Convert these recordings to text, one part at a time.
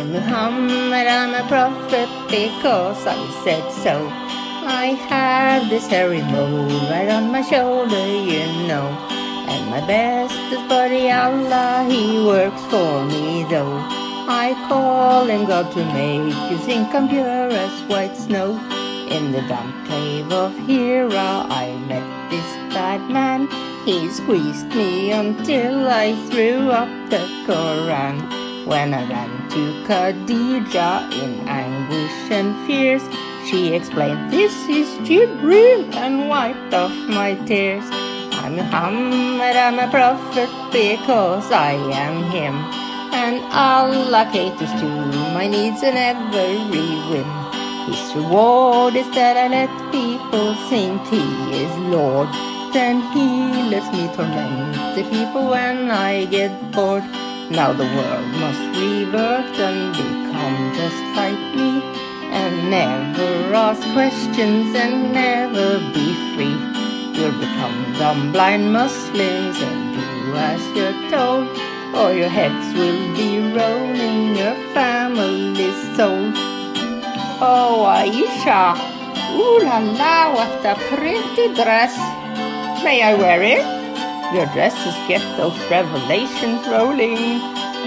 I'm Muhammad, I'm a prophet because I said so. I have this hairy mole right on my shoulder, you know. And my bestest buddy Allah, he works for me though. I call him God to make you think I'm pure as white snow. In the damp cave of Hira I met this bad man. He squeezed me until I threw up the Koran. When I ran to Khadija in anguish and fears, she explained, "This is Jibril," and wiped off my tears. I'm Muhammad, I'm a prophet because I am him, and Allah caters to my needs in every whim. His reward is that I let people think he is Lord. Then he lets me torment the people when I get bored. Now the world must revert and become just like me, and never ask questions and never be free. You'll become dumb blind Muslims and do as you're told, or your heads will be rolling your family's soul. Oh, Aisha, ooh la la, what a pretty dress. May I wear it? Your dresses get those revelations rolling.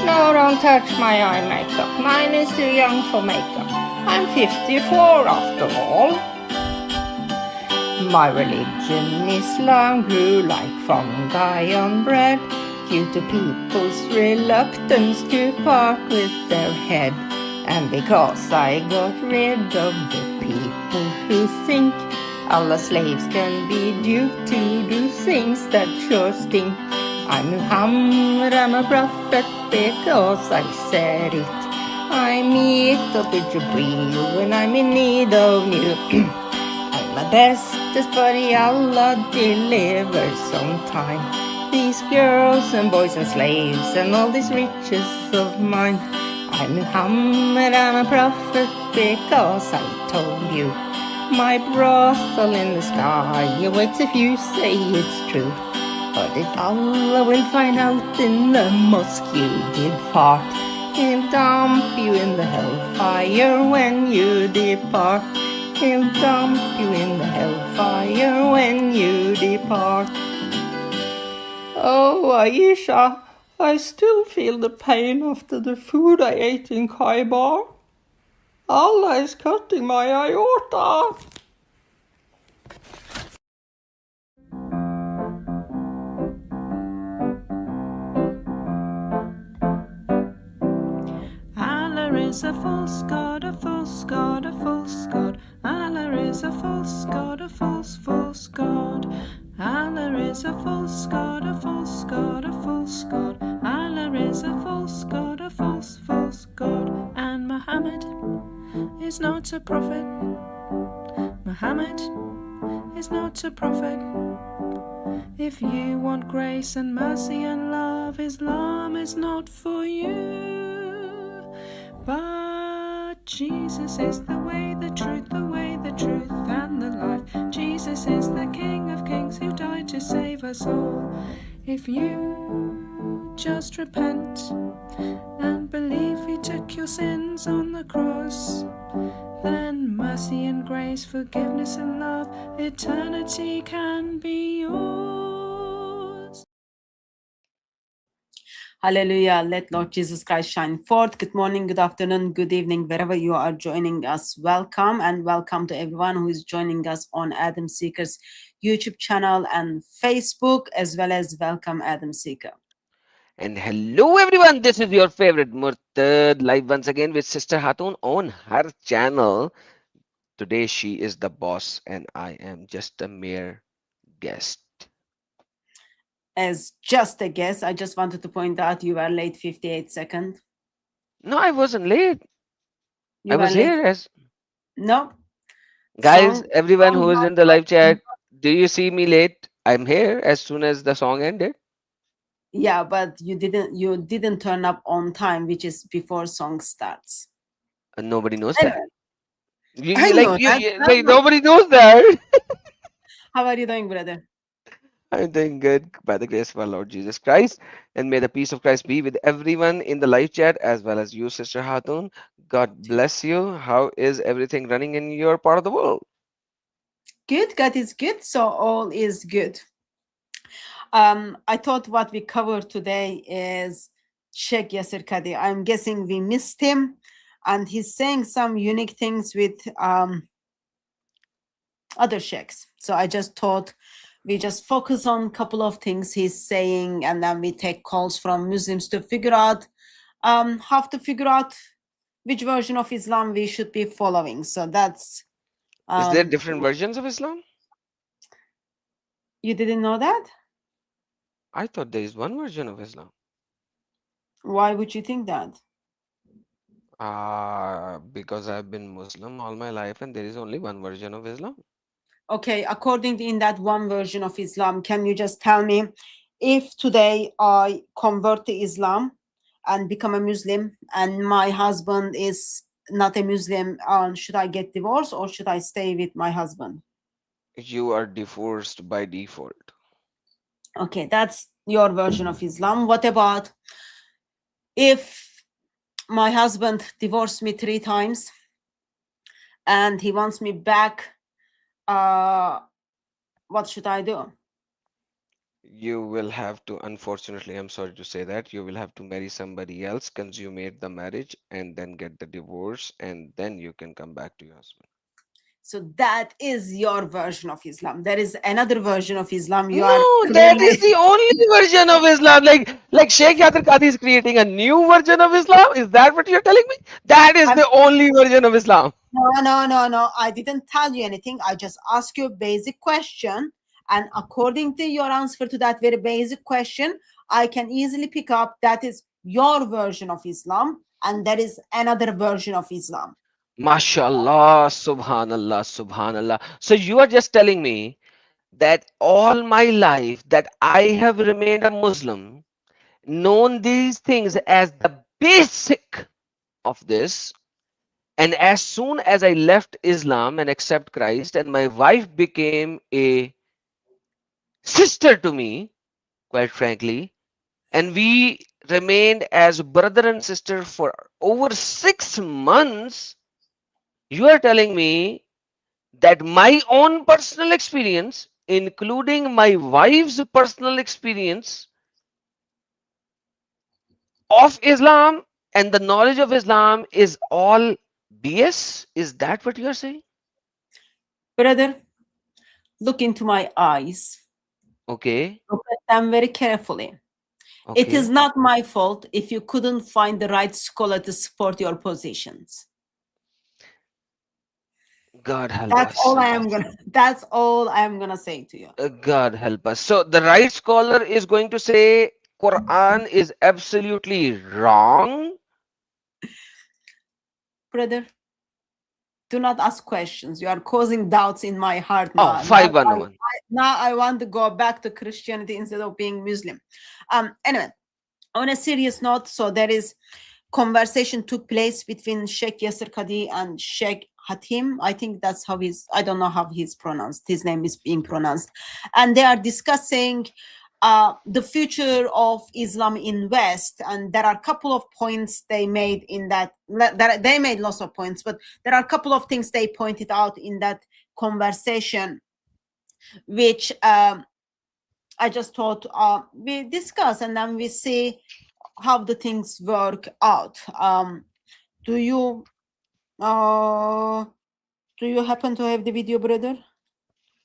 No, don't touch my eye makeup. Mine is too young for makeup. I'm 54 after all. My religion, Islam, grew like fungi on bread, due to people's reluctance to part with their head. And because I got rid of the people who think Allah's slaves can be duped to do things that sure stink. I'm Muhammad, I'm a prophet because I said it. I meet up with Jibreel when I'm in need of you. I'm my bestest buddy, Allah delivers on time. These girls and boys and slaves and all these riches of mine. I'm Muhammad, I'm a prophet because I told you. My brothel in the sky awaits if you say it's true. But if Allah will find out in the mosque you did fart, He'll dump you in the hellfire when you depart. He'll dump you in the hellfire when you depart. Oh, Aisha, I still feel the pain after the food I ate in Khaybar. Allah is cutting my aorta. Allah is a false god, a false god, a false god. Allah is a false god, a false god. Allah is a false god, a false god, a false god. Allah is a false god, a false god. And Muhammad is not a prophet. Muhammad is not a prophet. If you want grace and mercy and love, Islam is not for you. But Jesus is the way, the truth, and the life. Jesus is the King of Kings who died to save us all. If you just repent and believe He took your sins on the cross, then mercy and grace, forgiveness and love, eternity can be yours. Hallelujah. Let Lord Jesus Christ shine forth. Good morning, good afternoon, good evening, wherever you are joining us. Welcome, and welcome to everyone who is joining us on Adam Seeker's YouTube channel and Facebook, as well as welcome Adam Seeker. And hello everyone, this is your favorite Murtad live once again with Sister Hatun on her channel. Today she is the boss and I am just a mere guest. As just a guess, I just wanted to point out you were late 58 seconds. No, I wasn't late. You I were was late. here as No. guys, everyone who is in the live chat, do you see me late? I'm here as soon as the song ended. Yeah, but you didn't turn up on time, which is before song starts. Nobody knows that. I know that. Nobody knows that. How are you doing, brother? I'm doing good by the grace of our Lord Jesus Christ. And may the peace of Christ be with everyone in the live chat as well as you, Sister Hatun. God bless you. How is everything running in your part of the world? Good, God is good, so all is good. I thought what we covered today is Sheikh Yasir Kadi. I'm guessing we missed him, and he's saying some unique things with other sheikhs. So I just thought we just focus on a couple of things he's saying, and then we take calls from Muslims to figure out how to figure out which version of Islam we should be following. So that's Is there um, different versions of Islam? you didn't know that? I thought there is one version of Islam. Why would you think that? Because I've been Muslim all my life and there is only one version of Islam. Okay, according to in that one version of Islam, can you just tell me if today I convert to Islam and become a Muslim and my husband is not a Muslim, should I get divorced or should I stay with my husband? You are divorced by default. Okay, that's your version of Islam. What about if my husband divorced me 3 times and he wants me back? What should I do? You will have to, unfortunately, I'm sorry to say that, you will have to marry somebody else, consummate the marriage, and then get the divorce, and then you can come back to your husband. So that is your version of Islam. There is another version of Islam. You are No, that is clearly the only version of Islam. Like Sheikh Yasir Qadhi is creating a new version of Islam. Is that what you're telling me? That is I'm, the only version of Islam. no. I didn't tell you anything. I just asked you a basic question. And according to your answer to that very basic question, I can easily pick up that is your version of Islam. And there is another version of Islam. MashaAllah, Subhanallah, Subhanallah. So you are just telling me that all my life that I have remained a Muslim, known these things as the basic of this, and as soon as I left Islam and accept Christ, and my wife became a sister to me, quite frankly, and we remained as brother and sister for over 6 months, you are telling me that my own personal experience, including my wife's personal experience of Islam and the knowledge of Islam is all BS? Is that what you are saying? Brother, look into my eyes. Okay, Look at them very carefully. It is okay. not my fault if you couldn't find the right scholar to support your positions. God help That's us. all I am gonna. That's all I am gonna say to you, God help us. So the right scholar is going to say Quran is absolutely wrong. brother. Do not ask questions. You are causing doubts in my heart Oh, now. I 5101. now I want to go back to Christianity instead of being Muslim. Anyway, on a serious note, so there is conversation took place between Sheikh Yasir Kadi and Sheikh Hatim. I think that's how I don't know how he's pronounced. His name is being pronounced. And they are discussing the future of Islam in West. And there are a couple of points they made in that. They made lots of points, but there are a couple of things they pointed out in that conversation, which I just thought we discuss and then we see how the things work out. Do you uh, do you happen to have the video, brother?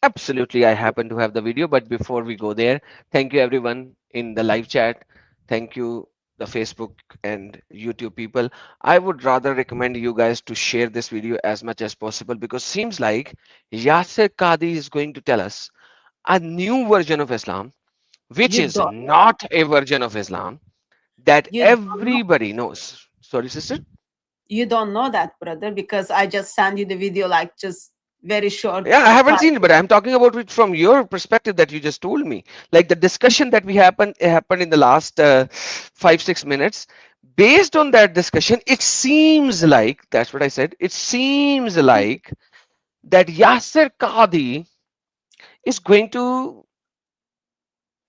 Absolutely, I happen to have the video, but before we go there, thank you everyone in the live chat. Thank you, the Facebook and YouTube people. I would rather recommend you guys to share this video as much as possible because seems like Yasser Qadi is going to tell us a new version of Islam, which You is don't. not a version of Islam that You don't know. everybody knows. Sorry, sister. You don't know that, brother, because I just sent you the video like just very short Yeah, I haven't time. seen it, but I'm talking about it from your perspective that you just told me. Like the discussion that we happened in the last 5 6 minutes. Based on that discussion, it seems like that's what I said. It seems like that Yasser Qadi is going to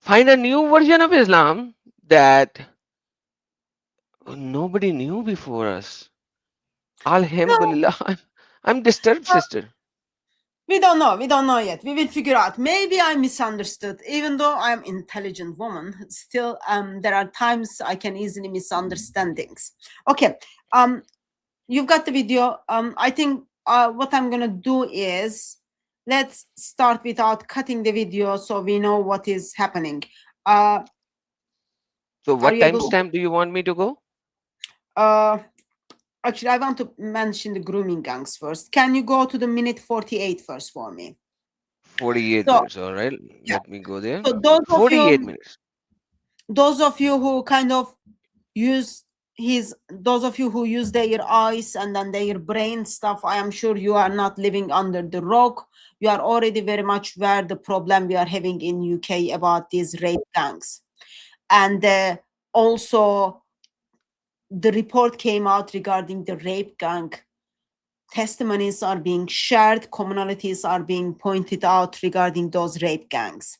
find a new version of Islam that nobody knew before us. No, Alhamdulillah. I'm disturbed, uh, sister. we don't know. We don't know yet. We will figure out. Maybe I misunderstood. Even though I'm intelligent woman, still there are times I can easily misunderstand things. Okay. Um you've got the video. I think what I'm gonna do is let's start without cutting the video so we know what is happening. Uh So, are what you able timestamp do you want me to go? uh actually I want to mention the grooming gangs first. Can you go to the minute 48 first for me? 48 So minutes. All right. yeah. Let me go there. So 48 minutes. those of you who kind of use those of you who use their eyes and then their brain stuff, I am sure you are not living under the rock. You are already very much aware the problem we are having in UK about these rape gangs. And also the report came out regarding the rape gang. Testimonies are being shared, commonalities are being pointed out regarding those rape gangs.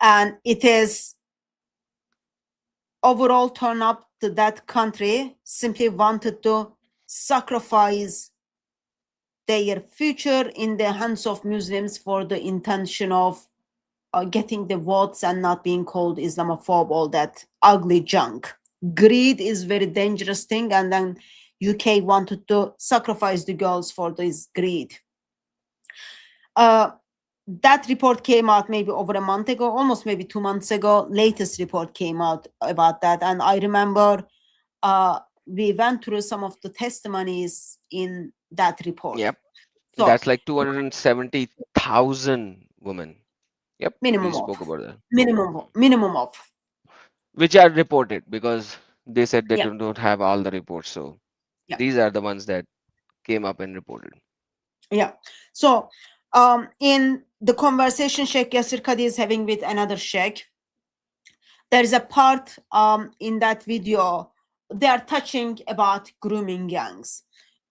And it is overall turn up to that country simply wanted to sacrifice their future in the hands of Muslims for the intention of getting the votes and not being called Islamophobe, all that ugly junk. Greed is very dangerous thing, and then UK wanted to sacrifice the girls for this greed. Uh, that report came out maybe over a month ago, almost maybe 2 months ago. Latest report came out about that, and I remember we went through some of the testimonies in that report. Yep. So That's like 270,000 women. Yep. We minimum of, spoke about that. minimum of, Which are reported because they said they yeah, don't have all the reports. So, yeah, these are the ones that came up and reported. yeah. So in the conversation Sheikh Yasir Kadi is having with another sheikh, there is a part in that video they are touching about grooming gangs,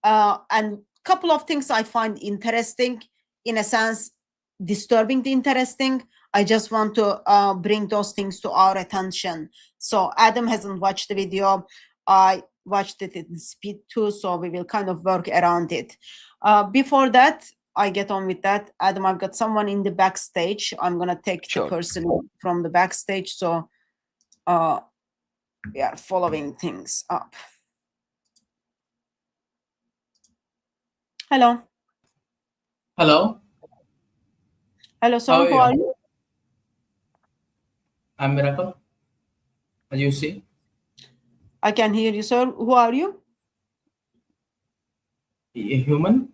and couple of things I find interesting, in a sense disturbing the interesting. I just want to bring those things to our attention. So Adam hasn't watched the video. I watched it in speed too, so we will kind of work around it. Before that I get on with that, Adam, I've got someone in the backstage. I'm gonna take the Sure. person from the backstage, so uh, we are following things up. Hello. Hello, Hello, how sir. are Who are you? you? I'm Miracle. As you see, I can hear you, sir. Who are you? a human.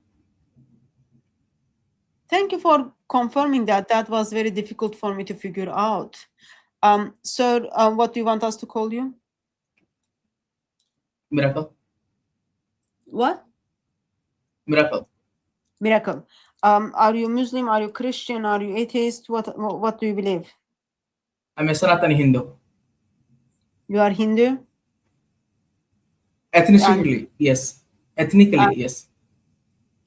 Thank you for confirming that. That was very difficult for me to figure out. Sir, what do you want us to call you? Miracle. What? Miracle. Miracle. Are you Muslim? Are you Christian? Are you atheist? What do you believe? I'm a Sanatani Hindu. You are Hindu? And, Ethnically, yes. Ethnically, and, yes.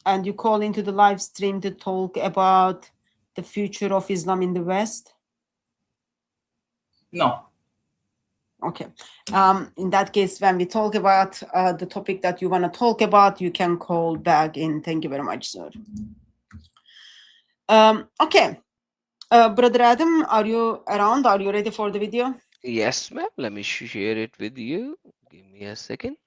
and you call into the live stream to talk about the future of Islam in the West? No. Okay. In that case, when we talk about the topic that you want to talk about, you can call back in. Thank you very much, sir. Okay. Brother Adam, are you around? Are you ready for the video? Yes, ma'am. Let me share it with you. Give me a second.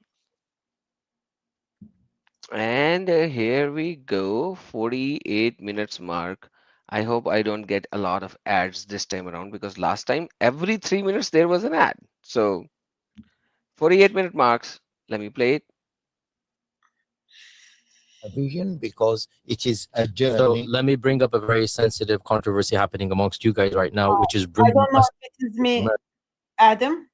And here we go, 48 minutes mark. I hope I don't get a lot of ads this time around because last time every 3 minutes there was an ad. So 48-minute marks. Let me play it. Vision because it is a So journey. let me bring up a very sensitive controversy happening amongst you guys right now, which is I bringing don't know us. if it is me, Adam.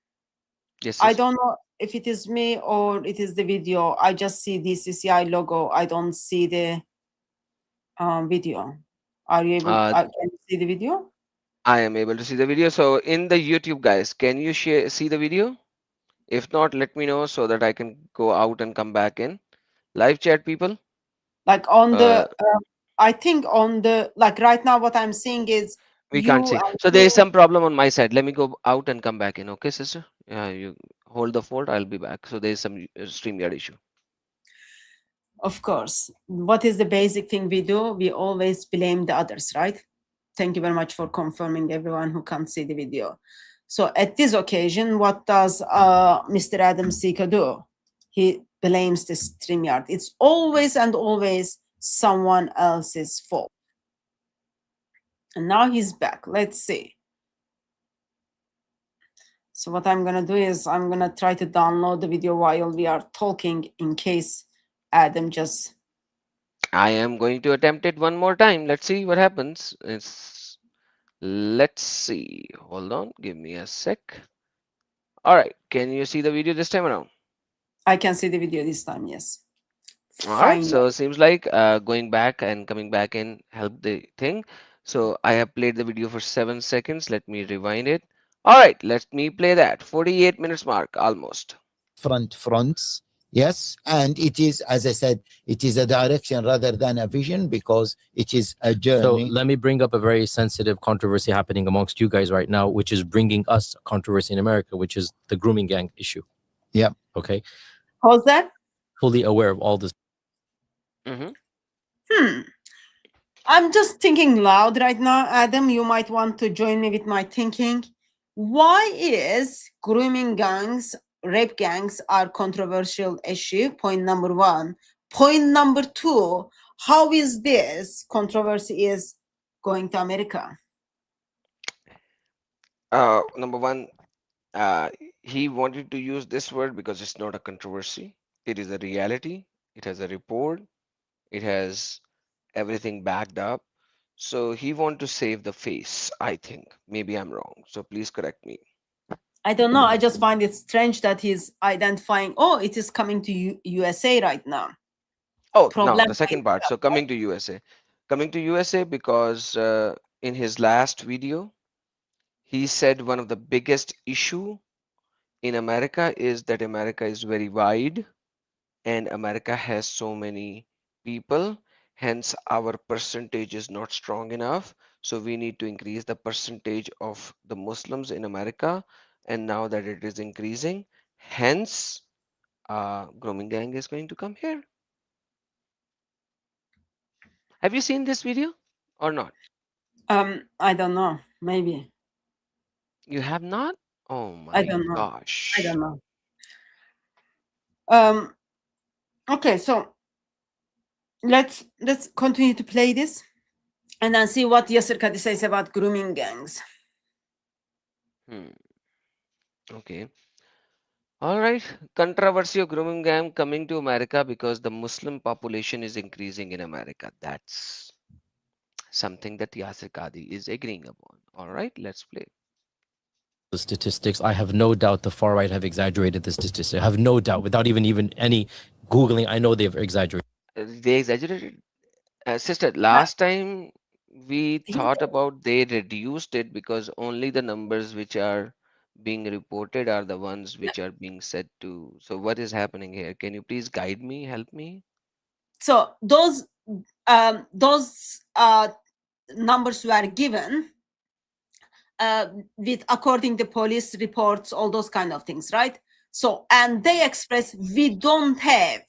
Yes, I yes. don't know if it is me or it is the video. I just see the CCI logo. I don't see the video. Are you able? Uh, Can you see the video? I am able to see the video. So in the YouTube, guys, can you see the video? If not, let me know so that I can go out and come back in. Live chat, people. Like on Uh, the, I think on the, like right now, what I'm seeing is We can't You see. and So there is you, some problem on my side. Let me go out and come back in. Okay, sister? Yeah, you hold the fort. I'll be back. So there is some StreamYard issue. of course. What is the basic thing we do? We always blame the others, right? Thank you very much for confirming everyone who can't see the video. So at this occasion, what does Mr. Adam Sika do? He blames the StreamYard. It's always and always someone else's fault. And now he's back. Let's see. So what I'm gonna do is I'm gonna try to download the video while we are talking in case Adam just. I am going to attempt it one more time. Let's see what happens. Let's see. Hold on. Give me a sec. All right. Can you see the video this time around? I can see the video this time, yes. All right. Fine. So seems like going back and coming back in helped the thing. So I have played the video for 7 seconds. Let me rewind it. All right. Let me play that. 48 minutes mark almost. different fronts. Yes, and it is, as I said, it is a direction rather than a vision because it is a So journey. let me bring up a very sensitive controversy happening amongst you guys right now, which is bringing us controversy in America, which is the grooming gang issue. Yeah. Okay. How's that? Fully aware of all this. I'm just thinking loud right now. Adam, you might want to join me with my thinking. Why is grooming gangs, rape gangs are controversial issue? Point number one. Point number two, how is this controversy is going to America? Number one, uh, he wanted to use this word because it's not a controversy. It is a reality. It has a report. It has everything backed up. So he want to save the face, I think. Maybe I'm wrong. So please correct me. I don't know. I just find it strange that he's identifying, oh, it is coming to USA right now. Oh, now Problem. the second part. So coming to USA. Coming to USA because in his last video, he said one of the biggest issue in America is that America is very wide and America has so many people, hence our percentage is not strong enough. So we need to increase the percentage of the Muslims in America. And now that it is increasing, hence grooming gang is going to come here. Have you seen this video or not? I don't know. Maybe. You have not? Oh I my don't know. I gosh. don't know. Um, okay, so let's continue to play this and then see what Yasser Kadi says about grooming gangs. Okay. All right. Controversy of grooming gang coming to America because the Muslim population is increasing in America. That's something that Yasir Qadi is agreeing upon. All right, let's play. The statistics, I have no doubt the far right have exaggerated the statistics. I have no doubt, without even any googling. I know they've exaggerated. They exaggerated. Sister, last time we thought about they reduced it because only the numbers which are being reported are the ones which are being said to. So what is happening here? Can you please guide me, help me? So those numbers were given with according to police reports, all those kind of things, right? So and they express we don't have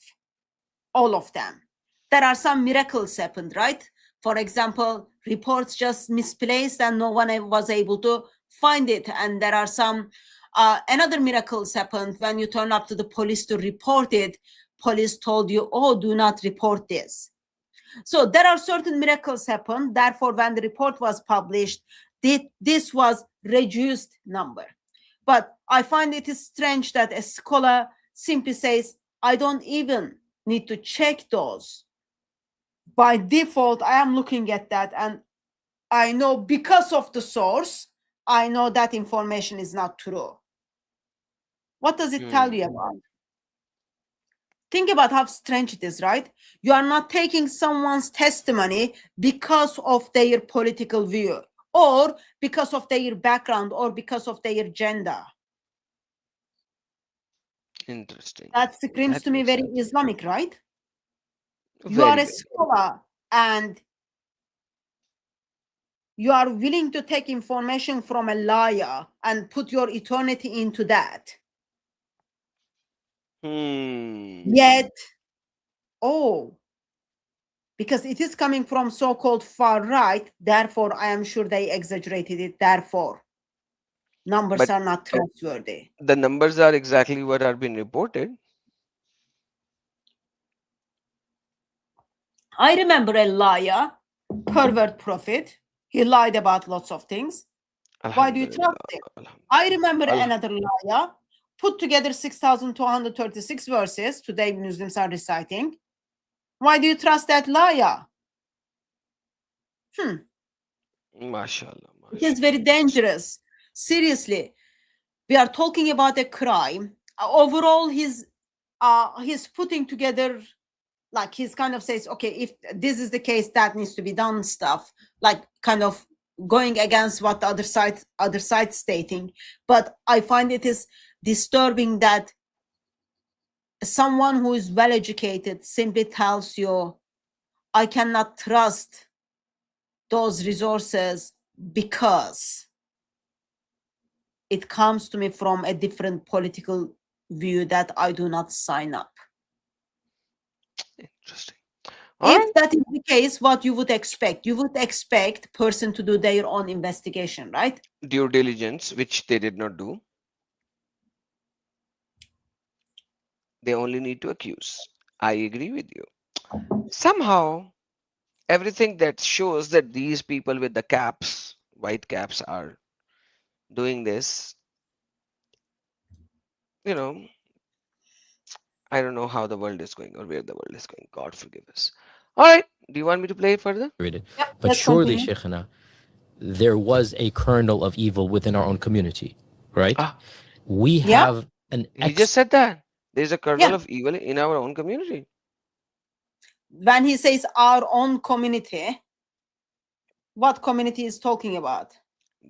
all of them. There are some miracles happened, right? For example, reports just misplaced and no one was able to find it. And there are some another miracles happened when you turn up to the police to report it. Police told you, oh, do not report this. So there are certain miracles happen. Therefore, when the report was published, this was reduced number. But I find it is strange that a scholar simply says, I don't even need to check those. By default, I am looking at that and I know because of the source, I know that information is not true. What does it tell you about? Think about how strange it is, right? You are not taking someone's testimony because of their political view or because of their background or because of their gender. Interesting. That screams That to me makes very sense. Islamic, right? You Very, are a very. scholar and you are willing to take information from a liar and put your eternity into that. Yet, because it is coming from so-called far right, therefore I am sure they exaggerated it, therefore numbers But are not trustworthy. the numbers are exactly what are being reported. I remember a liar, pervert prophet. He lied about lots of things. Why do you trust Alhamdulillah. him? I remember Allah. another liar, put together 6,236 verses today Muslims are reciting. Why do you trust that liar? MashaAllah. It is very dangerous. Seriously, we are talking about a crime. Overall, he's putting together, like he's kind of says, okay, if this is the case, that needs to be done stuff, like kind of going against what the other side stating. But I find it is disturbing that someone who is well educated simply tells you, I cannot trust those resources because it comes to me from a different political view that I do not sign up. Interesting. All If right. that is the case, what you would expect? You would expect person to do their own investigation, right? Due diligence, which they did not do. They only need to accuse. I agree with you. Somehow, everything that shows that these people with the caps, white caps, are doing this, you know, I don't know how the world is going or where the world is going. God forgive us. All right. Do you want me to play it further? Yep, But let's surely, continue. Sheikhana, there was a kernel of evil within our own community, right? Ah, We Yeah. have an he just said that. There's a kernel Yeah. of evil in our own community. When he says our own community, what community is talking about?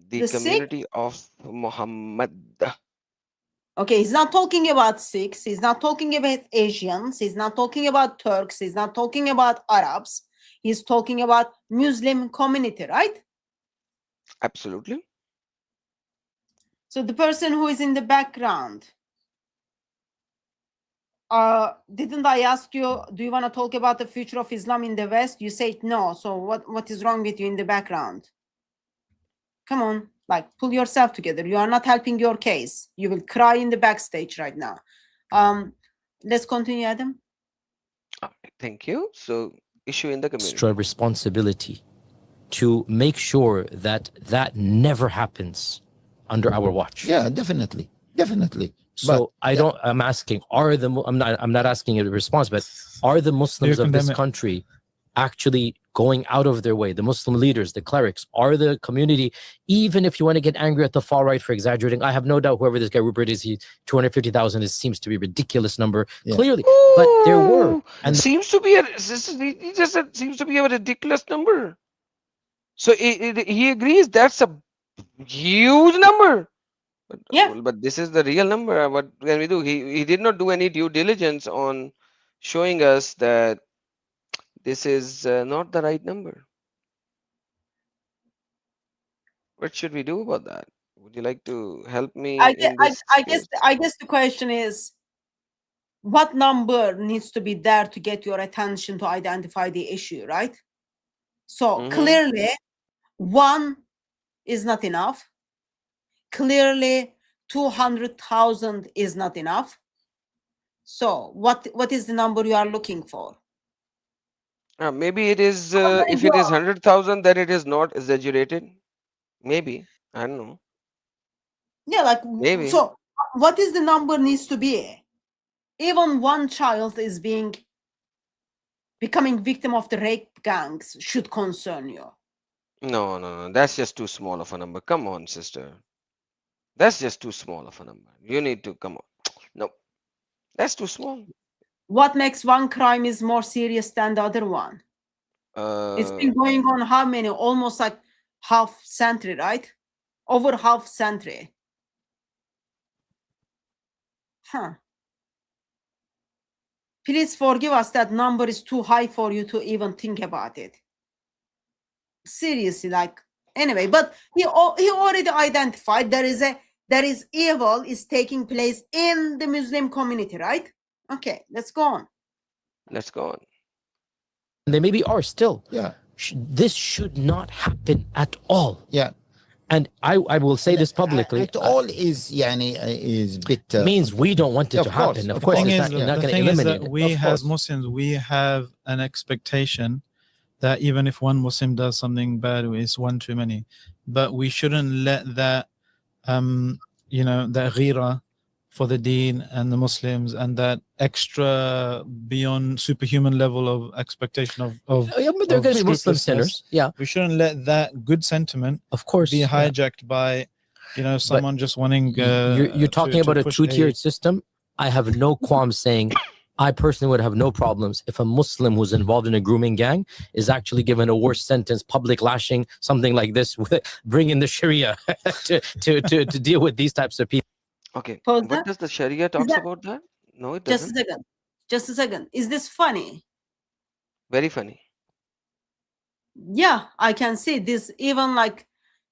The The Sikh? community of Muhammad. Okay, he's not talking about Sikhs, he's not talking about Asians, he's not talking about Turks, he's not talking about Arabs, he's talking about Muslim community, right? Absolutely. So the person who is in the background, didn't I ask you, do you want to talk about the future of Islam in the West? You said no. So what is wrong with you in the background? Come on, like pull yourself together. You are not helping your case. You will cry in the backstage right now. Let's continue, Adam. All right, thank you. So, issue in the extra community. responsibility to make sure that that never happens under our watch. Yeah, definitely. Definitely. So I'm asking, I'm not asking a response, but are the Muslims of this country actually going out of their way? The Muslim leaders, the clerics, are the community, even if you want to get angry at the far right for exaggerating, I have no doubt whoever this guy Rupert is, 250,000 seems to be a ridiculous number, clearly. But there were, and seems to be he just said seems to be a ridiculous number. So he agrees that's a huge number. Yeah. But this is the real number. What can we do? He did not do any due diligence on showing us that this is not the right number. What should we do about that? Would you like to help me in this case? I guess the question is, what number needs to be there to get your attention to identify the issue, right? So clearly, 1 is not enough. Clearly, 200,000 is not enough. So what is the number you are looking for? Maybe it is, if it is 100,000, then it is not exaggerated. Maybe. I don't know. Yeah, like, Maybe. so what is the number needs to be? Even one child is becoming victim of the rape gangs should concern you. No. That's just too small of a number. Come on, sister. That's just too small of a number. You need to come on. No, that's too small. What makes one crime is more serious than the other one? It's been going on how many? Almost like half century, right? Over half century. Please forgive us, that number is too high for you to even think about it. Seriously, like, Anyway, but he already identified there is evil is taking place in the Muslim community, right? Okay, let's go on. Let's go on. And they maybe are still. Yeah. This should not happen at all. Yeah. And I will say this publicly. At all is yani is bit means we don't want it of to course, happen. of Of course. course, The it's thing not, is- not the going to thing is eliminate that it. we Of as course. Muslims, we have an expectation that even if one Muslim does something bad, it's one too many. But we shouldn't let that, that ghira for the deen and the Muslims and that extra beyond superhuman level of expectation of Yeah, but they're of going to be Muslim scrupulousness. sinners. Yeah, We shouldn't let that good sentiment of course. be yeah. hijacked by, someone just wanting. You're talking about a push two-tiered system. I have no qualms saying I personally would have no problems if a Muslim who's involved in a grooming gang is actually given a worse sentence, public lashing, something like this, bring in the Sharia to deal with these types of people. Okay. Pause What that. does the Sharia talks that- about that? No, it Just a doesn't. second. Just a second. Is this funny? Very funny. Yeah, I can see this. Even like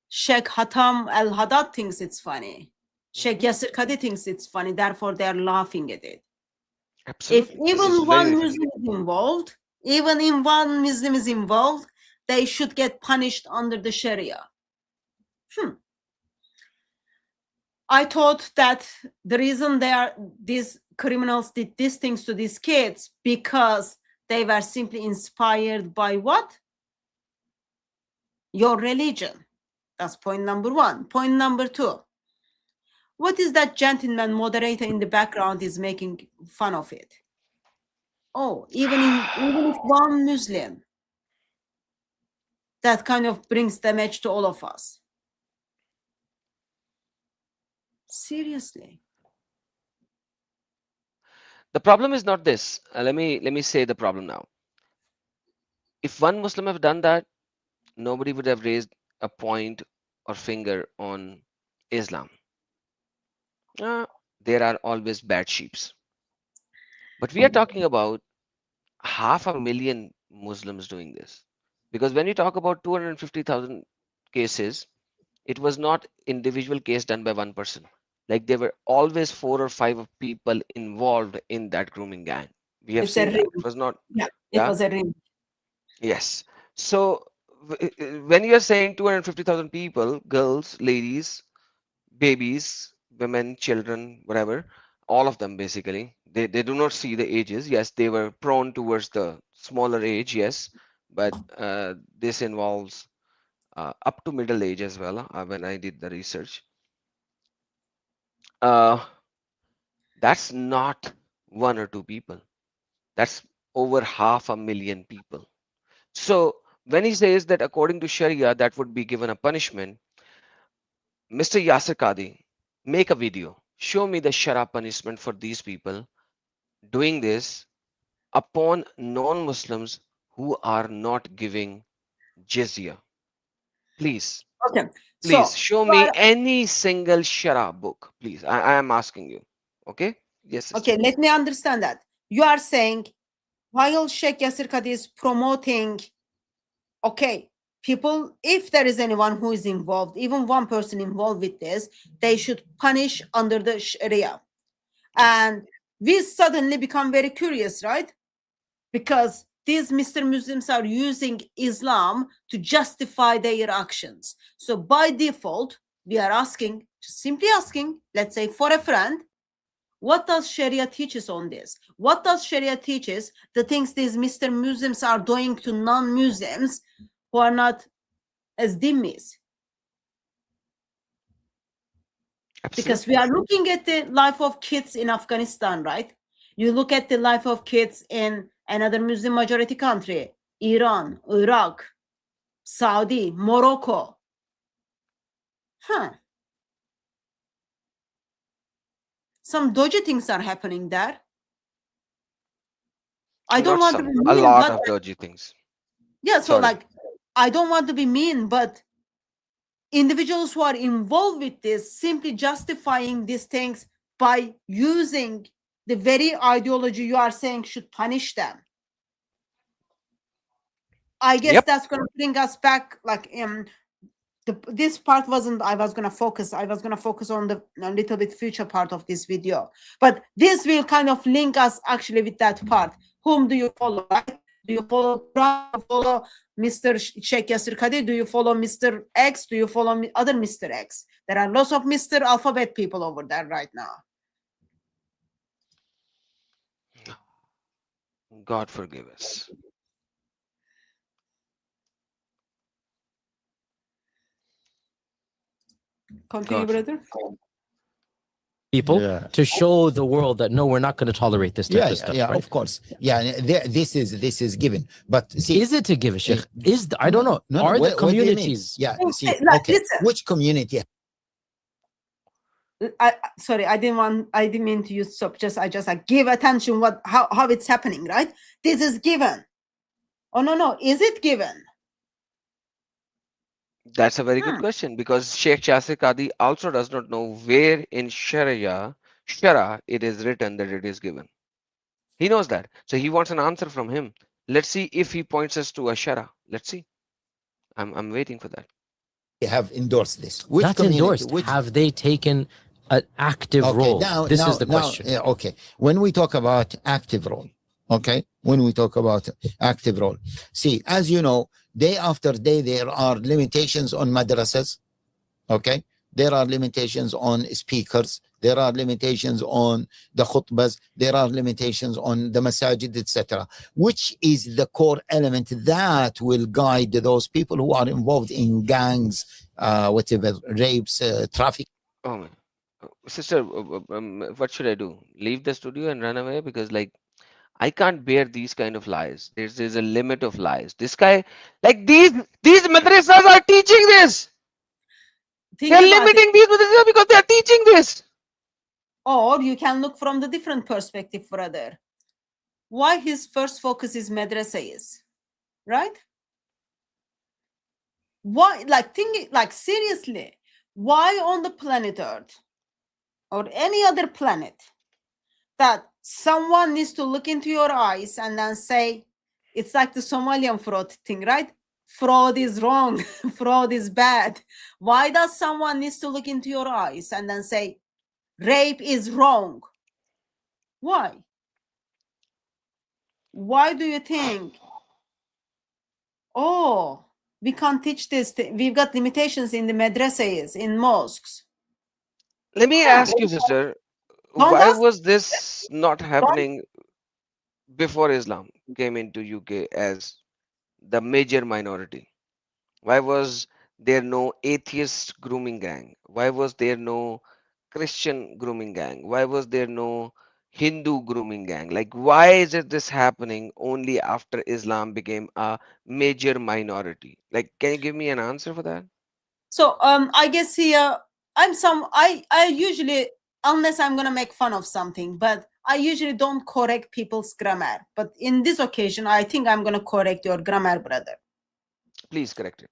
Sheikh Hatam Al Haddad thinks it's funny. Sheikh Yasir Qadi thinks it's funny. Therefore, they're laughing at it. If Absolutely. This is even very, one very funny. Muslim is involved, even if one Muslim is involved, they should get punished under the Sharia. I thought that the reason these criminals did these things to these kids because they were simply inspired by what? Your religion. That's point number one. Point number two. What is that gentleman moderator in the background is making fun of it? Oh, even if one Muslim, that kind of brings damage to all of us. Seriously. The problem is not this. Let me say the problem now. If one Muslim have done that, nobody would have raised a point or finger on Islam. There are always bad sheeps. But we are talking about 500,000 Muslims doing this. Because when you talk about 250,000 cases, it was not individual case done by one person. Like there were always 4 or 5 of people involved in that grooming gang. We have It's a seen that. ring. It was not. Yeah, it Yeah. was a ring. Yes. So when you are saying 250,000 people, girls, ladies, babies, women, children, whatever, all of them basically, they do not see the ages. Yes, they were prone towards the smaller age, yes, but this involves up to middle age as well when I did the research. Uh, that's not 1 or 2 people. That's over 500,000 people. So when he says that according to Sharia, that would be given a punishment, Mr. Yasir Qadi, make a video. Show me the Shara punishment for these people doing this upon non-Muslims who are not giving jizya. Please, Okay. please So show me any single Shara book. Please, I am asking you. Okay? Yes, sister. okay, let me understand that. You are saying while Sheikh Yasir Qadi is promoting, okay, people, if there is anyone who is involved, even one person involved with this, they should punish under the Sharia. And we suddenly become very curious, right? Because these Mr. Muslims are using Islam to justify their actions. So by default, we are asking, simply asking, let's say for a friend, what does Sharia teaches on this? What does Sharia teaches the things these Mr. Muslims are doing to non-Muslims who are not as dhimmis? Because we are looking at the life of kids in Afghanistan, right? You look at the life of kids in another Muslim majority country, Iran, Iraq, Saudi, Morocco. Some dodgy things are happening there. I don't want to be a mean, lot but of dodgy things. yeah, so Sorry. like I don't want to be mean, but individuals who are involved with this simply justifying these things by using the very ideology you are saying should punish them. I guess Yep. that's going to bring us back like this part wasn't I was gonna focus. I was gonna focus on the a little bit future part of this video. But this will kind of link us actually with that part. Whom do you follow, right? Do you follow Trump? Do you follow Mr. Sheikh Yasir Kadir? Do you follow Mr. X? Do you follow other Mr. X? There are lots of Mr. Alphabet people over there right now. God forgive us. Continue, God brother. People Yeah. to show the world that no, we're not going to tolerate this type Yeah, of stuff. yeah, right? of course. Yeah, this is given. But see, Is it a give a Sheikh? I don't know. No, Are the what do you mean? communities? Yeah, see, Like, okay. listen. Which community? Sorry, I didn't mean to use stop. I just like give attention how it's happening, right? This is given. Oh no, is it given? That's a very good question, because Sheikh Yasir Qadi also does not know where in Sharia it is written that it is given. He knows that. So he wants an answer from him. Let's see if he points us to a Shara. Let's see. I'm waiting for that. They have endorsed this. Which That's community? endorsed. Which Have they taken an active okay, role? now This now is the now question. okay. When we talk about active role, okay, when we talk about active role, see, as you know, day after day there are limitations on madrasas. Okay, there are limitations on speakers, there are limitations on the khutbas, there are limitations on the masajid, etc. Which is the core element that will guide those people who are involved in gangs, whatever, rapes, traffic. Oh my. Sister, what should I do? Leave the studio and run away? Because like I can't bear these kind of lies. There's a limit of lies. This guy, like these madrasas are teaching this. Think They're about it. limiting these madrasas because they're teaching this. Or you can look from the different perspective, brother. Why his first focus is madrasa is, right? Why, like, thinking, like, seriously, why on the planet Earth or any other planet that someone needs to look into your eyes and then say, it's like the Somalian fraud thing, right? Fraud is wrong, fraud is bad. Why does someone needs to look into your eyes and then say, rape is wrong? Why? Why do you think, oh, we can't teach this, we've got limitations in the madrasas, in mosques? Let me ask you, sister, Don't why ask. was this not happening before Islam came into UK as the major minority? Why was there no atheist grooming gang? Why was there no Christian grooming gang? Why was there no Hindu grooming gang? Like, why is it this happening only after Islam became a major minority? Like, can you give me an answer for that? So I guess here I usually, unless I'm gonna make fun of something, but I usually don't correct people's grammar. But in this occasion, I think I'm gonna correct your grammar, brother. Please correct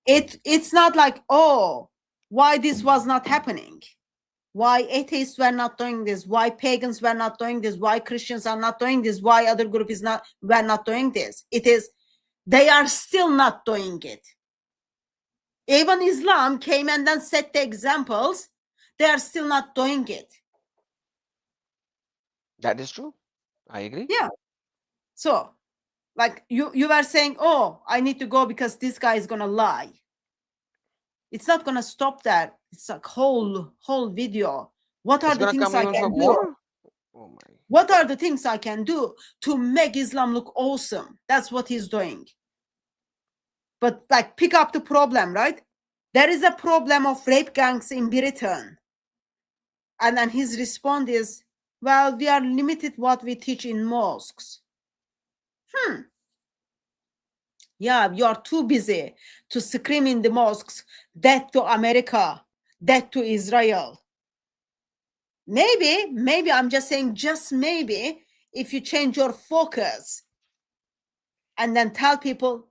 it. It's not like, oh, why this was not happening, why atheists were not doing this, why pagans were not doing this, why Christians are not doing this, why other group is not were not doing this. It is they are still not doing it. Even Islam came and then set the examples. They are still not doing it. That is true. I agree. Yeah. So, like you were saying, oh, I need to go because this guy is gonna lie. It's not gonna stop there. It's like whole video. What are It's the gonna things come I even for can do? more? Oh my. What are the things I can do to make Islam look awesome? That's what he's doing. But like pick up the problem, right? There is a problem of rape gangs in Britain. And then his response is, well, we are limited what we teach in mosques. Yeah, you are too busy to scream in the mosques, death to America, death to Israel. Maybe, I'm just saying, just maybe, if you change your focus and then tell people,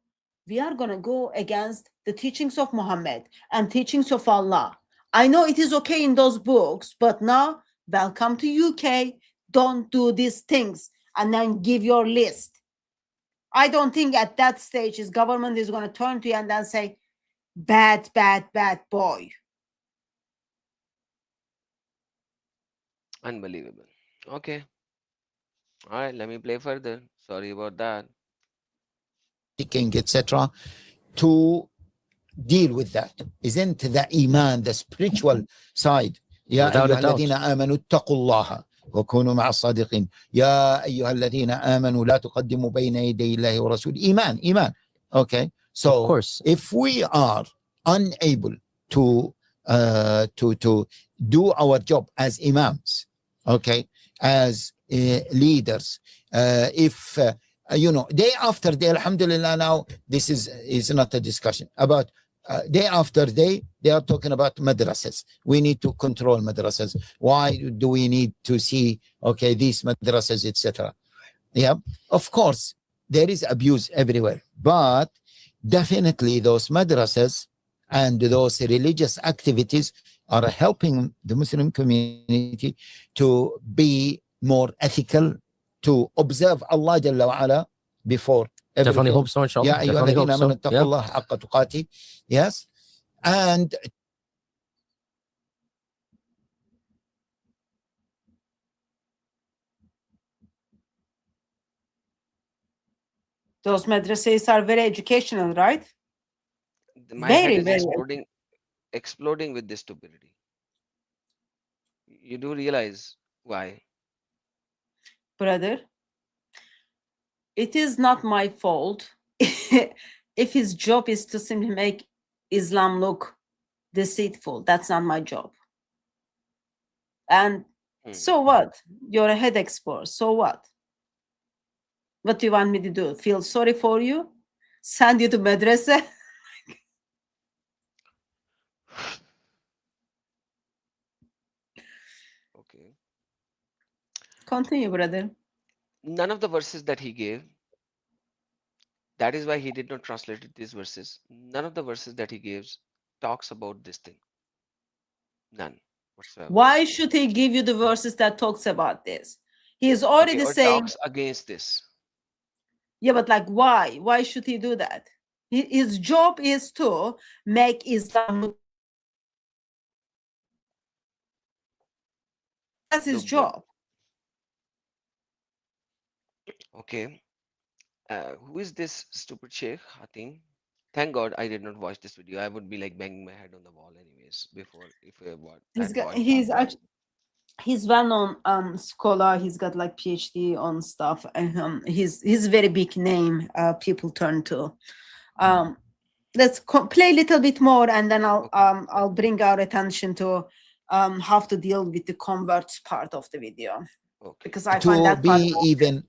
we are going to go against the teachings of Muhammad and teachings of Allah. I know it is okay in those books, but now, welcome to UK. Don't do these things and then give your list. I don't think at that stage his government is going to turn to you and then say, Bad, bad, bad boy. Unbelievable. Okay. All right, let me play further. Sorry about that. Etc. to deal with that. Isn't the iman, the spiritual side? يا Without a أيها doubt. الذين آمنوا اتقوا الله وكونوا مع الصادقين. يا أيها الذين آمنوا لا تقدموا بين يدي الله ورسوله. Iman. Okay. So Of course. if we are unable to do our job as imams, okay, as leaders, if day after day, alhamdulillah, now this is not a discussion about day after day, they are talking about madrasas. We need to control madrasas. Why do we need to see, okay, these madrasas, etc.? Yeah, of course, there is abuse everywhere, but definitely those madrasas and those religious activities are helping the Muslim community to be more ethical, to observe Allah Jalla wa Ala before everything. Definitely hope so, inshallah. يا أيها Definitely الذين hope so. آمنوا اتقوا Yeah. الله حق تقاته. Yes. And Those madrasas are very educational, right? My head Very, is very. exploding with this stupidity. You do realize why? Brother, it is not my fault if his job is to simply make Islam look deceitful. That's not my job. And so what? You're a head expert. So what? What do you want me to do? Feel sorry for you? Send you to madrasa? Okay. Continue, brother. None of the verses that he gave, that is why he did not translate these verses. None of the verses that he gives talks about this thing. None whatsoever. Why should he give you the verses that talks about this? He is already Okay, or saying, talks against this. yeah, but like, why? Why should he do that? His job is to make Islam look. That's his Look good. job. Okay. Who is this stupid Sheikh Hatim? Thank God I did not watch this video. I would be like banging my head on the wall anyways before if I had watched He's that. actually he's well-known scholar. He's got like PhD on stuff. And, he's very big name. People turn to. Let's play a little bit more, and then I'll bring our attention to how to deal with the converts part of the video. Okay. Because I find to that part be even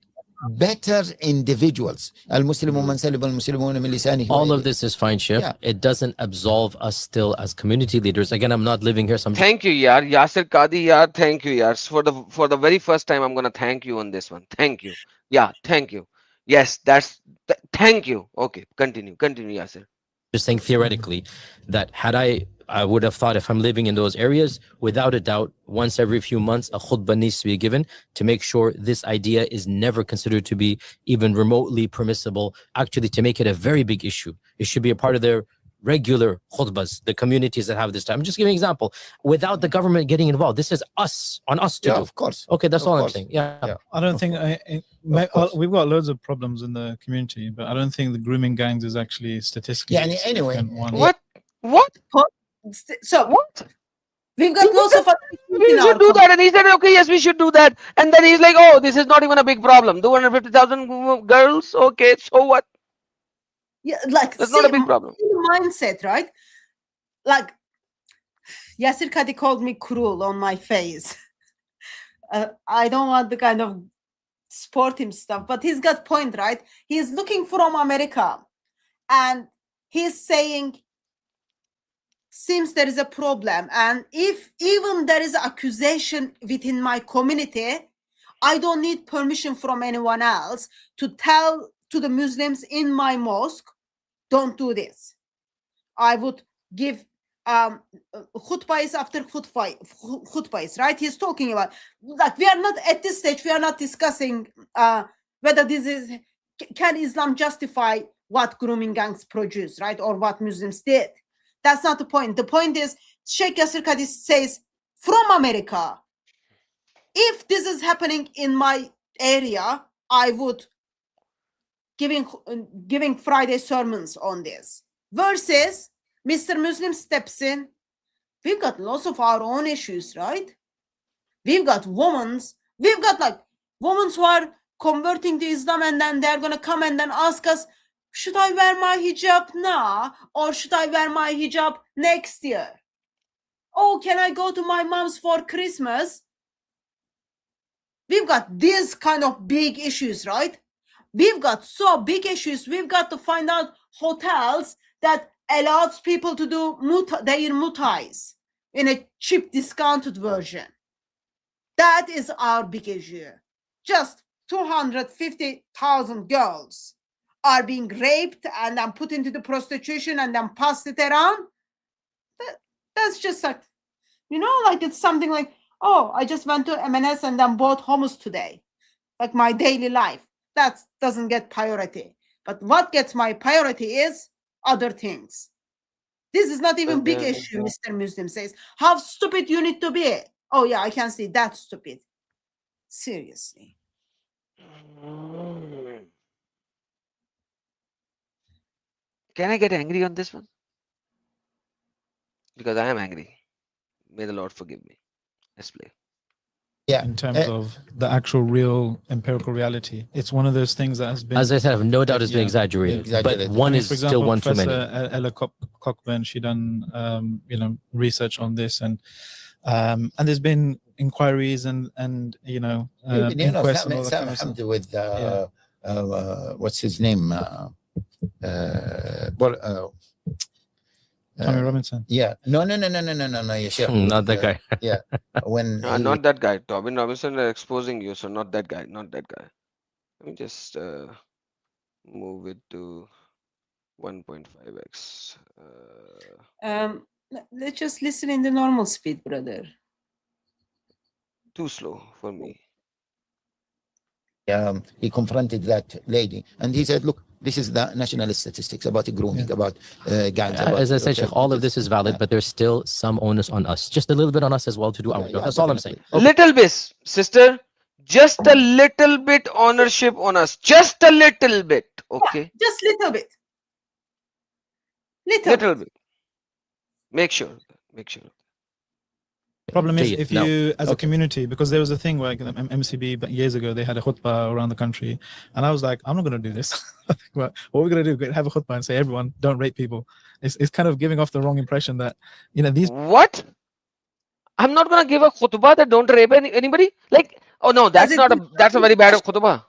better individuals. المسلم من سلب المسلمون من لسانه All of ويده. this is fine, Sheikh. Yeah. It doesn't absolve us still as community leaders. Again, I'm not living here. So I'm just Thank you, yaar. Yasir Qadi, yaar. Thank you, yaar. For the very first time, I'm gonna thank you on this one. Thank you. Yeah, thank you. Yes, thank you. Okay, continue, Yasir. just saying theoretically that had I would have thought if I'm living in those areas, without a doubt, once every few months, a khutbah needs to be given to make sure this idea is never considered to be even remotely permissible. Actually, to make it a very big issue, it should be a part of their regular khutbahs, the communities that have this time. I'm just giving an example without the government getting involved. This is on us to Yeah, do. of course. Okay, that's Of all course. I'm saying. Yeah. I don't think course. we've got loads of problems in the community, but I don't think the grooming gangs is actually statistically. Yeah, a anyway. significant one. What? So What? we've got lots of other issues We in our should do that. And he said, okay, yes, we should do that. And then he's like, oh, this is not even a big problem. 250,000 girls. Okay, so what? Yeah, like That's not a big problem. mindset, right? Like Yasir Kadi called me cruel on my face. I don't want the kind of sporting stuff, but he's got point, right? He's looking from America, and he's saying, seems there is a problem, and if even there is accusation within my community, I don't need permission from anyone else to tell to the Muslims in my mosque, don't do this. I would give khutbahs after khutbahs, right? He's talking about, like, we are not at this stage, we are not discussing whether this is, can Islam justify what grooming gangs produce, right? Or what Muslims did. That's not the point. The point is, Sheikh Yasir Qadhi says, from America, if this is happening in my area, I would giving Friday sermons on this. Versus Mr. Muslim steps in. We've got lots of our own issues, right? We've got we've got like women who are converting to Islam, and then they're gonna come and then ask us, should I wear my hijab now or should I wear my hijab next year? Oh, can I go to my mom's for Christmas? We've got these kind of big issues, right? We've got so big issues. We've got to find out hotels that allows people to do their mutais in a cheap, discounted version. That is our big issue. Just 250,000 girls are being raped and then put into the prostitution and then passed it around. That's just like, like it's something like, oh, I just went to M&S and then bought hummus today. Like my daily life. That doesn't get priority. But what gets my priority is other things. This is not even big issue, Mr. Muslim says. How stupid you need to be. Oh yeah, I can see that stupid. Seriously. Can I get angry on this one? Because I am angry. May the Lord forgive me. Let's play. Yeah. In terms of the actual real empirical reality, it's one of those things that has been, As I said, I have no doubt it's been Yeah. exaggerated, Exaggerated. but one is for still example, one too many. Professor Ella Cockburn, she done research on this, and there's been inquiries and inquests and all that kind of stuff. With what's his name? Tommy Robinson. Yeah. No. Yeah, sure. Not that guy. Yeah. When Not that guy. Tobin Robinson are exposing you, so not that guy. Not that guy. Let me just move it to 1.5x. Let's just listen in the normal speed, brother. Too slow for me. he confronted that lady and he said, look, this is the national statistics about grooming, about gangs. As I said, Sheikh, all of this is valid, but there's still some onus on us. Just a little bit on us as well to do our job. That's all I'm saying. Little bit, sister. Just a little bit ownership on us. Just a little bit. Okay. Just little bit. Little bit. Make sure. Problem is, Say it. if No. you, as a community, because there was a thing where MCB years ago, they had a khutbah around the country, and I was like, I'm not going to do this. What we're going to do, have a khutbah and say, everyone, don't rape people. It's kind of giving off the wrong impression that, these. What? I'm not gonna give a khutbah that don't rape anybody? Like, oh no, that's a very bad khutbah.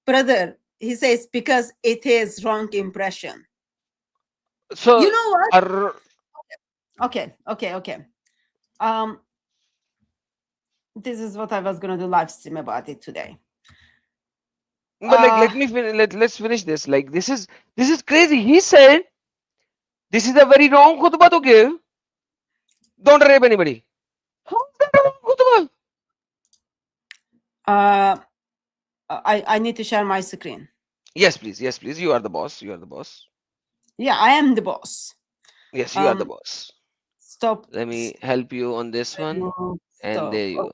Brother, he says, because it is wrong impression. So You know what? Okay. This is what I was gonna do live stream about it today. But let's finish this. Like this is crazy. He said this is a very wrong khutbah to give. Don't rape anybody. How is that a wrong khutbah? I need to share my screen. Yes, please. You are the boss. Yeah, I am the boss. Yes, you are the boss. Stop. Let me help you on this one. And there you go.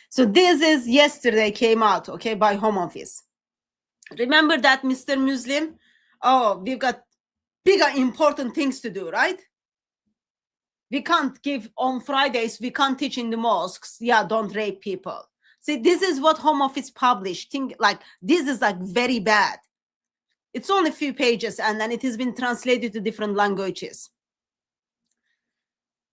So this is yesterday came out, okay, by Home Office. Remember that, Mr. Muslim? Oh, we've got bigger important things to do, right? We can't give on Fridays, we can't teach in the mosques. Yeah, don't rape people. See, this is what Home Office published. Think like this is like very bad. It's only a few pages and then it has been translated to different languages.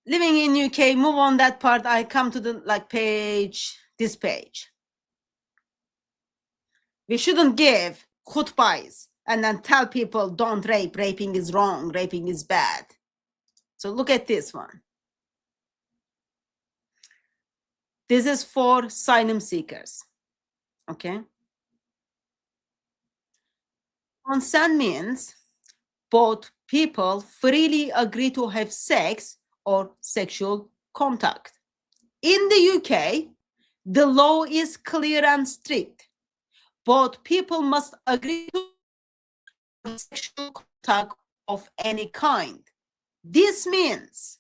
Living in UK, move on that part. I come to the page, this page. We shouldn't give khutbahs and then tell people don't rape. Raping is wrong. Raping is bad. So look at this one. This is for asylum seekers. Okay. Consent means both people freely agree to have sex or sexual contact. In the UK, the law is clear and strict. Both people must agree to sexual contact of any kind. This means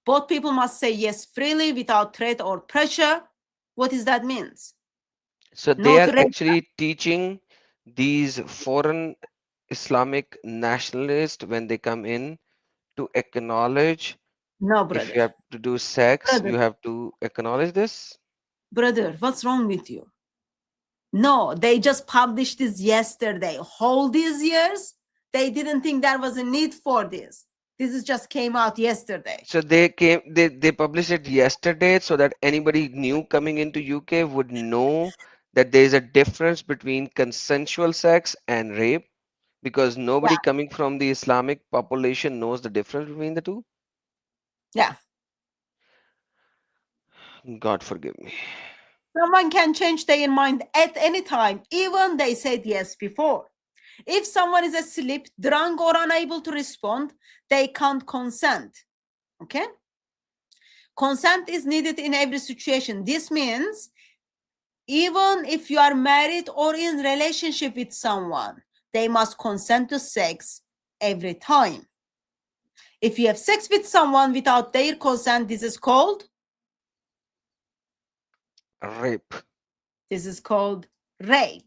both people must say yes freely without threat or pressure. What does that means? So they No are threat. actually teaching these foreign Islamic nationalists when they come in to acknowledge No, if brother. you have to do sex, Brother, you have to acknowledge this. brother, what's wrong with you? No, they just published this yesterday. All these years, they didn't think there was a need for this. This is just came out yesterday. So they published it yesterday so that anybody new coming into UK would know that there is a difference between consensual sex and rape because Yeah, nobody coming from the Islamic population knows the difference between the two. yeah. God forgive me. Someone can change their mind at any time, even they said yes before. If someone is asleep, drunk, or unable to respond, they can't consent. Okay? Consent is needed in every situation. This means even if you are married or in relationship with someone, they must consent to sex every time. If you have sex with someone without their consent, this is called Rape. rape.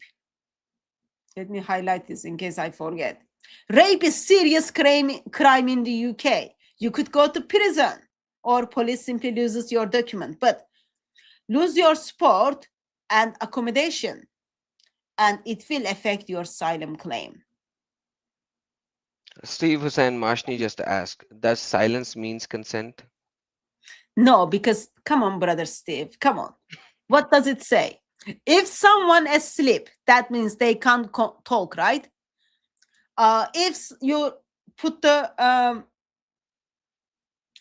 Let me highlight this in case I forget. Rape is serious crime in the UK. You could go to prison or police simply loses your document, but lose your sport and accommodation, and it will affect your asylum claim. Steve Hussain Mashni just asked, does silence means consent? No, because come on, brother Steve, come on. What does it say? If someone asleep, that means they can't talk, right? If you put the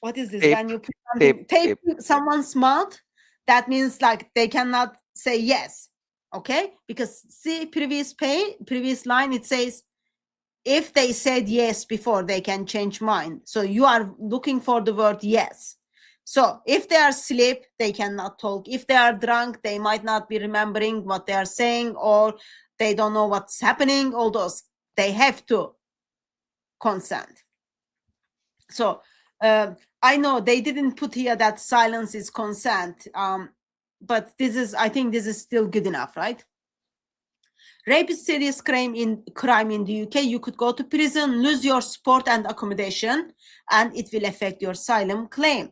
what is this? Tape, When you put tape, something tape tape. to someone's mouth, that means like they cannot say yes. Okay, because see previous line, it says if they said yes before, they can change mind. So you are looking for the word yes. So if they are asleep, they cannot talk. If they are drunk, they might not be remembering what they are saying, or they don't know what's happening. All those, they have to consent. So I know they didn't put here that silence is consent, but this is, I think this is still good enough, right? Rape is serious crime in the UK. You could go to prison, lose your sport and accommodation, and it will affect your asylum claim.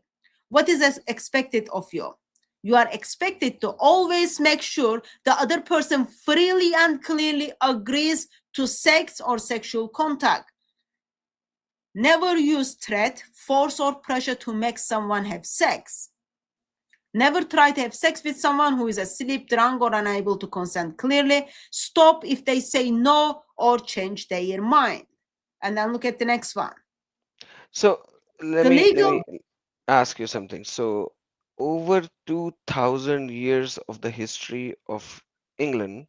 What is expected of you? You are expected to always make sure the other person freely and clearly agrees to sex or sexual contact. Never use threat, force, or pressure to make someone have sex. Never try to have sex with someone who is asleep, drunk, or unable to consent clearly. Stop if they say no or change their mind. And then look at the next one. So let The me let legal, me ask you something. So over 2000 years of the history of England,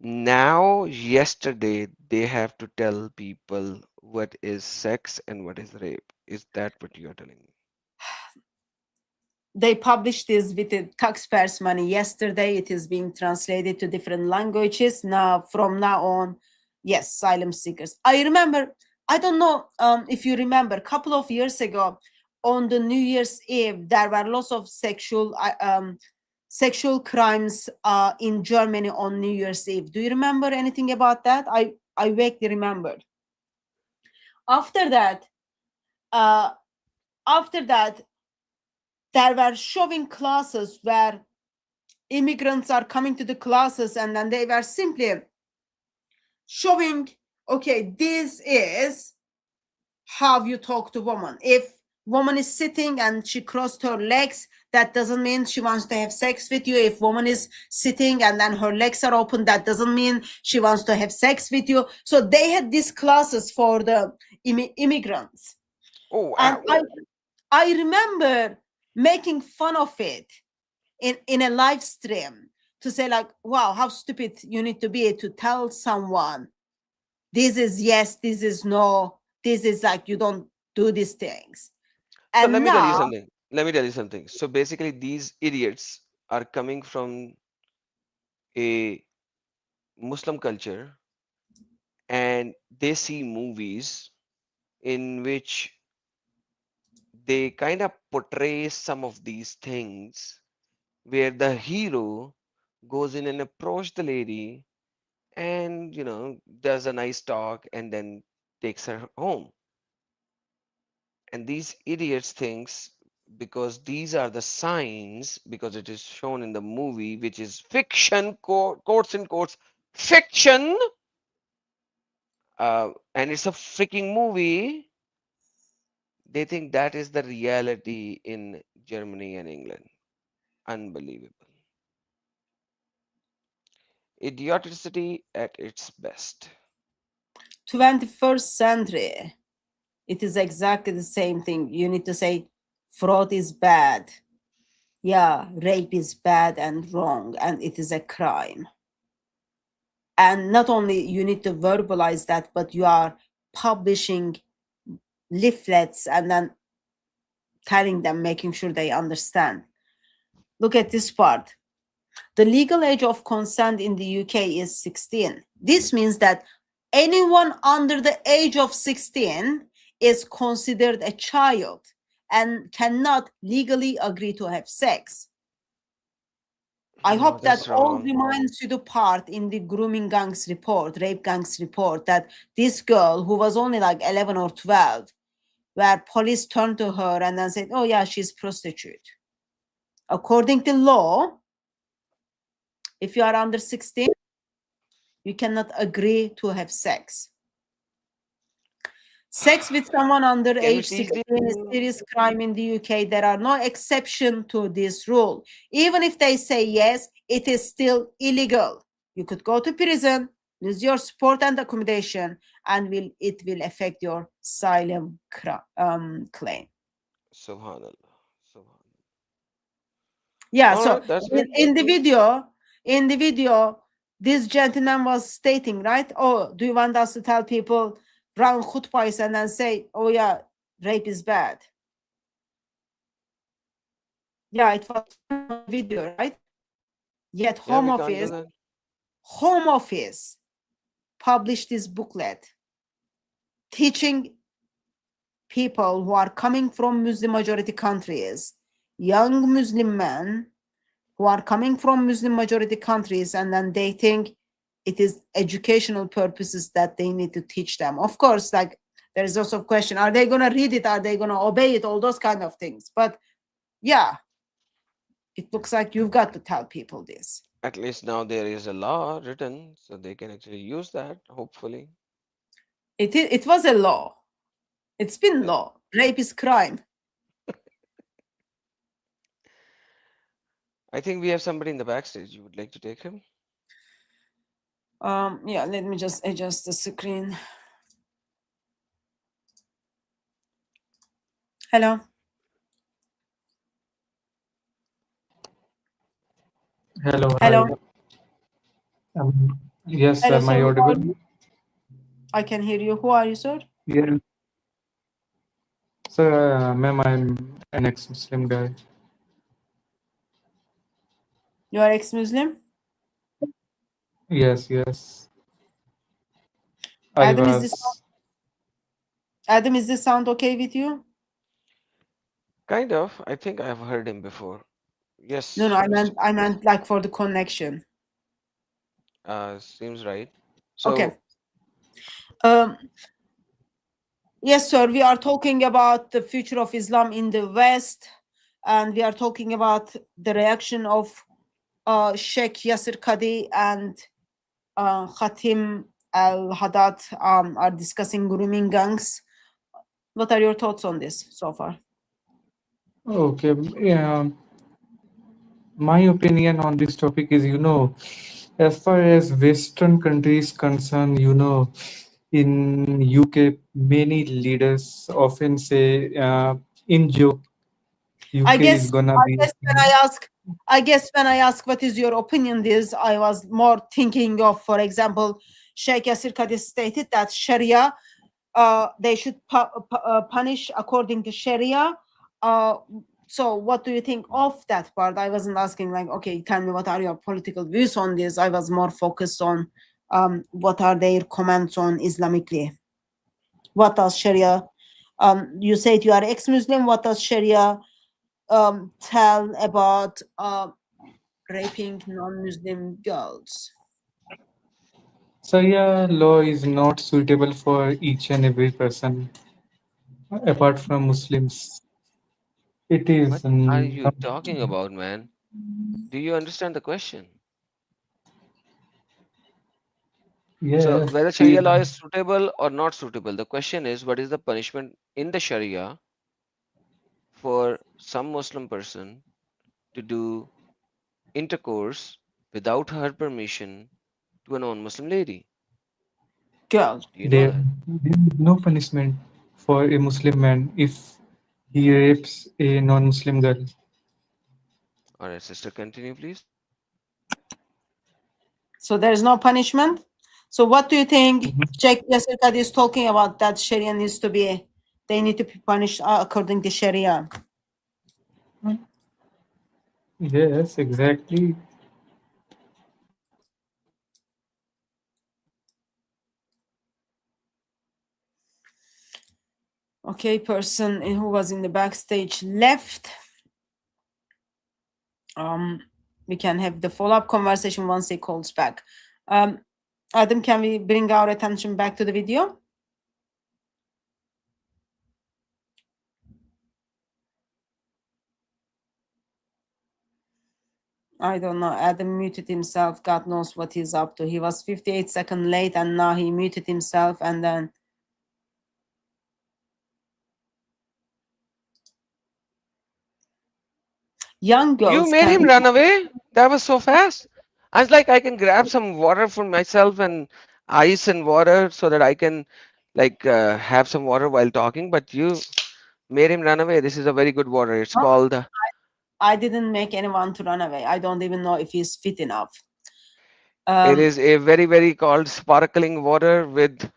now yesterday they have to tell people what is sex and what is rape. Is that what you are telling me? they published this with the taxpayers' money yesterday. It is being translated to different languages. Now, from now on, yes, asylum seekers. I remember, I don't know if you remember, a couple of years ago on the New Year's Eve, there were lots of sexual crimes in Germany on New Year's Eve. Do you remember anything about that? I vaguely remembered. After that, uh, after that, there were showing classes where immigrants are coming to the classes, and then they were simply showing, okay, this is how you talk to woman. If woman is sitting and she crossed her legs, that doesn't mean she wants to have sex with you. If woman is sitting and then her legs are open, that doesn't mean she wants to have sex with you. So they had these classes for the immigrants, Oh and wow. I remember making fun of it in a live stream, to say like, wow, how stupid you need to be to tell someone this is yes, this is no, this is like, you don't do these things. So And let me tell you now, something. Let me tell you something. So basically these idiots are coming from a Muslim culture and they see movies in which they kind of portray some of these things where the hero goes in and approach the lady and does a nice talk and then takes her home. And these idiots thinks, because these are the signs, because it is shown in the movie, which is fiction, quotes and quotes, fiction, and it's a freaking movie. They think that is the reality in Germany and England. Unbelievable. Idioticity at its best. 21st century, it is exactly the same thing. You need to say fraud is bad. Yeah, rape is bad and wrong, and it is a crime. And not only you need to verbalize that, but you are publishing leaflets and then telling them, making sure they understand. Look at this part. The legal age of consent in the UK is 16. This means that anyone under the age of 16 is considered a child and cannot legally agree to have sex. I No, hope that that's all wrong. reminds you the part in the grooming gangs report, rape gangs report, that this girl who was only like 11 or 12, where police turned to her and then said, oh yeah, she's prostitute. According to law, if you are under 16, you cannot agree to have sex. Sex with someone under Can we age teach 16 these is people? serious crime in the UK. There are no exception to this rule. Even if they say yes, it is still illegal. You could go to prison, lose your support and accommodation, and it will affect your asylum claim. Subhanallah. Subhanallah. Yeah, All so right, that's good. in the video, this gentleman was stating, right? Oh, do you want us to tell people round khutbahs and then say, oh yeah, rape is bad? Yeah, it was a video, right? Yet Yeah, we can't do that. Home Office published this booklet teaching people who are coming from Muslim majority countries, young Muslim men who are coming from Muslim majority countries, and then they think it is educational purposes that they need to teach them. Of course, like there is also a question, are they going to read it? Are they going to obey it? All those kind of things. But yeah, it looks like you've got to tell people this. At least now there is a law written, so they can actually use that, hopefully. It was a law. It's been Yeah. law. Rape is crime. I think we have somebody in the backstage. You would like to take him? Yeah, let me just adjust the screen. Hello. Hello, Hello. hi. Yes, Hello, am I sir. Who are audible? you? I can hear you. Who are you, sir? Yeah. Sir, ma'am, I'm an ex-Muslim guy. You are ex-Muslim? Yes, yes. Adam, is this sound okay with you? Kind of. I think I've heard him before. Yes, No, Mr. I meant like for the connection. Seems right. Okay. So, Yes, sir. We are talking about the future of Islam in the West, and we are talking about the reaction of Sheikh Yasir Qadi and Khatim Al-Haddad are discussing grooming gangs. What are your thoughts on this so far? Okay. Yeah. My opinion on this topic is, as far as Western countries concerned, in UK, many leaders often say, in joke, I UK is guess gonna I be. guess when I ask what is your opinion this, I was more thinking of, for example, Sheikh Yasir Qadi stated that Sharia, they should punish according to Sharia. So what do you think of that part? I wasn't asking like, okay, tell me what are your political views on this. I was more focused on what are their comments on Islamically. What does Sharia, you said you are ex-Muslim, what does Sharia tell about raping non-Muslim girls? Sharia law is not suitable for each and every person apart from Muslims. It What is are you not. talking about, man? Do you understand the question? So Yes, whether Sharia law is suitable or not suitable, the question is what is the punishment in the Sharia for some Muslim person to do intercourse without her permission to a non-Muslim lady? Girl. Do you know that? there is no punishment for a Muslim man if he rapes a non-Muslim girl. All right, sister, continue, please. So there is no punishment. So what do you think Sheikh Yasir Qadi is talking about, that Sharia needs to be, they need to be punished according to Sharia? Yes, exactly. Okay, person who was in the backstage left. We can have the follow-up conversation once he calls back. Adam, can we bring our attention back to the video? I don't know. Adam muted himself. God knows what he's up to. He was 58 seconds late and now he muted himself and then young You girls made can him run away? That was so fast. I was like, I can grab some water for myself and ice and water so that I can have some water while talking, but you made him run away. This is a very good water. It's called I didn't make anyone to run away. I don't even know if he's fit enough. it is a very, very called sparkling water with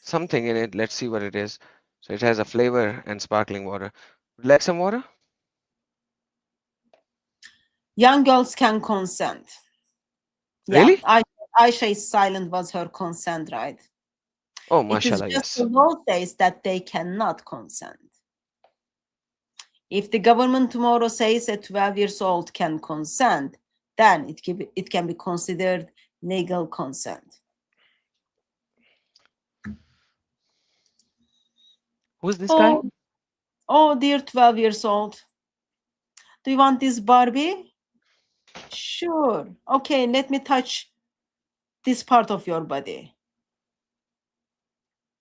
something in it. Let's see what it is. So it has a flavor and sparkling water. Would you like some water? Young girls can consent. Yeah, Really? Aisha's silent was her consent, right? Oh, It is mashallah, just yes. the law says that they cannot consent. If the government tomorrow says a 12 years old can consent, then it can be considered legal consent. Who's this guy? Oh, dear 12 years old. Do you want this Barbie? Sure. Okay, let me touch this part of your body.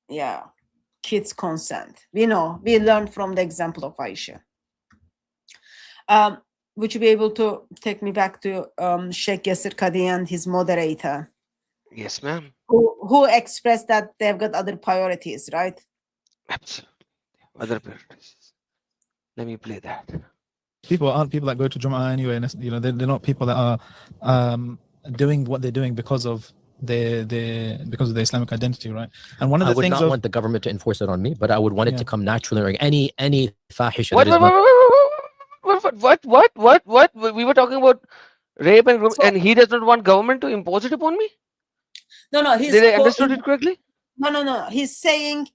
Yeah, kids consent. We know, we learned from the example of Aisha. Would you be able to take me back to Sheikh Yasir Qadi and his moderator? Yes, ma'am. Who expressed that they've got other priorities, right? Absolutely. Other priorities. Let me play that. People aren't people that go to Jum'ah anyway, and they're not people that are doing what they're doing because of their Islamic identity, right? And one of I the would things not want the government to enforce it on me, but I would want it to come naturally. Like any fahisha What? that is not. What? We were talking about rape and So, and he does not want government to impose it upon me? no, Did I understood it correctly? No. He's saying,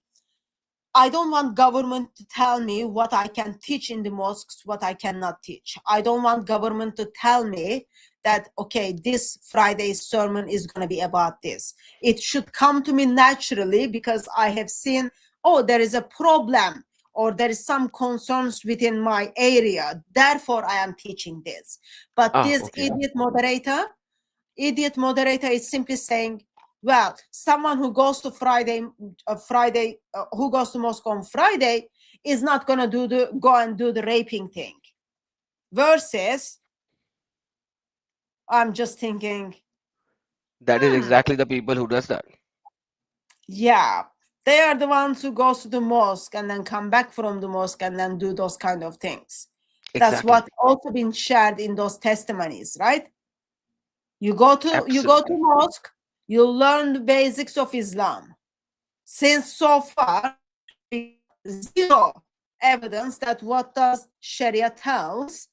I don't want government to tell me what I can teach in the mosques, what I cannot teach. I don't want government to tell me that, okay, this Friday's sermon is going to be about this. It should come to me naturally because I have seen, oh, there is a problem or there is some concerns within my area. Therefore, I am teaching this. But this Okay. idiot moderator is simply saying, well, someone who goes to who goes to mosque on Friday is not going to go and do the raping thing. Versus, I'm just thinking, That is exactly the people who does that. yeah, they are the ones who goes to the mosque and then come back from the mosque and then do those kind of things. That's Exactly. what also been shared in those testimonies, right? You go to mosque, you learn the basics of Islam. Since so far, zero evidence that what does Sharia tells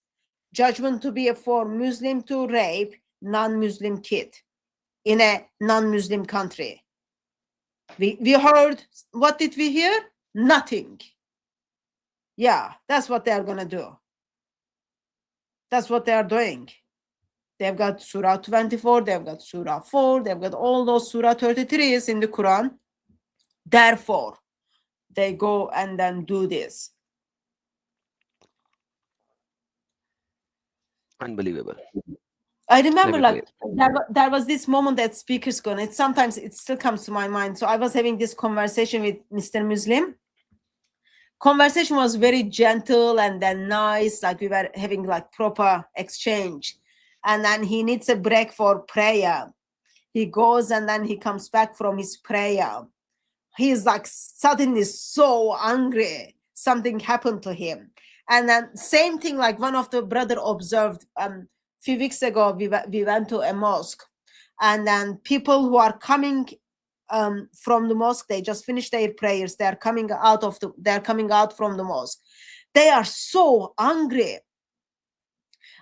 judgment to be for Muslim to rape non-Muslim kid. in a non-Muslim country. We heard, what did we hear? Nothing. Yeah, that's what they are going to do. That's what they are doing. They've got Surah 24, they've got Surah 4, they've got all those Surah 33s in the Quran. Therefore, they go and then do this. Unbelievable. I Let remember me play like it. there was this moment that speakers gone. It sometimes it still comes to my mind. So I was having this conversation with Mr. Muslim. Conversation was very gentle and then nice, like we were having like proper exchange. And then he needs a break for prayer. He goes and then he comes back from his prayer. He's like suddenly so angry. Something happened to him. And then same thing, like one of the brother observed few weeks ago, we went to a mosque, and then people who are coming from the mosque, they just finished their prayers, they're coming out from the mosque. They are so angry,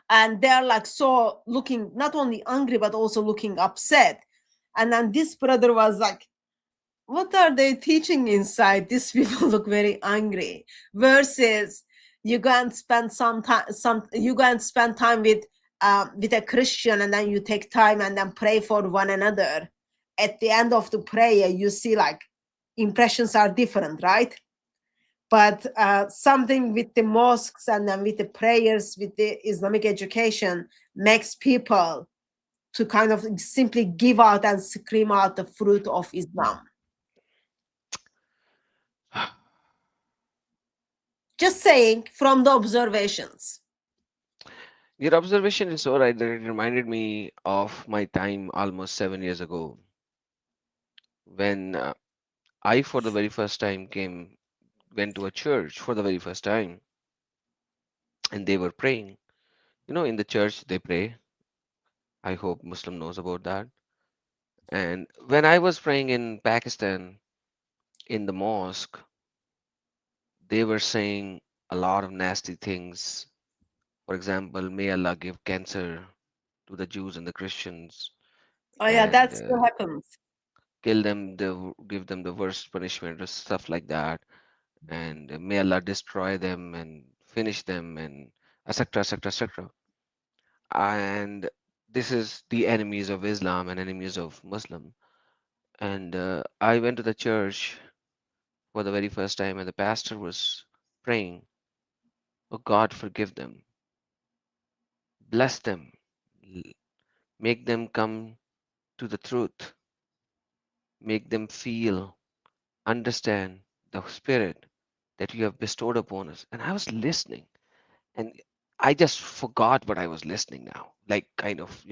and they're like so looking not only angry but also looking upset. And then this brother was like, what are they teaching inside? These people look very angry. Versus you go and spend you go and spend time with a Christian, and then you take time and then pray for one another. At the end of the prayer, you see like impressions are different, right? But something with the mosques and then with the prayers, with the Islamic education, makes people to kind of simply give out and scream out the fruit of Islam. Just saying from the observations. Your observation is so right that it reminded me of my time almost 7 years ago when I, for the very first time, went to a church for the very first time, and they were praying. You know, in the church they pray. I hope Muslim knows about that. And when I was praying in Pakistan in the mosque, they were saying a lot of nasty things. For example, may Allah give cancer to the Jews and the Christians, Oh yeah, and that still happens. kill them, give them the worst punishment or stuff like that, and may Allah destroy them and finish them, and etc. etc. etc. And this is the enemies of Islam and enemies of Muslim. And I went to the church for the very first time, and the pastor was praying, "Oh God, forgive them, bless them, l- make them come to the truth, make them feel, understand the spirit that you have bestowed upon us." And I was listening, and I just forgot what I was listening now, like kind of,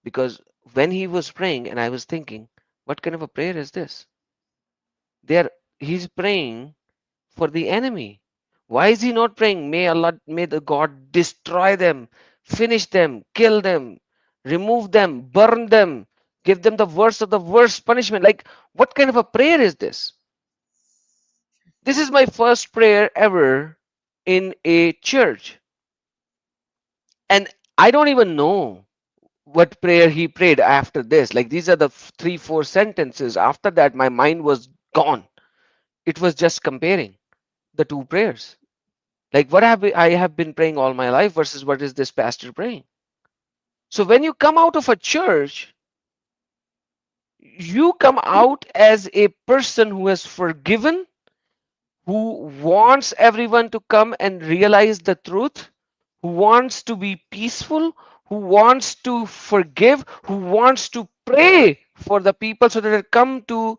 because when he was praying, and I was thinking, what kind of a prayer is this? There, he's praying for the enemy. Why is he not praying, may Allah, may the God destroy them, finish them, kill them, remove them, burn them, give them the worst of the worst punishment? Like, what kind of a prayer is this? This is my first prayer ever in a church. And I don't even know what prayer he prayed after this. Like, these are the three, four sentences. After that, my mind was gone. It was just comparing the two prayers. Like, what I have been praying all my life versus what is this pastor praying? So when you come out of a church, you come out as a person who has forgiven, who wants everyone to come and realize the truth, who wants to be peaceful, who wants to forgive, who wants to pray for the people so that they come to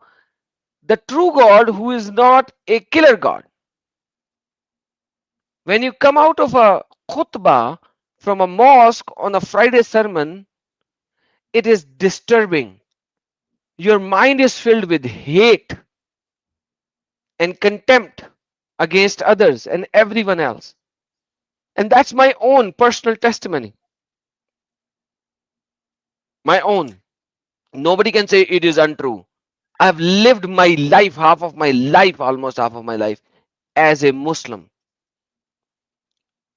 the true God who is not a killer God. When you come out of a khutbah from a mosque on a Friday sermon, it is disturbing. Your mind is filled with hate and contempt against others and everyone else. And that's my own personal testimony. My own. Nobody can say it is untrue. I've lived my life, half of my life, almost half of my life, as a Muslim.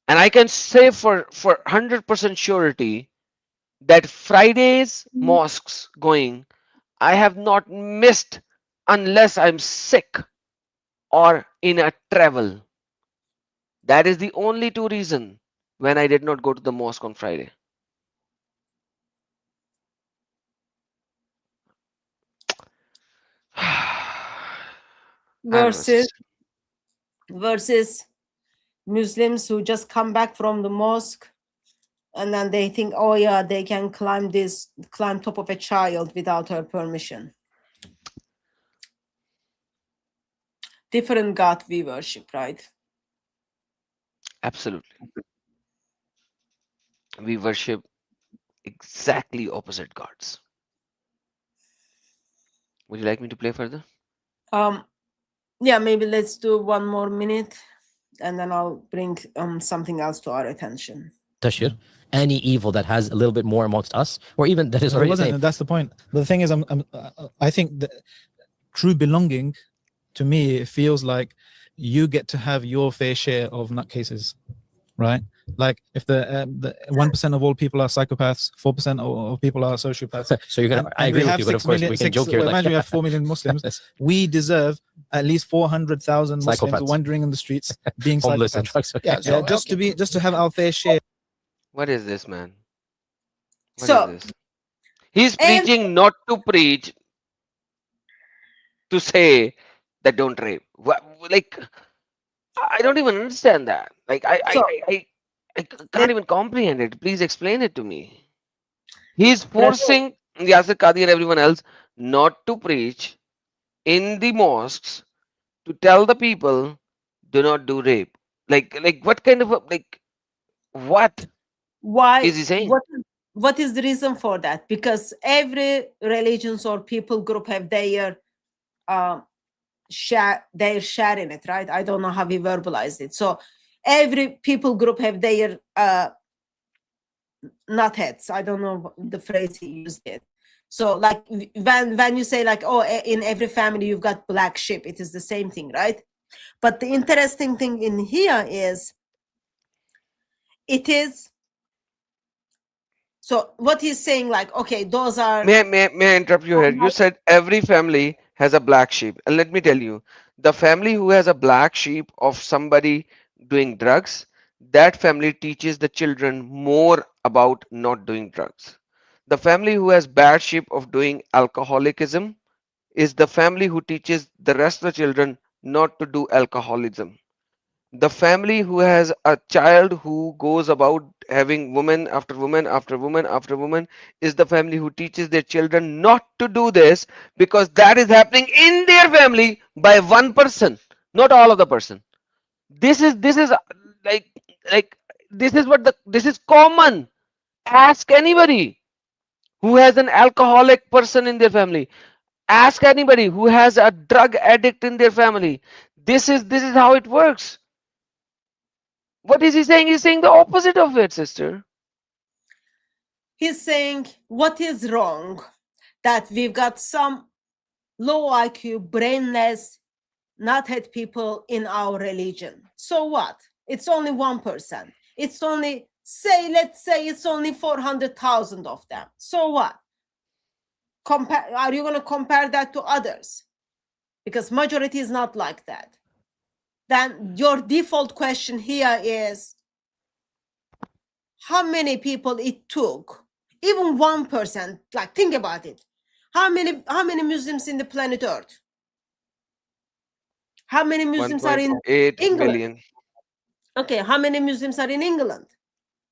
And I can say for 100% surety that Friday's mosques going, I have not missed unless I'm sick or in a travel. That is the only two reason when I did not go to the mosque on Friday. I don't know, versus sister. versus Muslims who just come back from the mosque and then they think, oh yeah, they can climb top of a child without her permission. Different God we worship, right? Absolutely. We worship exactly opposite gods. Would you like me to play further? Yeah, maybe let's do one more minute and then I'll bring something else to our attention. Tashir, any evil that has a little bit more amongst us, or even that is It already wasn't, saying, and that's the point. But the thing is, I think that true belonging, to me, it feels like you get to have your fair share of nutcases, right? Like if the 1% of all people are psychopaths, 4% of people are sociopaths. so you're gonna. I and we agree with have you, but of 6 course million, we can joke here. Like, imagine we have 4 million Muslims. We deserve at least 400,000 Muslims Psychopaths. wandering in the streets, being homeless and psychopaths. drugs. Okay. Yeah, so Just to have our fair share. What is this, man? What is So, this? He's and preaching not to preach, to say that don't rape. Like, I don't even understand that. Like, so I can't let even comprehend it. Please explain it to me. He's Brother, forcing Yasir Qadi and everyone else not to preach in the mosques to tell the people do not do rape. Like what kind of what why is he saying? what is the reason for that? Because every religions or people group have their share in it, right? I don't know how we verbalize it. So every people group have their nutheads. I don't know the phrase he used it. So like when you say like, oh, in every family you've got black sheep, it is the same thing, right? But the interesting thing in here is it is so what he's saying, like, okay, those are May I interrupt you here? You said every family has a black sheep. And let me tell you, the family who has a black sheep of somebody doing drugs, that family teaches the children more about not doing drugs. The family who has bad sheep of doing alcoholicism is the family who teaches the rest of the children not to do alcoholism. The family who has a child who goes about having woman after woman after woman after woman is the family who teaches their children not to do this, because that is happening in their family by one person, not all of the person. This is like like this is common. Ask anybody who has an alcoholic person in their family. Ask anybody who has a drug addict in their family. This is how it works. What is he saying? He's saying the opposite of it, sister. he's saying what is wrong that we've got some low IQ, brainless, nuthead people in our religion. So what? It's only 1%. It's only, let's say it's only 400,000 of them. So what? Are you going to compare that to others? Because majority is not like that. Then your default question here is how many people it took, even 1%, like think about it. How many Muslims in the planet Earth? How many Muslims are in 1.8 England? billion. Okay, how many Muslims are in England?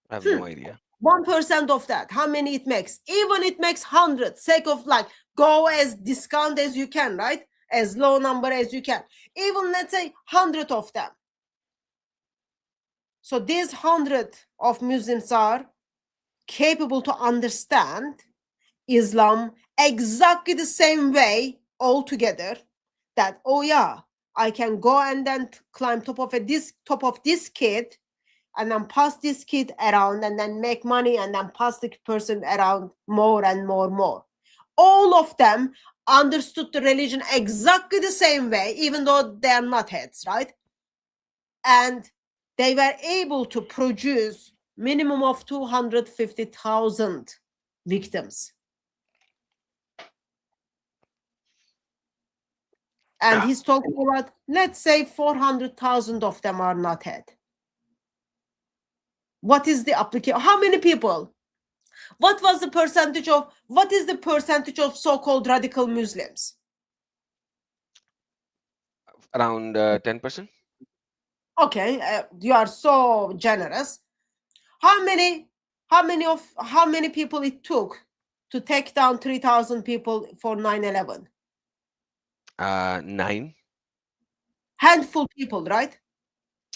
I have no idea. 1% of that, how many it makes? Even it makes 100, sake of like, go as discount as you can, right? As low number as you can. Even let's say 100 of them. So these 100 of Muslims are capable to understand Islam exactly the same way altogether, that, oh yeah, I can go and then climb top of this kid and then pass this kid around and then make money and then pass the person around more and more. All of them understood the religion exactly the same way, even though they are not heads, right? And they were able to produce minimum of 250,000 victims. And he's talking about, let's say 400,000 of them are not dead. What is the application? How many people? What is the percentage of so-called radical Muslims? Around 10%. Okay, you are so generous. How many people it took to take down 3,000 people for 9/11? 9. Handful people, right?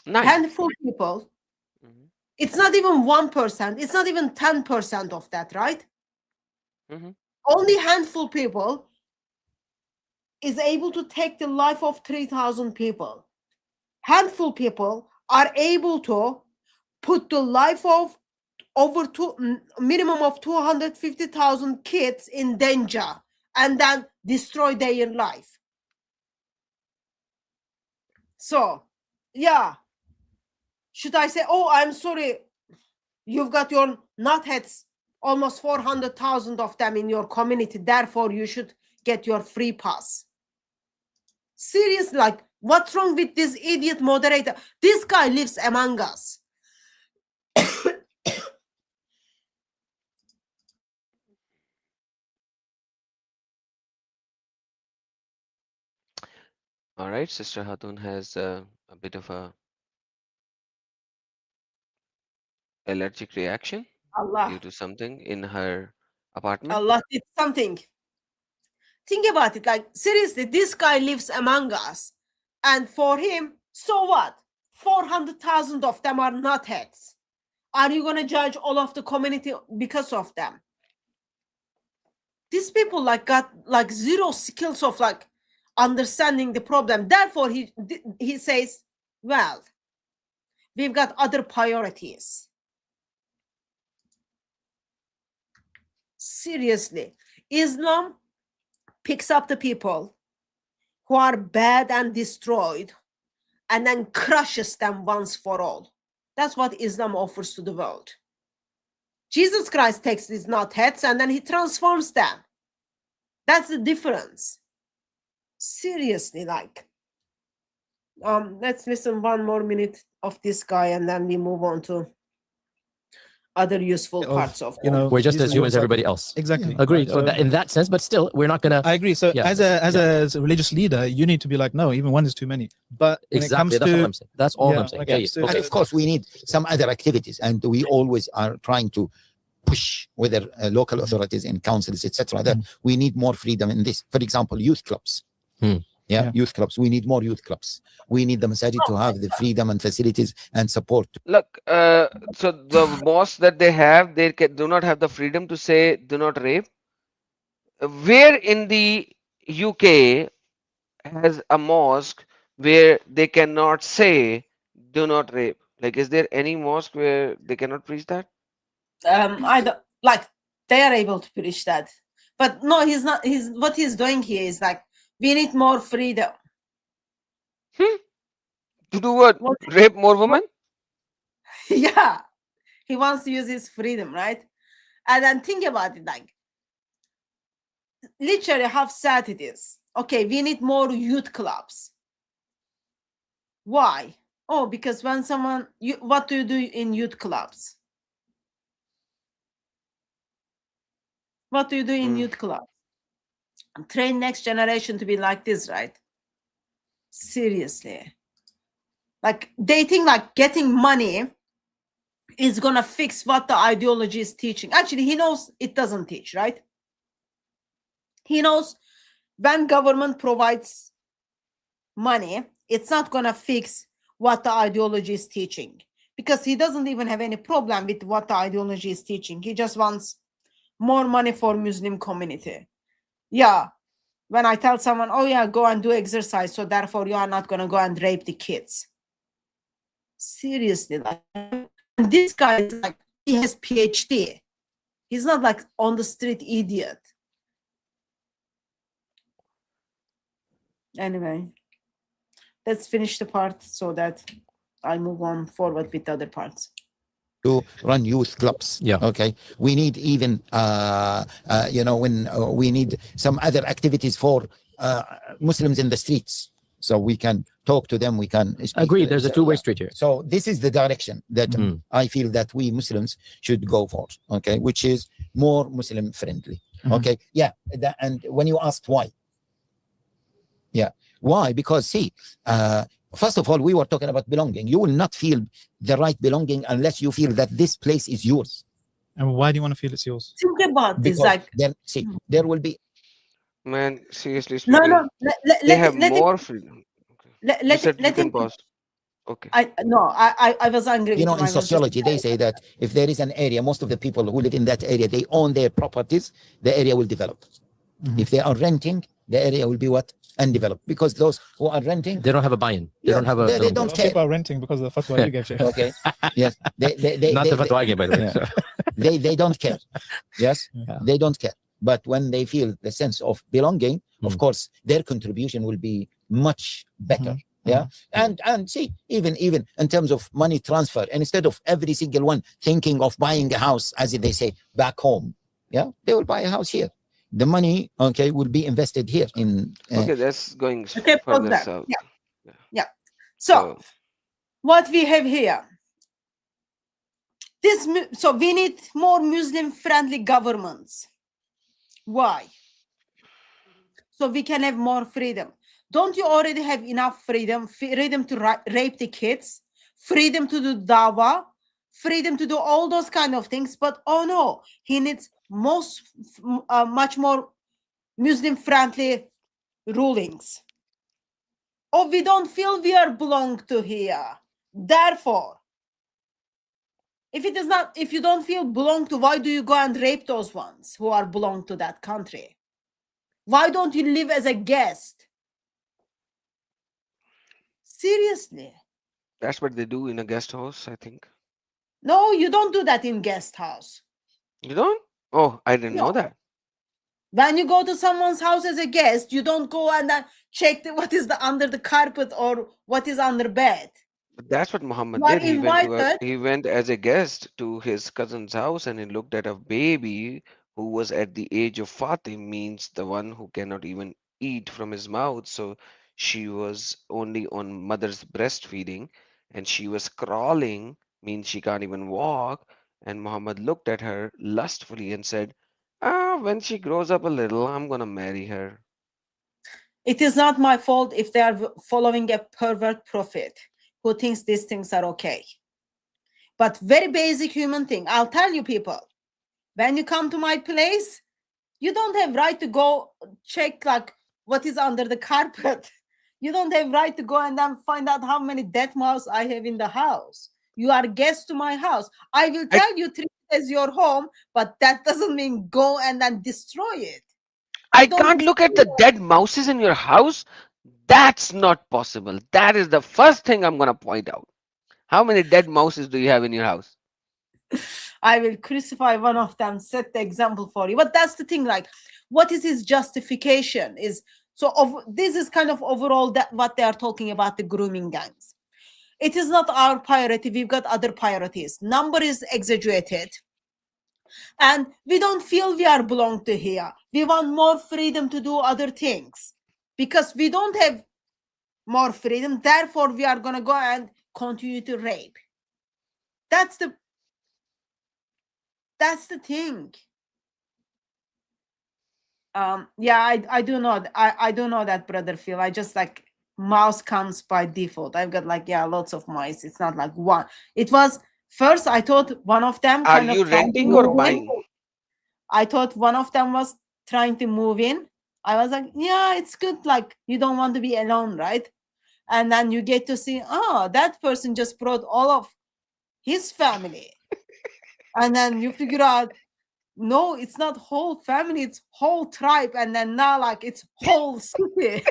9. Handful people. Mhm. It's not even 1%. It's not even 10% of that, right? Mhm. Only handful people is able to take the life of 3,000 people. Handful people are able to put the life of over minimum of 250,000 kids in danger and then destroy their life. So, yeah. Should I say, oh, I'm sorry, you've got your nutheads, almost 400,000 of them in your community, therefore you should get your free pass? Seriously, like, what's wrong with this idiot moderator? This guy lives among us. All right, Sister Hatun has a bit of a allergic reaction due Allah to something in her apartment. Allah did something. Think about it, like, seriously, this guy lives among us, and for him, so what? 400,000 of them are nutheads. Are you going to judge all of the community because of them? These people like got like zero skills of like understanding the problem. Therefore, he says, well, we've got other priorities. Seriously, Islam picks up the people who are bad and destroyed and then crushes them once for all. That's what Islam offers to the world. Jesus Christ takes these nutheads and then he transforms them. That's the difference. Seriously, like, let's listen one more minute of this guy and then we move on to other useful parts of We're just using as human as words like- everybody else. Exactly. Agreed. So- In that sense, but still, we're not gonna. I agree. So Yeah, as a religious leader, you need to be like, no, even one is too many. But when exactly. it That's comes all to I'm saying. That's all yeah, I'm saying. when it Yeah, comes yeah. to- And of course, we need some other activities, and we always are trying to push whether local authorities and councils, etc. That we need more freedom in this. For example, youth clubs. Yeah. Youth clubs. We need more youth clubs. We need the masajid to have the freedom and facilities and support. Look, so the mosques that they have, they do not have the freedom to say do not rape. Where in the UK has a mosque where they cannot say do not rape? Like, is there any mosque where they cannot preach that? I don't like, they are able to preach that, but no, he's not. What he's doing here is like, we need more freedom. To do what? What? Rape more women? Yeah, he wants to use his freedom, right? And then think about it, like, literally how sad it is. Okay, we need more youth clubs. Why? Oh, because when someone, what do you do in youth clubs? What do you do in youth clubs? Train next generation to be like this, right? Seriously. Like, they think like getting money is gonna fix what the ideology is teaching. Actually, he knows it doesn't teach, right? He knows when government provides money, it's not gonna fix what the ideology is teaching, because he doesn't even have any problem with what the ideology is teaching. He just wants more money for Muslim community. Yeah, when I tell someone, oh yeah, go and do exercise, so therefore you are not gonna go and rape the kids. Seriously, like, this guy is like, he has PhD. He's not like on the street idiot. Anyway, let's finish the part so that I move on forward with the other parts. to run youth clubs. Yeah. Okay. We need even, when we need some other activities for Muslims in the streets, so we can talk to them. We can speak Agree. to them. There's a So, two-way yeah. street here. So this is the direction that Mhm. I feel that we Muslims should go for. Okay, which is more Muslim friendly. Mhm. Okay. Yeah. And when you asked why, why? Because see, first of all, we were talking about belonging. You will not feel the right belonging unless you feel that this place is yours. And why do you want to feel it's yours? Think about this, Because like then, see, there will be. Man, seriously no, speaking, they have let more freedom. Okay. let, You let, said you let can him. pause. Okay. I was angry You with know, him. in I was just- sociology, they say that if there is an area, most of the people who live in that area, they own their properties, the area will develop. Mhm. If they are renting, the area will be what? Undeveloped. Because those who are renting, They don't have a buy-in. They don't have a. they A don't lot of care. people are renting because of the fatwa you gave, Sheikh. Okay. Yes. They Not the fatwa I gave, by the way. they don't care. Yes. Yeah. They don't care. But when they feel the sense of belonging, of Mm. course, their contribution will be much better. Mhm. Yeah. And see, even in terms of money transfer, and instead of every single one thinking of buying a house, as they say, back home, yeah, they will buy a house here. The money, okay, will be invested here in. Okay, that's going Okay, pause further that. south. Yeah. So what we have here, so we need more Muslim friendly governments. Why? So we can have more freedom. Don't you already have enough freedom? Freedom to rape the kids, freedom to do dawah, freedom to do all those kind of things. But oh no, he needs much more Muslim friendly rulings. Oh, we don't feel we are belong to here. Therefore, if you don't feel belong to, why do you go and rape those ones who are belong to that country? Why don't you live as a guest? Seriously. That's what they do in a guest house, I think. No, you don't do that in guest house. You don't? Oh, I didn't know No. that. When you go to someone's house as a guest, you don't go and then check what is under the carpet or what is under bed. But that's what Muhammad You are did. invited. He went as a guest to his cousin's house and he looked at a baby who was at the age of Fatim, means the one who cannot even eat from his mouth. So she was only on mother's breastfeeding and she was crawling, means she can't even walk. And Muhammad looked at her lustfully and said, when she grows up a little, I'm gonna marry her. It is not my fault if they are following a pervert prophet who thinks these things are okay. But very basic human thing. I'll tell you people, when you come to my place, you don't have right to go check like what is under the carpet. You don't have right to go and then find out how many dead mouse I have in the house. You are guest to my house. I will tell you treat it as your home, but that doesn't mean go and then destroy it. I don't can't look at the dead mouses in your house. That's not possible. That is the first thing I'm gonna point out. How many dead mouses do you have in your house? I will crucify one of them, set the example for you. But that's the thing, like, what is his justification? This is kind of overall that what they are talking about, the grooming gangs. It is not our priority. We've got other priorities. Number is exaggerated. And we don't feel we are belong to here. We want more freedom to do other things. Because we don't have more freedom, therefore we are going to go and continue to rape. That's the thing. I do know. I do know that, brother Phil. I just like mouse comes by default. I've got like lots of mice. It's not like one. It was first. I thought one of them Are kind you of tried to renting or move in. buying? I thought one of them was trying to move in. I was like, yeah, it's good. Like you don't want to be alone, right? And then you get to see, oh, that person just brought all of his family, and then you figure out, no, it's not whole family, it's whole tribe, and then now like it's whole city.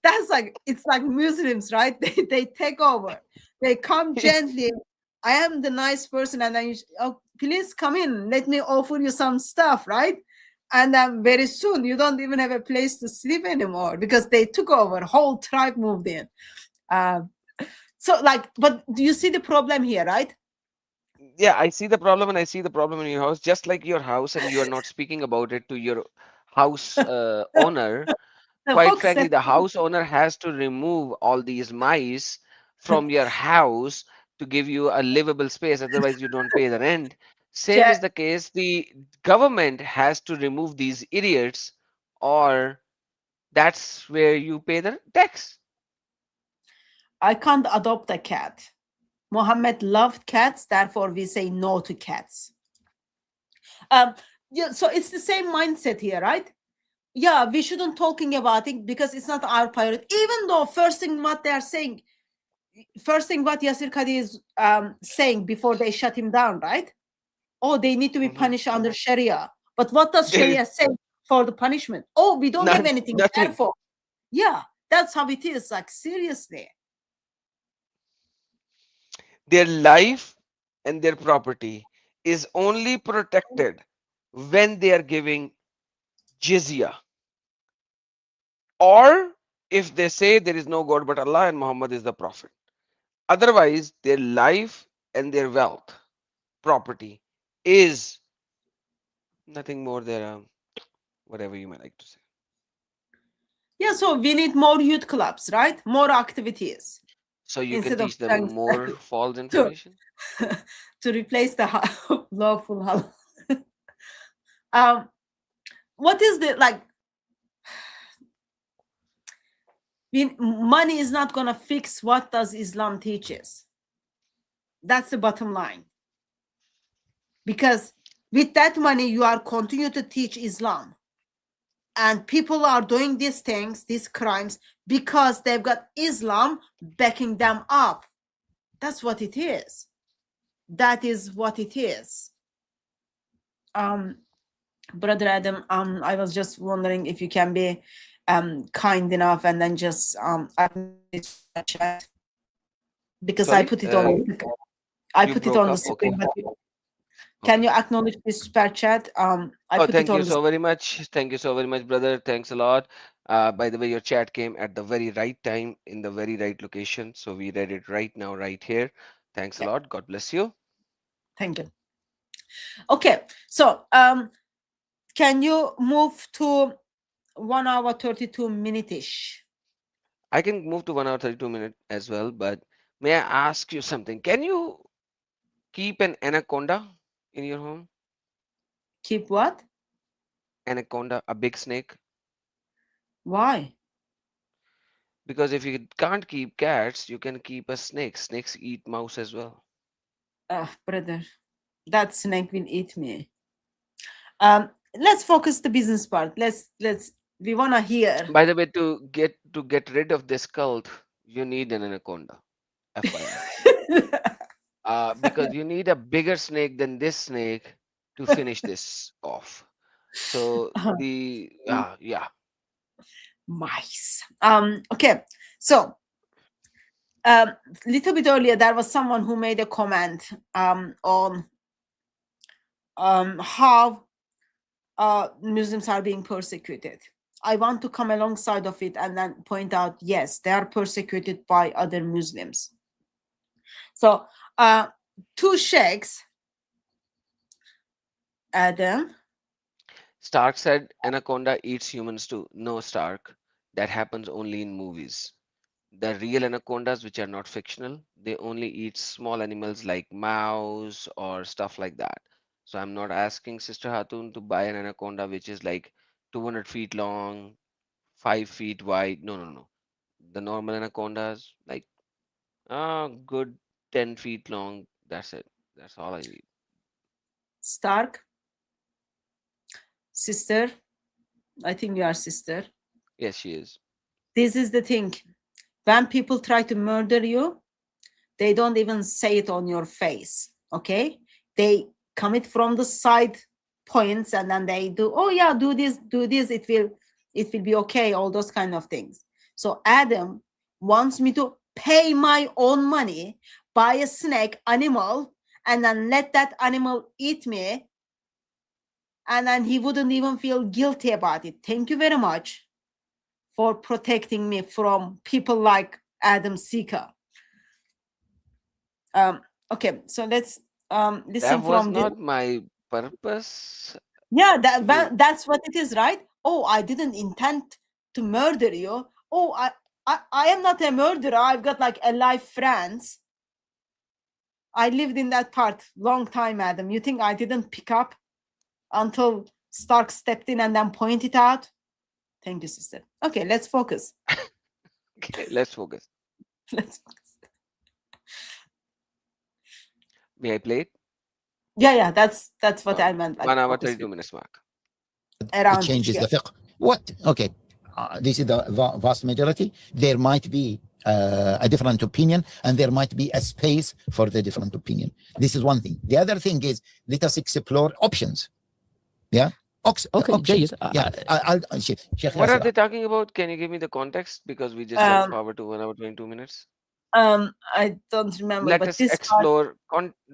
That's like, it's like Muslims, right? They take over. They come gently. I am the nice person, and then oh, please come in. Let me offer you some stuff, right? And then very soon you don't even have a place to sleep anymore because they took over. Whole tribe moved in. So like, but do you see the problem here, right? Yeah, I see the problem and I see the problem in your house, just like your house, and you are not speaking about it to your house owner. The Quite folks frankly, that the house owner has to remove all these mice from your house to give you a livable space, otherwise, you don't pay the rent. Same is Jack, the case. The government has to remove these idiots, or that's where you pay the tax. I can't adopt a cat. Mohammed loved cats, therefore we say no to cats. Um, yeah, so it's the same mindset here, right? Yeah, we shouldn't talking about it because it's not our priority. Even though first thing what they are saying, first thing what Yasir Kadi is saying before they shut him down, right? Oh, they need to be Mhm. punished under Sharia. But what does There is Sharia say for the punishment? Oh, we don't have none, anything. nothing. Therefore, yeah, that's how it is. Like seriously. Their life and their property is only protected when they are giving jizya, or if they say there is no God but Allah and Muhammad is the Prophet. Otherwise, their life and their wealth, property is nothing more than whatever you might like to say. Yeah, so we need more youth clubs, right? More activities So you can instead of teach them trying more false to information. to replace the lawful halal. um, what is the like? Money is not gonna fix what does Islam teaches. That's the bottom line. Because with that money, you are continue to teach Islam, and people are doing these things, these crimes, because they've got Islam backing them up. That's what it is. That is what it is. Brother Adam, I was just wondering if you can be kind enough and then just acknowledge the chat because I Sorry, put it on. I you put it broke on the up. screen. Okay, But can okay. you acknowledge this super chat? I Oh, put it thank you on the. so very much. Thank you so very much, brother. Thanks a lot. By the way, your chat came at the very right time in the very right location. So we read it right now, right here. Thanks a Yeah, lot. God bless you. thank you. Okay, so can you move to 1 hour 32 minute ish? I can move to 1 hour 32 minutes as well, but may I ask you something? Can you keep an anaconda in your home? Keep what? Anaconda, a big snake? Why? Because if you can't keep cats, you can keep a snake. Snakes eat mouse as well. Brother, that snake will eat me. Let's focus the business part. Let's we wanna hear. By the way, to get rid of this cult, you need an anaconda. FYI. Because you need a bigger snake than this snake to finish this off. So the yeah, Mice. Okay. So little bit earlier there was someone who made a comment on how Muslims are being persecuted. I want to come alongside of it and then point out, yes, they are persecuted by other Muslims. So two sheikhs, Adam. Stark said anaconda eats humans too. No, Stark. That happens only in movies. The real anacondas, which are not fictional, they only eat small animals like mouse or stuff like that. So I'm not asking Sister Hatun to buy an anaconda which is like 200 feet long, 5 feet wide. No, no, no. The normal anacondas, like good 10 feet long. That's it. That's all I need. Stark, sister. I think you are sister. Yes, she is. This is the thing. When people try to murder you, they don't even say it on your face. Okay? They come it from the side points and then they do, oh yeah, do this, it will be okay, all those kind of things. So Adam wants me to pay my own money, buy a snake animal, and then let that animal eat me, and then he wouldn't even feel guilty about it. Thank you very much for protecting me from people like Adam Seeker. Okay, so let's Listen That was from this. not my purpose. Yeah, You that's what it is, right? Oh, I didn't intend to murder you. Oh, I am not a murderer. I've got like alive friends. I lived in that part long time, Adam. You think I didn't pick up until Stark stepped in and then pointed out? Thank you, sister. Okay, let's focus. okay, let's focus. Let's focus. May I play it? Yeah, that's what I Alright. meant. Like 1 hour focus 32 minutes mark. It around changes yeah. the fiqh. What? Okay. This is the vast majority. There might be a different opinion, and there might be a space for the different opinion. This is one thing. The other thing is, let us explore options. Yeah. Okay, Options. Jayed, Yeah. Sheikh What are Yasser, they talking about? Can you give me the context? Because we just jumped Um, forward to 1 hour 22 minutes. I don't remember, Let but us this part. explore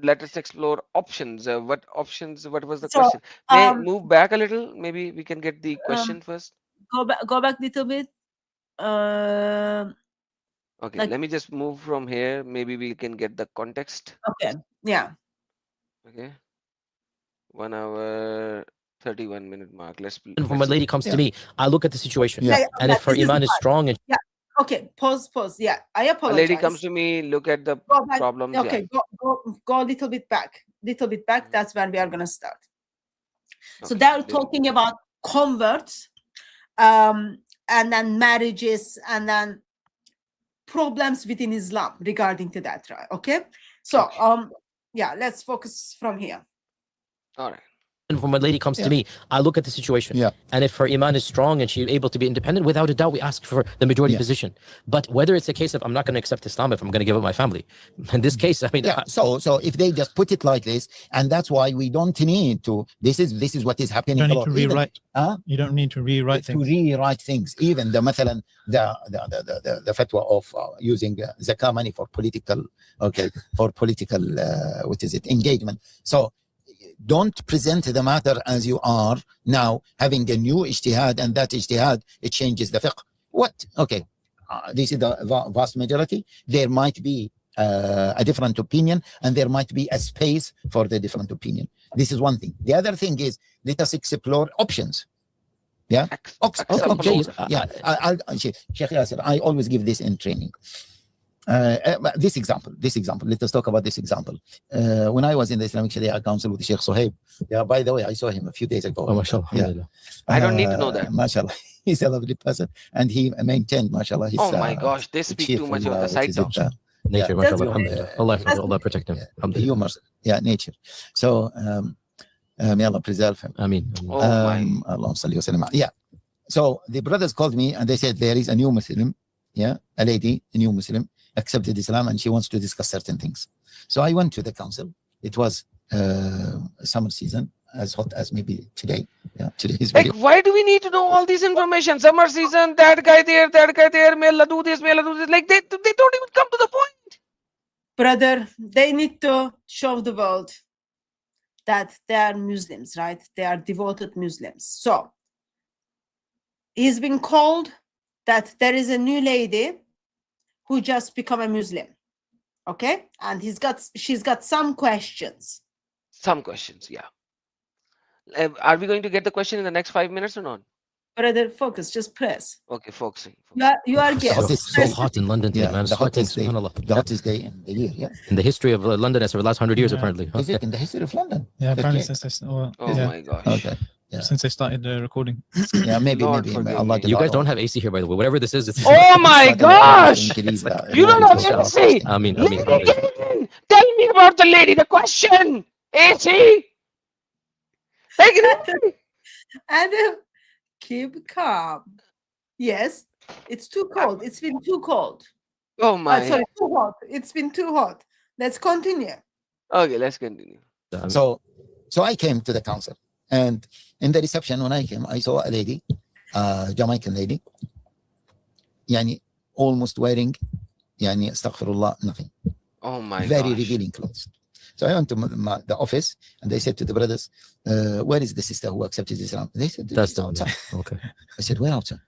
let us explore options. What options? What was the So question? May I move back a little? Maybe we can get the question first. go back little bit. Okay, Like let me just move from here. Maybe we can get the context. okay, yeah. Okay. 1 hour 31 minute mark. Let's when a see. lady comes to me, I look at the situation. Yeah. And if her this is iman is fine. strong and Yeah. Okay. Pause. Yeah. I A apologize. lady comes to me, look at the Go back. problems. Okay. Go a little bit back. Mhm. That's where we are gonna start. So Okay, they're little talking bit. about converts, and then marriages, and then problems within Islam regarding to that, right? Okay. So Okay. yeah, let's focus from here. All right. when a lady comes to me, I look at the situation. Yeah. And if her iman is strong and she's able to be independent, without a doubt, we ask for the majority Yes. position. But whether it's a case of I'm not going to accept Islam if I'm going to give up my family, in this case, I mean, Yeah. So if they just put it like this, and that's why we don't need to. This is what is happening. You don't a need lot. to Even, rewrite. huh? You don't need to rewrite to things. rewrite things. Even the fatwa of using zakah money for political, what is it, engagement. So don't present the matter as you are now, having a new ijtihad, and that ijtihad, it changes the fiqh. What? Okay, this is the vast majority. There might be a different opinion, and there might be a space for the different opinion. This is one thing. The other thing is, let us explore options. Yeah. Example Jayed, options. Yeah. Sheikh Yasser, I always give this in training. This example. Let us talk about this example. When I was in the Islamic Sharia Council with Sheikh Sohaib, yeah, by the way, I saw him a few days ago. oh, mashallah, Yeah. alhamdulillah. I don't need to know that. Mashallah. He's a lovely person, and he maintained, mashallah, his Oh my gosh, they speak chief too much of, on the what side is it, though. Nature, yeah, mashallah, humor, alhamdulillah. Allah protect him. Alhamdulillah. humor, yeah, nature. So may Allah preserve him. Ameen. Oh my. Allahumma salli wa sallim. Yeah. So the brothers called me and they said there is a new Muslim, yeah, a lady, a new Muslim, accepted Islam, and she wants to discuss certain things. So I went to the council. It was summer season, as hot as maybe today. Yeah, today is very. Like, why do we need to know all this information? Summer season, that guy there, may Allah do this, may Allah do this. Like, they don't even come to the point. Brother, they need to show the world that they are Muslims, right? They are devoted Muslims. So he's been called that there is a new lady who just become a Muslim. Okay? And she's got some questions. Some questions, yeah. Are we going to get the question in the next 5 minutes or not? Brother, focus, just press. Okay, focusing. You are hottest So day. hot in London today, Yeah, man. the Sweating, hottest day. subhanallah. The hottest day in the year. Yeah. In the history of London, as for the last 100 years, Yeah. apparently. Is it in the history of London? Yeah, apparently 58? since they, well, Oh yeah, my gosh. Okay. Yeah. since they started recording. Yeah, maybe Lord forgive Allah. me. You guys don't have AC here, by the way. Whatever this is, it's Oh my gosh! You don't have have AC. I mean, Lady, tell me about the lady. The question. AC. Like, really? Adam, keep calm. Yes, it's too cold. It's been too cold. Oh my. Sorry, too hot. It's been too hot. Let's continue. Okay, let's continue. So I came to the council, and in the reception when I came, I saw a lady, Jamaican lady, yani almost wearing, yani astaghfirullah, nothing. Oh my Very gosh. revealing clothes. So I went to the office, and they said to the brothers, where is the sister who accepted Islam? They said, That's "She's outside." Okay. I said, where outside?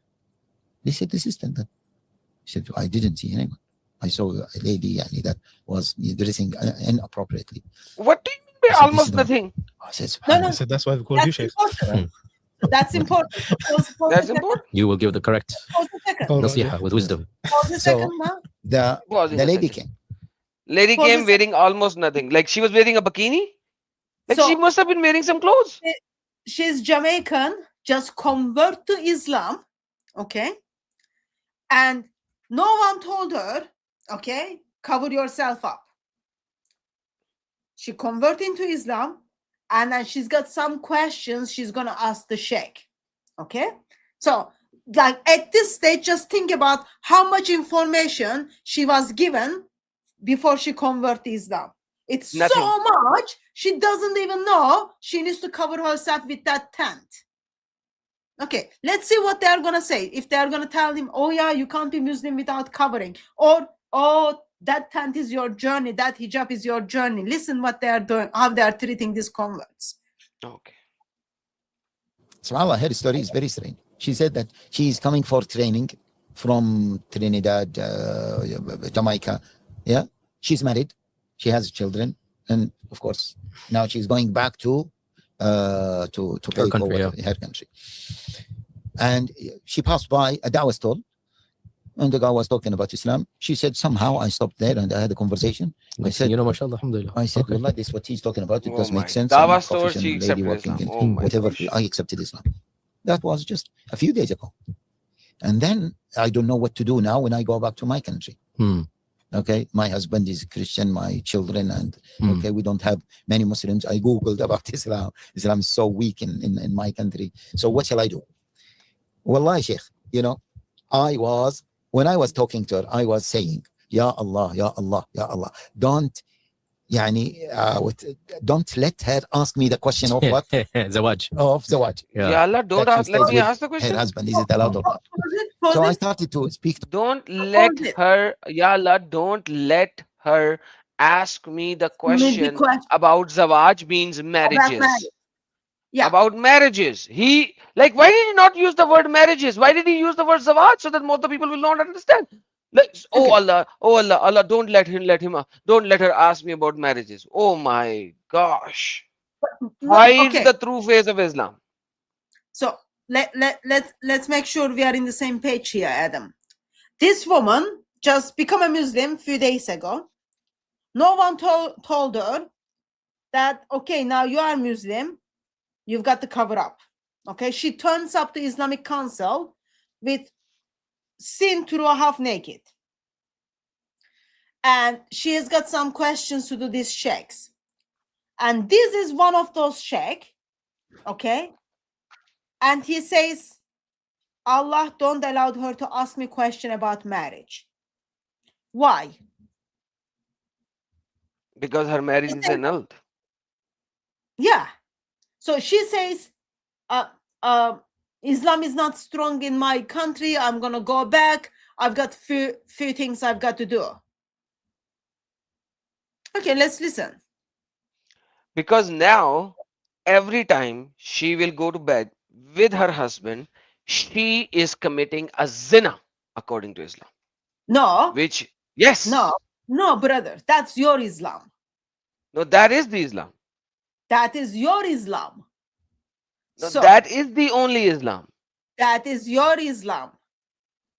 They said, the sister. Then. I said, I didn't see anyone. I saw a lady yani, that was dressing inappropriately. What do you I said, almost "This is not-" nothing. I said, No, I no, said that's why we call you that's Sheikh. important. That's important. Pause That's a second. important. You will give the correct Pause a second. Call nasiha Roger. with wisdom. Pause a So- second now. Pause the a lady second. came. Lady Pause a came second. wearing almost nothing. Like she was wearing a bikini. Like she So must have been wearing some clothes. she's Jamaican, just convert to Islam, okay? And no one told her, okay, cover yourself up. She converted into Islam, and then she's got some questions she's gonna ask the sheikh, okay? So, like at this stage, just think about how much information she was given before she converted to Islam. It's Nothing. so much she doesn't even know she needs to cover herself with that tent. Okay, let's see what they are gonna say. If they are gonna tell him, "Oh yeah, you can't be Muslim without covering," or "Oh, that tent is your journey, that hijab is your journey." Listen what they are doing, how they are treating these converts. Okay. SubhanAllah, her story is very strange. She said that she is coming for training from Trinidad, Jamaica. Yeah, she's married, she has children, and of course now she's going back to pay country, for her country. And she passed by a dawah stall, and the guy was talking about Islam. She said, somehow I stopped there and I had a conversation. I said, mashallah, alhamdulillah. I said, Okay. Wallah, this is what he's talking about. It Oh does my. make sense. Dawah I'm a store, professional she lady accepted working Islam. in Oh my whatever. gosh. I accepted Islam. That was just a few days ago. And then I don't know what to do now when I go back to my country. Hmm. Okay, my husband is Christian, my children, and Hmm. okay, we don't have many Muslims. I googled about Islam. Islam is so weak in my country. So what shall I do? Wallahi, Sheikh, you know, when I was talking to her, I was saying, Ya Allah, Ya Allah, Ya Allah. Don't let her ask me the question of what? Zawaj. Of Zawaj. Yeah. Ya Allah, don't That she ask, let stays me with ask the her question. husband. Is it allowed or not? Pause So I it. started to speak to Don't let it. her, Ya Allah, don't let her ask me the question question about Zawaj means about marriages. marriage. Yeah. About marriages. Why did he not use the word marriages? Why did he use the word Zawaj so that most of the people will not understand? Like, oh Okay. Allah, Allah, don't let her ask me about marriages. Oh my gosh. Hides Okay. the true face of Islam. So let's make sure we are in the same page here, Adam. This woman just become a Muslim a few days ago. No one told her that, okay, now you are Muslim, you've got to cover up. Okay, she turns up to Islamic Council with seen through half naked. And she has got some questions to do these sheikhs. And this is one of those sheikh, okay? And he says, Allah don't allow her to ask me question about marriage. Why? Because her marriage is annulled. Yeah. So she says, Islam is not strong in my country. I'm gonna go back. I've got few things I've got to do. Okay, let's listen. Because now, every time she will go to bed with her husband, she is committing a zina, according to Islam. No. Which, yes. No, brother. That's your Islam. No, that is the Islam. That is your Islam. No, So, that is the only Islam. that is your Islam.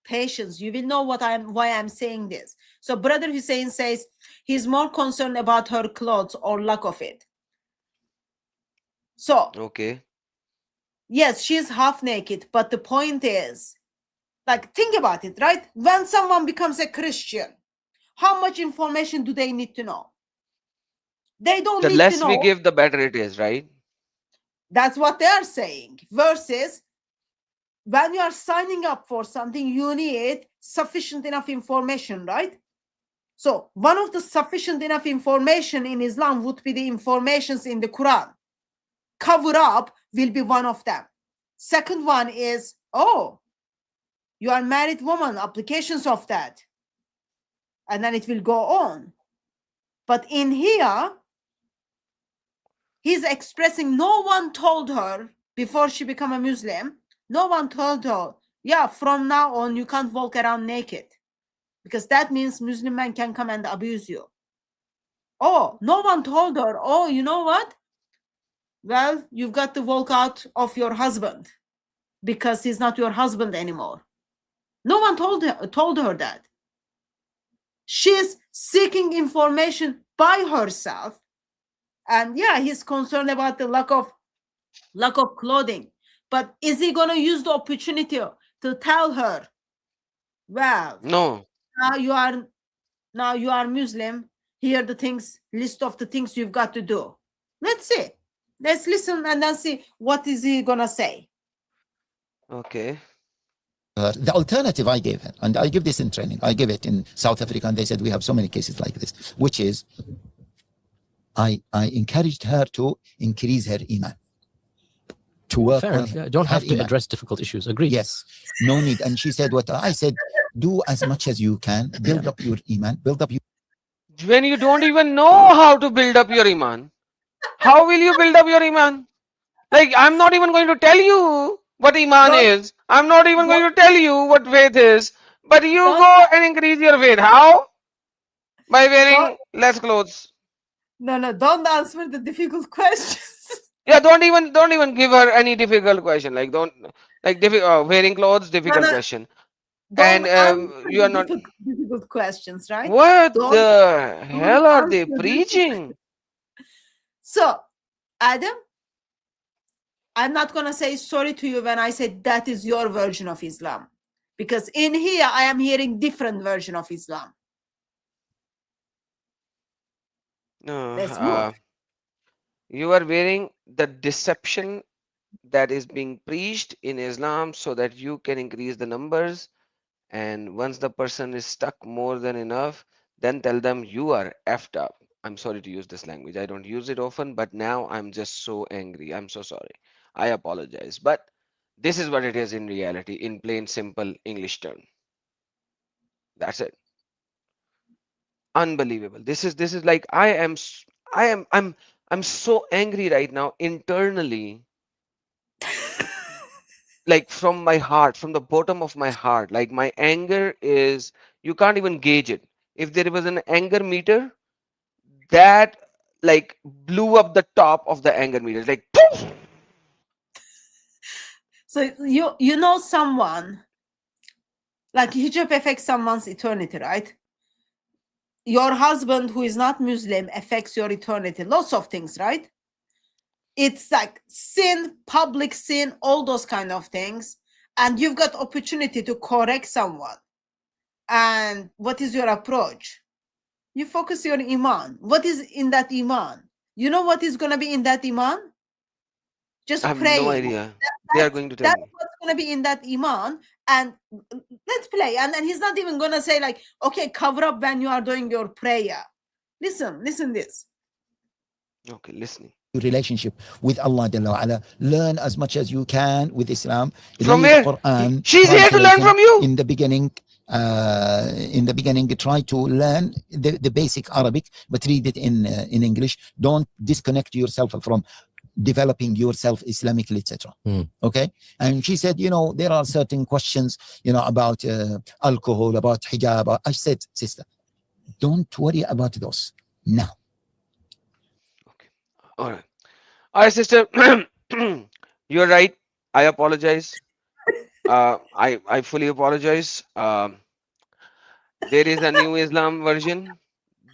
Patience. You will know why I'm saying this. So Brother Hussein says he's more concerned about her clothes or lack of it. So Okay. yes, she's half naked, but the point is, like, think about it, right? When someone becomes a Christian, how much information do they need to know? They don't The need to less know. we give, the better it is, right? That's what they are saying. Versus when you are signing up for something, you need sufficient enough information, right? So one of the sufficient enough information in Islam would be the informations in the Quran. Cover up will be one of them. Second one is, oh, you are married woman, applications of that. And then it will go on. But in here, he's expressing, no one told her before she became a Muslim, no one told her, yeah, from now on, you can't walk around naked. Because that means Muslim men can come and abuse you. Oh, no one told her, oh, you know what? Well, you've got to walk out of your husband because he's not your husband anymore. No one told her that. She's seeking information by herself. And yeah, he's concerned about the lack of clothing. But is he going to use the opportunity to tell her, well, No. now you are Muslim. Here are the things, list of the things you've got to do. Let's see. Let's listen and then see what is he gonna say. Okay. The alternative I gave her, and I give this in training, I give it in South Africa, and they said we have so many cases like this, which is I encouraged her to increase her iman, to work Fair on enough. Yeah. Don't her have to iman. address difficult issues. Agreed. Yes, no need. And she said what I said: do as much as you can, build up your iman, build up your When you don't even know how to build up your iman, how will you build up your iman? Like, I'm not even going to tell you what iman Don't- is. I'm not even going to tell you what faith is. But you Don't- go and increase your faith. How? By Don't- wearing less clothes. No, don't answer the difficult questions. Yeah, don't even give her any difficult question. Like, don't like wearing clothes, difficult No, question. don't And answer you are the not. difficult questions, right? What Don't, the don't hell are answer they the preaching? So, Adam, I'm not gonna say sorry to you when I say that is your version of Islam. Because in here I am hearing different version of Islam. No, Let's move. you are wearing the deception that is being preached in Islam so that you can increase the numbers. And once the person is stuck more than enough, then tell them you are effed up. I'm sorry to use this language. I don't use it often, but now I'm just so angry. I'm so sorry. I apologize. But this is what it is in reality, in plain, simple English term. That's it. Unbelievable. This is like I'm so angry right now internally, like from my heart, from the bottom of my heart. Like my anger is, you can't even gauge it. If there was an anger meter, that like blew up the top of the anger meter. Like poof! So you know someone, like hijab affects someone's eternity, right? Your husband who is not Muslim affects your eternity. Lots of things, right? It's like sin, public sin, all those kind of things. And you've got opportunity to correct someone. And what is your approach? You focus your iman. What is in that iman? You know what is going to be in that iman? Just I have no praying. idea. They are going to tell That's me. what's going to be in that iman. And let's play. And he's not even going to say like, okay, cover up when you are doing your prayer. Listen this. Okay, listening. relationship with Allah Jalla wa Ala. Learn as much as you can with Islam. From Read where? Quran She's here to learn translation from you. in the beginning. Try to learn the basic Arabic, but read it in English. Don't disconnect yourself from developing yourself Islamically, etc. Okay. And she said, there are certain questions, about alcohol, about hijab. I said, sister, don't worry about those now. Okay. All right. All right, sister. You're right. I apologize. I fully apologize. There is a new Islam version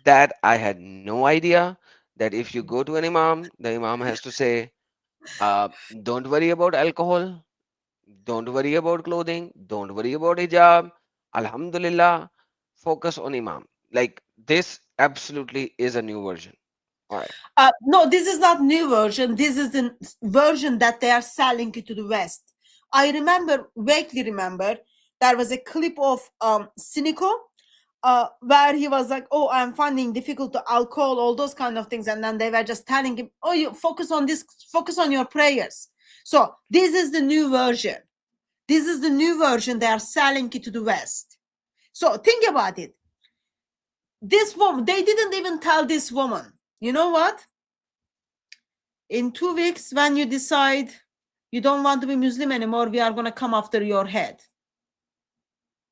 that I had no idea that if you go to an imam, the imam has to say, uh, don't worry about alcohol, don't worry about clothing, don't worry about hijab. Alhamdulillah, focus on imam. Like this absolutely is a new version. All right. No, this is not new version. This is the version that they are selling it to the West. I vaguely remember, there was a clip of Cynical where he was like, oh, I'm finding difficult to alcohol, all those kind of things. And then they were just telling him, oh, you focus on this, focus on your prayers. So this is the new version. This is the new version they are selling it to the West. So think about it. This woman, they didn't even tell this woman, you know what? In 2 weeks, when you decide you don't want to be Muslim anymore, we are going to come after your head.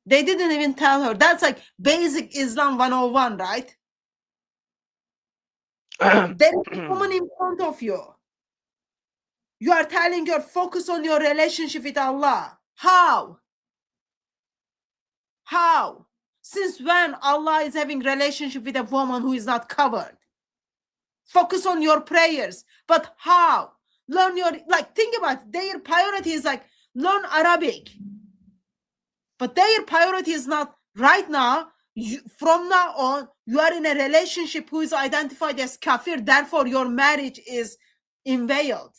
They didn't even tell her. That's like basic Islam 101, right? There is a woman in front of you. You are telling her, focus on your relationship with Allah. How? How? Since when Allah is having relationship with a woman who is not covered? Focus on your prayers. But how? Learn your, like, think about it. Their priority is like, learn Arabic. But their priority is not right now. From now on, you are in a relationship who is identified as kafir. Therefore, your marriage is invalid.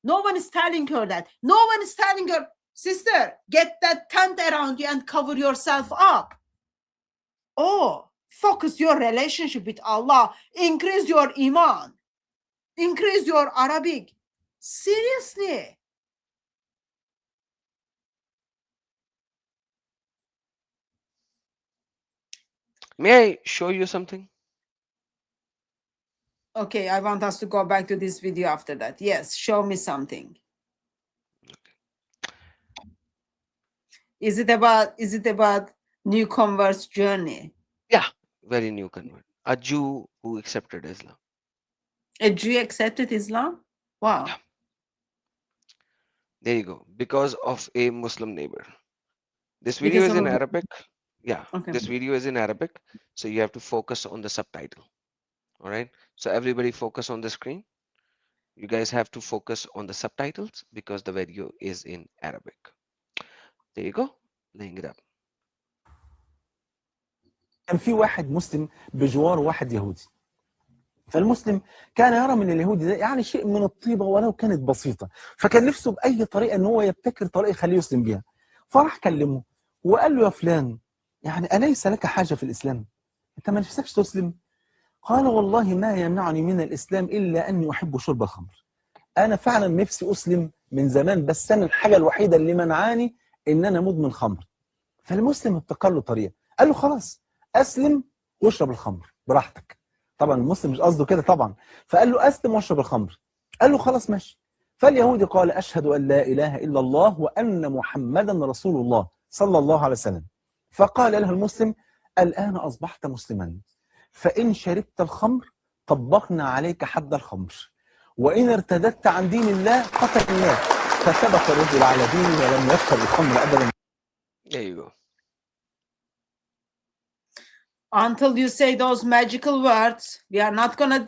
No one is telling her that. No one is telling her, sister, get that tent around you and cover yourself up. Oh, focus your relationship with Allah. Increase your iman. Increase your Arabic. Seriously. May I show you something? Okay, I want us to go back to this video after that. Yes, show me something. Is it about newcomer's journey? Yeah, very new convert. A Jew who accepted Islam. A Jew accepted Islam? Wow. Yeah. There you go. Because of a Muslim neighbor. This video Because is of in a, Arabic. Yeah, okay. this video is in Arabic. So you have to focus on the subtitle. All right. So everybody focus on the screen. You guys have to focus on the subtitles because the video is in Arabic. There you go. Laying it up. كان في واحد مسلم بجوار واحد يهودي. فالمسلم كان يرى من اليهودي ده يعني شيء من الطيبه ولو كانت بسيطه، فكان نفسه باي طريقه ان هو يبتكر طريقه يخليه يسلم بيها. فراح كلمه وقال له: يا فلان، يعني اليس لك حاجه في الاسلام؟ انت ما نفسكش تسلم؟ قال: والله ما يمنعني من الاسلام الا اني احب شرب الخمر. انا فعلا نفسي اسلم من زمان، بس انا الحاجه الوحيده اللي منعاني ان انا مدمن خمر. فالمسلم ابتكر له طريقه، قال له: خلاص اسلم واشرب الخمر براحتك. طبعا المسلم مش قصده كده طبعا، فقال له: اسلم واشرب الخمر. قال له: خلاص ماشي. فاليهودي قال: اشهد ان لا اله الا الله وان محمدا رسول الله صلى الله عليه وسلم. فقال له المسلم: الان اصبحت مسلما، فان شربت الخمر طبقنا عليك حد الخمر، وان ارتدت عن دين الله قتلناك. فثبت الرجل على دينه ولم يشرب الخمر ابدا. There you go. Until you say those magical words, we are not gonna,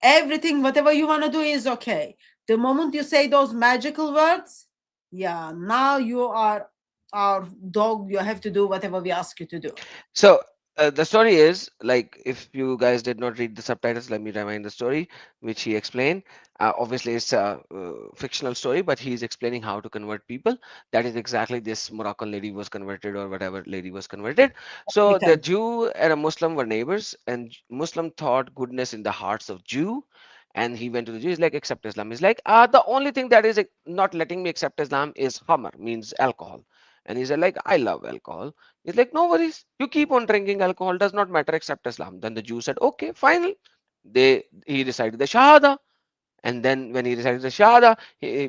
everything, whatever you wanna do is okay. The moment you say those magical words, yeah, now you are our dog. You have to do whatever we ask you to do. So the story is like, if you guys did not read the subtitles, let me remind the story which he explained. Obviously, it's a fictional story, but he's explaining how to convert people. That is exactly this Moroccan lady was converted, or whatever lady was converted. So the Because Jew and a Muslim were neighbors, and Muslim thought goodness in the hearts of Jew. And he went to the Jew. He's like, accept Islam. He's like, the only thing that is not letting me accept Islam is khamr, means alcohol. And he said, like, I love alcohol. He's like, no worries. You keep on drinking alcohol. Does not matter except Islam. Then the Jew said, okay, fine. He recited the Shahada. And then when he recited the Shahada,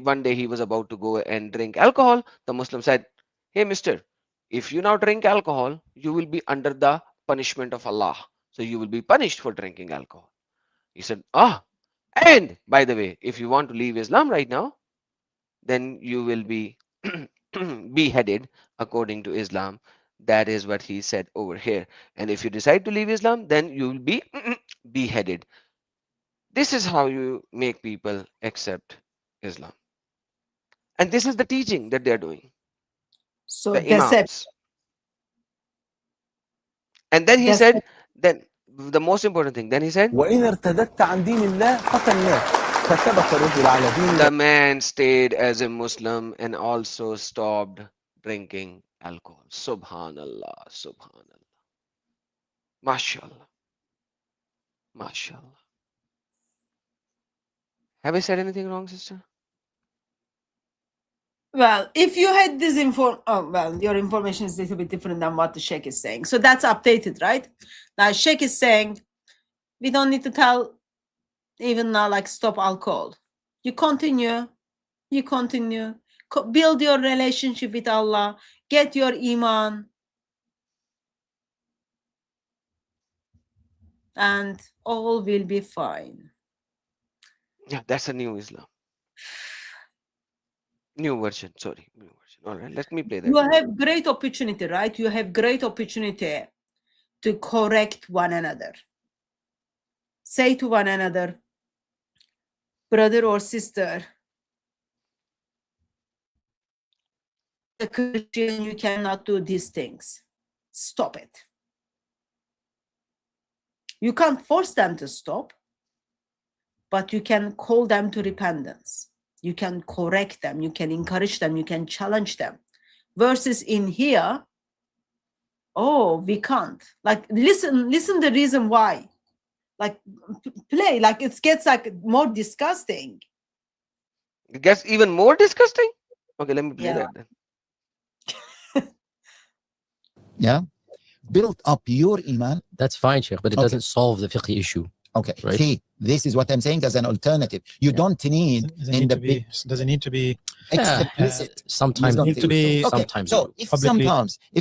one day he was about to go and drink alcohol. The Muslim said, hey, mister, if you now drink alcohol, you will be under the punishment of Allah. So you will be punished for drinking alcohol. He said, and by the way, if you want to leave Islam right now, then you will be beheaded according to Islam. That is what he said over here. And if you decide to leave Islam, then you will be beheaded. This is how you make people accept Islam. And this is the teaching that they're doing, so the Imams. And then he said, then the most important thing, then he said, وإن ارتدت عن دين الله قتلناك. فثبت الرجل على دينه. the man stayed as a Muslim and also stopped drinking alcohol. Subhanallah, Subhanallah. MashaAllah. MashaAllah. Have I said anything wrong, sister? Well, if you had this your information is a little bit different than what the Sheikh is saying. So that's updated, right? Now Sheikh is saying we don't need to tell even now, like, stop alcohol. You continue, build your relationship with Allah, get your iman, and all will be fine. Yeah, that's a new Islam. New version. Sorry, new version. All right, let me play that. You have great opportunity, right? You have great opportunity to correct one another. Say to one another, brother or sister, a Christian, you cannot do these things. Stop it. You can't force them to stop, but you can call them to repentance. You can correct them, you can encourage them, you can challenge them. Versus in here, oh, we can't. Like, listen the reason why. Like, play, like it gets like more disgusting. It gets even more disgusting. Okay, let me play Yeah. that then. Yeah, build up your iman. That's fine, Sheikh, but it Okay. doesn't solve the fiqh issue. Okay, Right. see, this is what I'm saying as an alternative. You don't need Does it in need the to be? Does it need to be? explicit. Sometimes You don't you need to do. be- Okay, Sometimes so you do. if Publicly.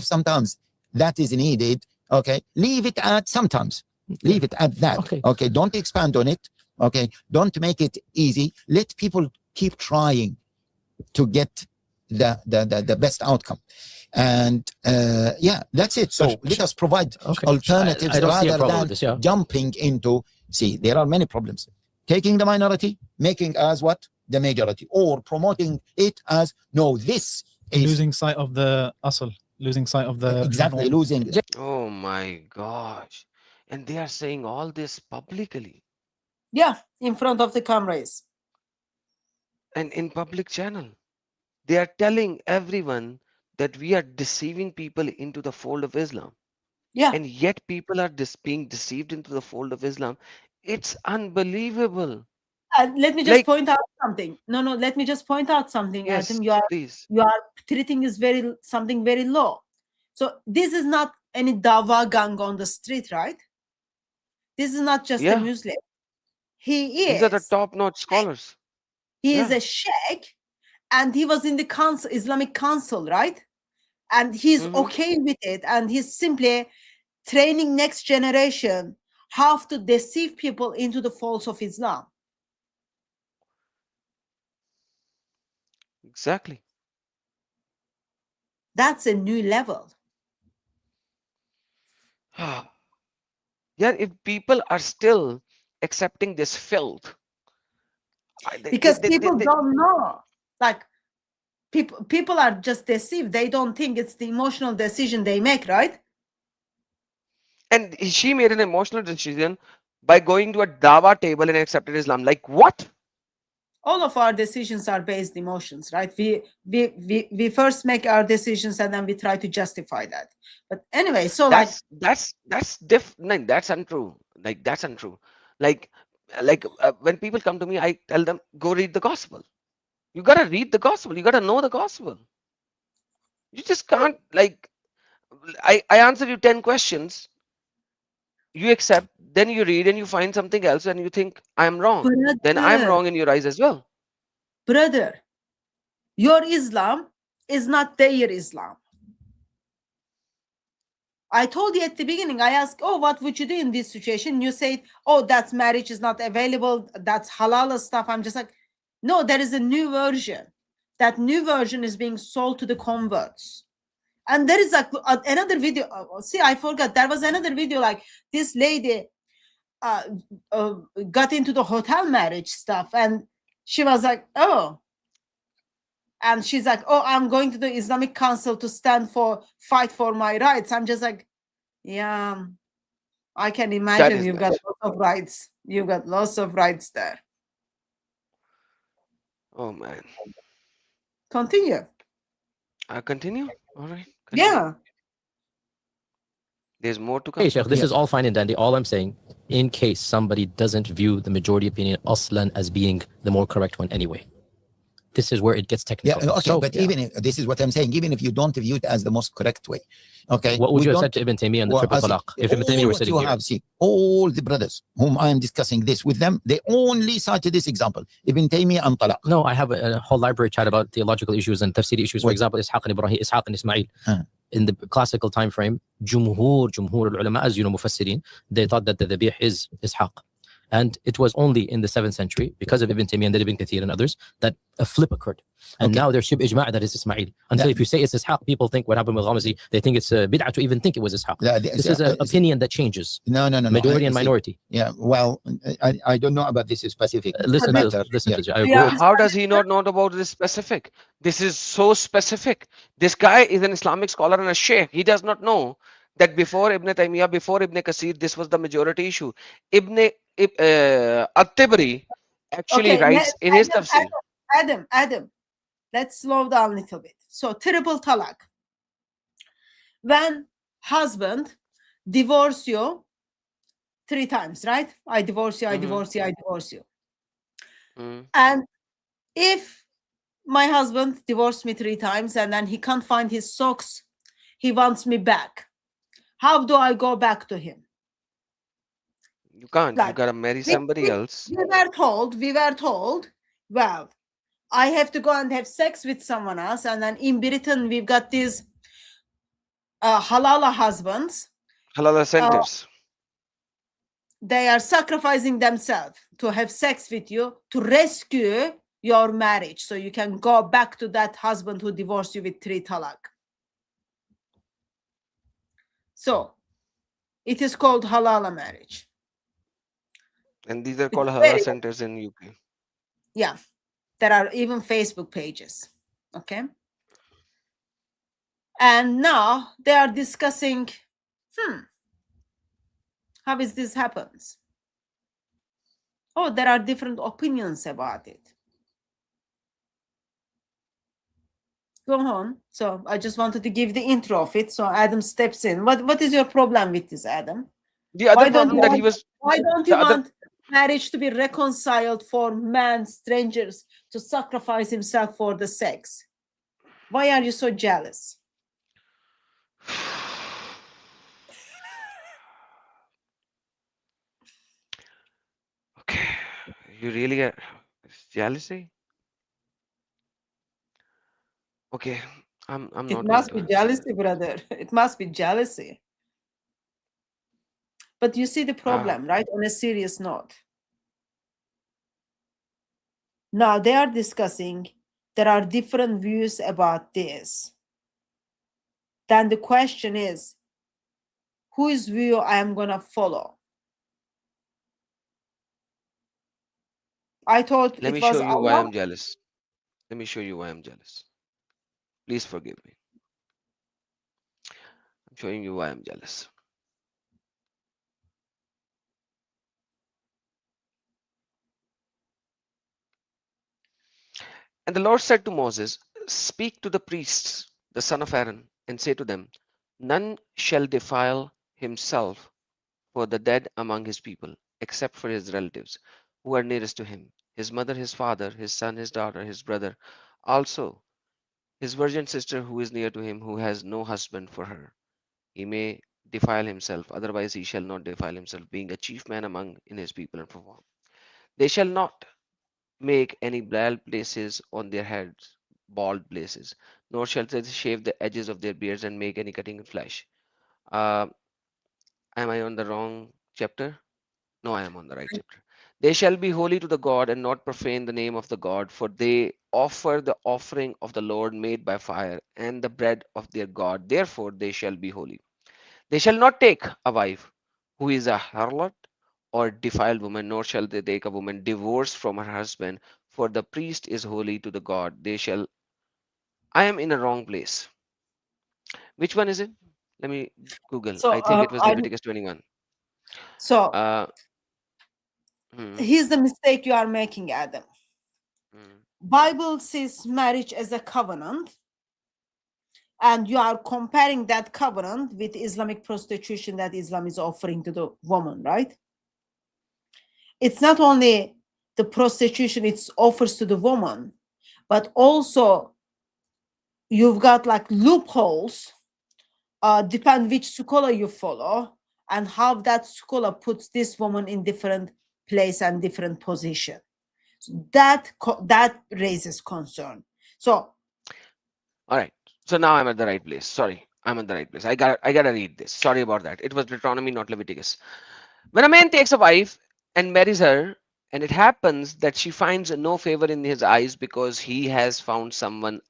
sometimes that is needed, okay, leave it at sometimes. Leave it at that. Okay. Okay, don't expand on it. Okay, don't make it easy. Let people keep trying to get the best outcome. And yeah, that's it. So let us provide Okay. alternatives I don't see a rather problem than with this, yeah. jumping into. See, there are many problems. Taking the minority, making as what? The majority, or promoting it as no, this is Losing sight of the asl, losing sight of the exactly norm. losing. Oh my gosh. And they are saying all this publicly Yeah, in front of the cameras. and in public channel. They are telling everyone that we are deceiving people into the fold of Islam. Yeah. And yet people are being deceived into the fold of Islam. It's unbelievable. Let me just Like, point out something. No, let me just point out something, yes, Adam. please. You are treating is something very low. So this is not any dawa gang on the street, right? This is not just a Yeah, Muslim. He these are the is. top-notch scholars. He is Yeah. a sheikh, and he was in the council, Islamic Council, right? And he's Mhm. okay with it, and he's simply training next generation how to deceive people into the folds of Islam. Exactly. That's a new level. Yeah, if people are still accepting this filth, Because people don't know. Like, people are just deceived. They don't think it's the emotional decision they make, right? and she made an emotional decision by going to a dawa table and accepted Islam. Like what? All of our decisions are based emotions, right? We first make our decisions and then we try to justify that. But anyway, so like, No, that's untrue. Like that's untrue. Like when people come to me, I tell them go read the gospel. You gotta read the gospel. You gotta know the gospel. You just can't like. I answer you 10 questions. You accept, then you read and you find something else, and you think I'm wrong. Then I'm brother, wrong in your eyes as well. brother, your Islam is not their Islam. I told you at the beginning, I asked, oh, what would you do in this situation? You said, oh, that's marriage is not available. That's halal stuff. I'm just like, no, there is a new version. That new version is being sold to the converts. And there is like another video. See, I forgot. There was another video like this lady got into the hotel marriage stuff. And she was like, oh. And she's like, oh, I'm going to the Islamic Council to fight for my rights. I'm just like, yeah, I can That imagine is you've got nuts. lots of rights. You've got lots of rights there. Oh man. Continue. Continue. All right. Continue. Yeah. There's more to Hey, come. Sheikh, Okay. this is all fine and dandy. All I'm saying, in case somebody doesn't view the majority opinion aslan as being the more correct one anyway, this is where it gets Yeah, technical. okay, So, but yeah. even if this is what I'm saying, even if you don't view it as the most correct way, okay, What would we you have don't- said to Ibn Taymiyyah on the well, triple I see, talaq if Ibn Taymiyyah all were what sitting you here? have, see, all the brothers whom I am discussing this with them, they only cited this example, Ibn Taymiyyah and Talaq. No, I have a whole library chat about theological issues and tafsiri issues. For What? example, Ishaq and Ibrahim, Ishaq and Ismail. Uh. In the classical time frame, jumhur al-ulama, as you know, mufassirin, they thought that the dhabih is Ishaq. And it was only in the 7th century, because of Ibn Taymiyyah and Ibn Kathir and others, that a flip occurred. And Okay. now there's shib ijma' that is Ismail. Until if you say it's Ishaq, people think what happened with Ghamasi, they think it's a bid'ah to even think it was Ishaq. This is an opinion that changes. No. Majority and See, minority. Yeah. Well, I don't know about this specific Listen, matter. listen, Yeah. I We grew are up. How does he not know about this specific? This is so specific. This guy is an Islamic scholar and a sheikh. He does not know that before Ibn Taymiyyah, before Ibn Kasir, this was the majority issue. At-Tabari actually okay. writes in his tafsir. Adam, let's slow down a little bit. So triple talak. When husband divorce you 3 times, right? I divorce you, I Mhm. divorce you, I divorce you. Mm. And if my husband divorced me 3 times and then he can't find his socks, he wants me back. How do I go back to him? You can't. You Like gotta marry we, somebody we, else. we were told, well, I have to go and have sex with someone else. And then in Britain, we've got these halala husbands. Halala centers. They are sacrificing themselves to have sex with you to rescue your marriage so you can go back to that husband who divorced you with 3 talak. So it is called halala marriage. And these are It's called halala very, centers in UK. yeah, there are even Facebook pages. Okay. And now they are discussing, how is this happens? Oh, there are different opinions about it. Go on. So I just wanted to give the intro of it. So Adam steps in. What is your problem with this, Adam? The other Why don't problem you that he want, was why don't the you other want marriage to be reconciled for man, strangers, to sacrifice himself for the sex? Why are you so jealous? okay. You really are jealousy? Okay. I'm It not going must to be answer that. jealousy, brother. It must be jealousy. But you see the Uh, problem, right? On a serious note. Now they are discussing, there are different views about this. Then the question is, whose view I am going to follow? I thought let it me was show you why Allah. I'm jealous. Let me show you why I'm jealous. Please forgive me. I'm showing you why I'm jealous. And the Lord said to Moses, speak to the priests, the son of Aaron, and say to them, none shall defile himself for the dead among his people, except for his relatives, who are nearest to him, his mother, his father, his son, his daughter, his brother, also his virgin sister who is near to him, who has no husband for her. He may defile himself, otherwise he shall not defile himself, being a chief man among in his people and perform. They shall not make any bald places on their heads, bald places, nor shall they shave the edges of their beards and make any cutting in flesh. Uh, am I on the wrong chapter? No, I am on the right chapter. They shall be holy to the God and not profane the name of the God, for they offer the offering of the Lord made by fire and the bread of their God. Therefore, they shall be holy. They shall not take a wife who is a harlot or defiled woman, nor shall they take a woman divorced from her husband, for the priest is holy to the God. They shall. I am in a wrong place. Which one is it? Let me Google. So I think it was Leviticus 21. so Uh, hmm, here's the mistake you are making, Adam. hmm. Bible sees marriage as a covenant, and you are comparing that covenant with Islamic prostitution that Islam is offering to the woman, right? It's not only the prostitution it offers to the woman, but also you've got like loopholes, depend which scholar you follow and how that scholar puts this woman in different place and different position. So that raises concern. So All right. So now I'm at the right place. Sorry, I'm at the right place. I gotta read this. Sorry about that. It was Deuteronomy, not Leviticus. When a man takes a wife, and marries her. And it happens that she finds no favor in his eyes because he has found someone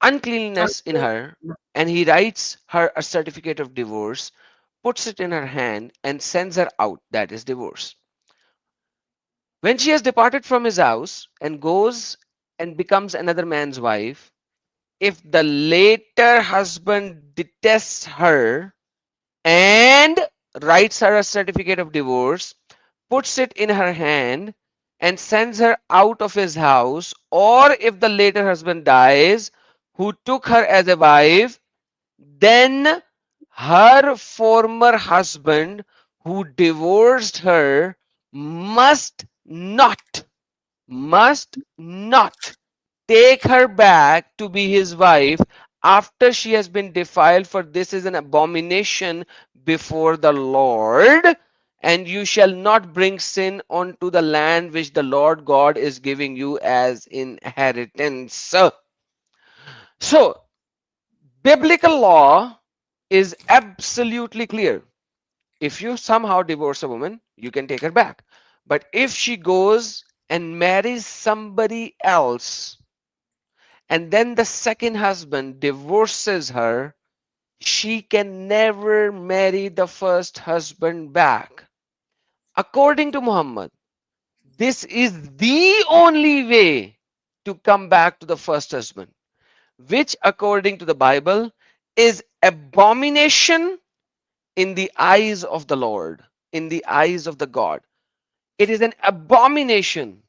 uncleanness in her, and he writes her a certificate of divorce, puts it in her hand, and sends her out. That is divorce. When she has departed from his house and goes and becomes another man's wife, if the later husband detests her and writes her a certificate of divorce, puts it in her hand, and sends her out of his house, or if the later husband dies, who took her as a wife, then her former husband who divorced her must not take her back to be his wife after she has been defiled, for this is an abomination before the Lord. And you shall not bring sin onto the land which the Lord God is giving you as inheritance. So, biblical law is absolutely clear. If you somehow divorce a woman, you can take her back. But if she goes and marries somebody else, and then the second husband divorces her, she can never marry the first husband back. According to Muhammad, this is the only way to come back to the first husband, which, according to the Bible, is abomination in the eyes of the Lord, in the eyes of the God. It is an abomination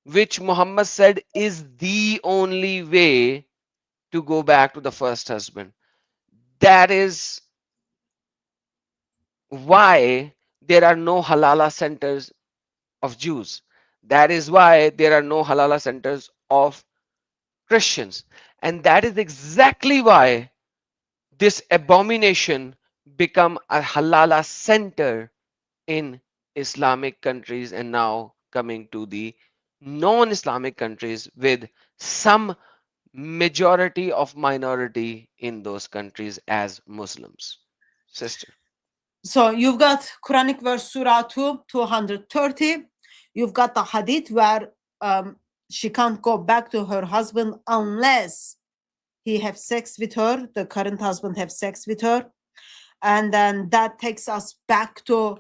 which Muhammad said is the only way to go back to the first husband. That is why there are no halala centers of Jews. That is why there are no halala centers of Christians. And that is exactly why this abomination become a halala center in Islamic countries, and now coming to the non-Islamic countries with some majority of minority in those countries as Muslims. Sister. So you've got Quranic verse Surah 2, 230. You've got the hadith where she can't go back to her husband unless he have sex with her, the current husband have sex with her. And then that takes us back to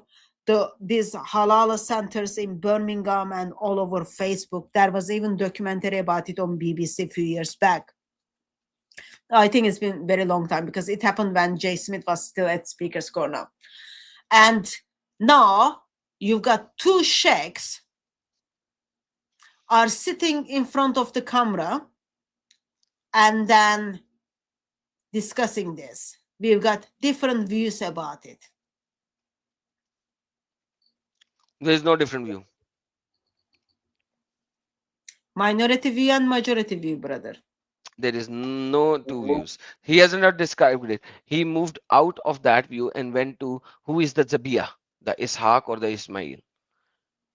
these halal centers in Birmingham and all over Facebook. There was even documentary about it on BBC a few years back. I think it's been very long time because it happened when Jay Smith was still at Speaker's Corner. And now you've got two sheikhs are sitting in front of the camera and then discussing this. We've got different views about it. There is no different view. Minority view and majority view, brother. There is no two views. He has not described it. He moved out of that view and went to who is the Zabiyah, the Ishaq or the Ismail.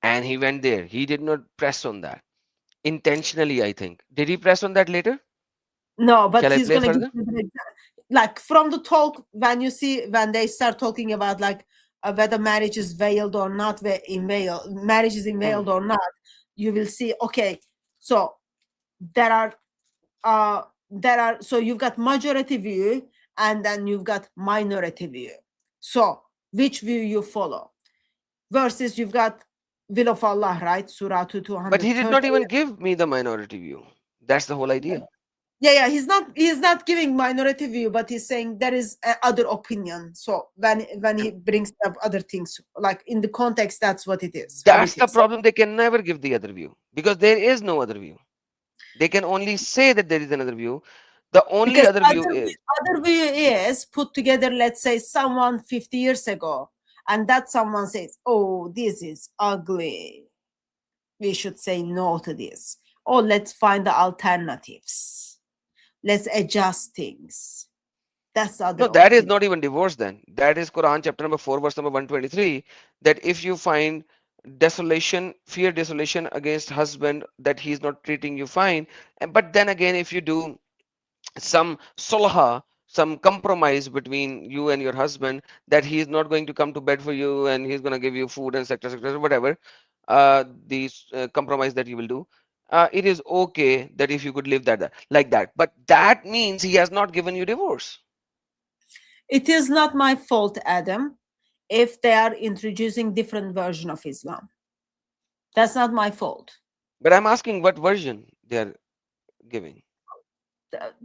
And he went there. He did not press on that. Intentionally, I think. Did he press on that later? No, but Shall I he's play gonna give further? you like from the talk when you see when they start talking about like whether marriage is veiled or not, marriage is veiled or not, you will see. Okay, so there are so you've got majority view and then you've got minority view. So which view you follow? Versus you've got will of Allah, right? Surah 2, But he did not 230. even give me the minority view. That's the whole idea. Yeah, he's not giving minority view, but he's saying there is other opinion. So when he brings up other things, like in the context, that's what it is. How That's it the is. problem. They can never give the other view because there is no other view. They can only say that there is another view. The only Because other view is other view is put together, let's say someone 50 years ago, and that someone says, oh, this is ugly, we should say no to this, or let's find the alternatives, let's adjust things. That's the no, other that is opinion. not even divorce then. That is Quran chapter number 4, verse number 123. That if you find desolation, fear desolation against husband, that he's not treating you fine. But then again, if you do some sulha, some compromise between you and your husband, that he is not going to come to bed for you and he's going to give you food and etc., whatever, these compromise that you will do, it is okay that if you could live that like that. But that means he has not given you divorce. It is not my fault, Adam, if they are introducing different version of Islam. That's not my fault. But I'm asking what version they are giving.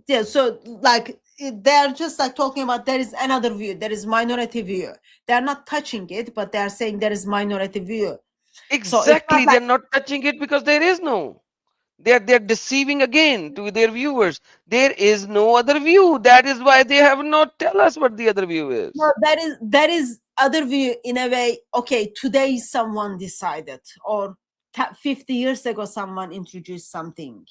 Yeah, so like they're just like talking about there is another view, there is minority view. They're not touching it, but they're saying there is minority view. So it's not Exactly, like, they're not touching it because there is no. They're deceiving again to their viewers. There is no other view. That is why they have not tell us what the other view is. no, that is other view in a way. Okay, today someone decided, or 50 years ago someone introduced something.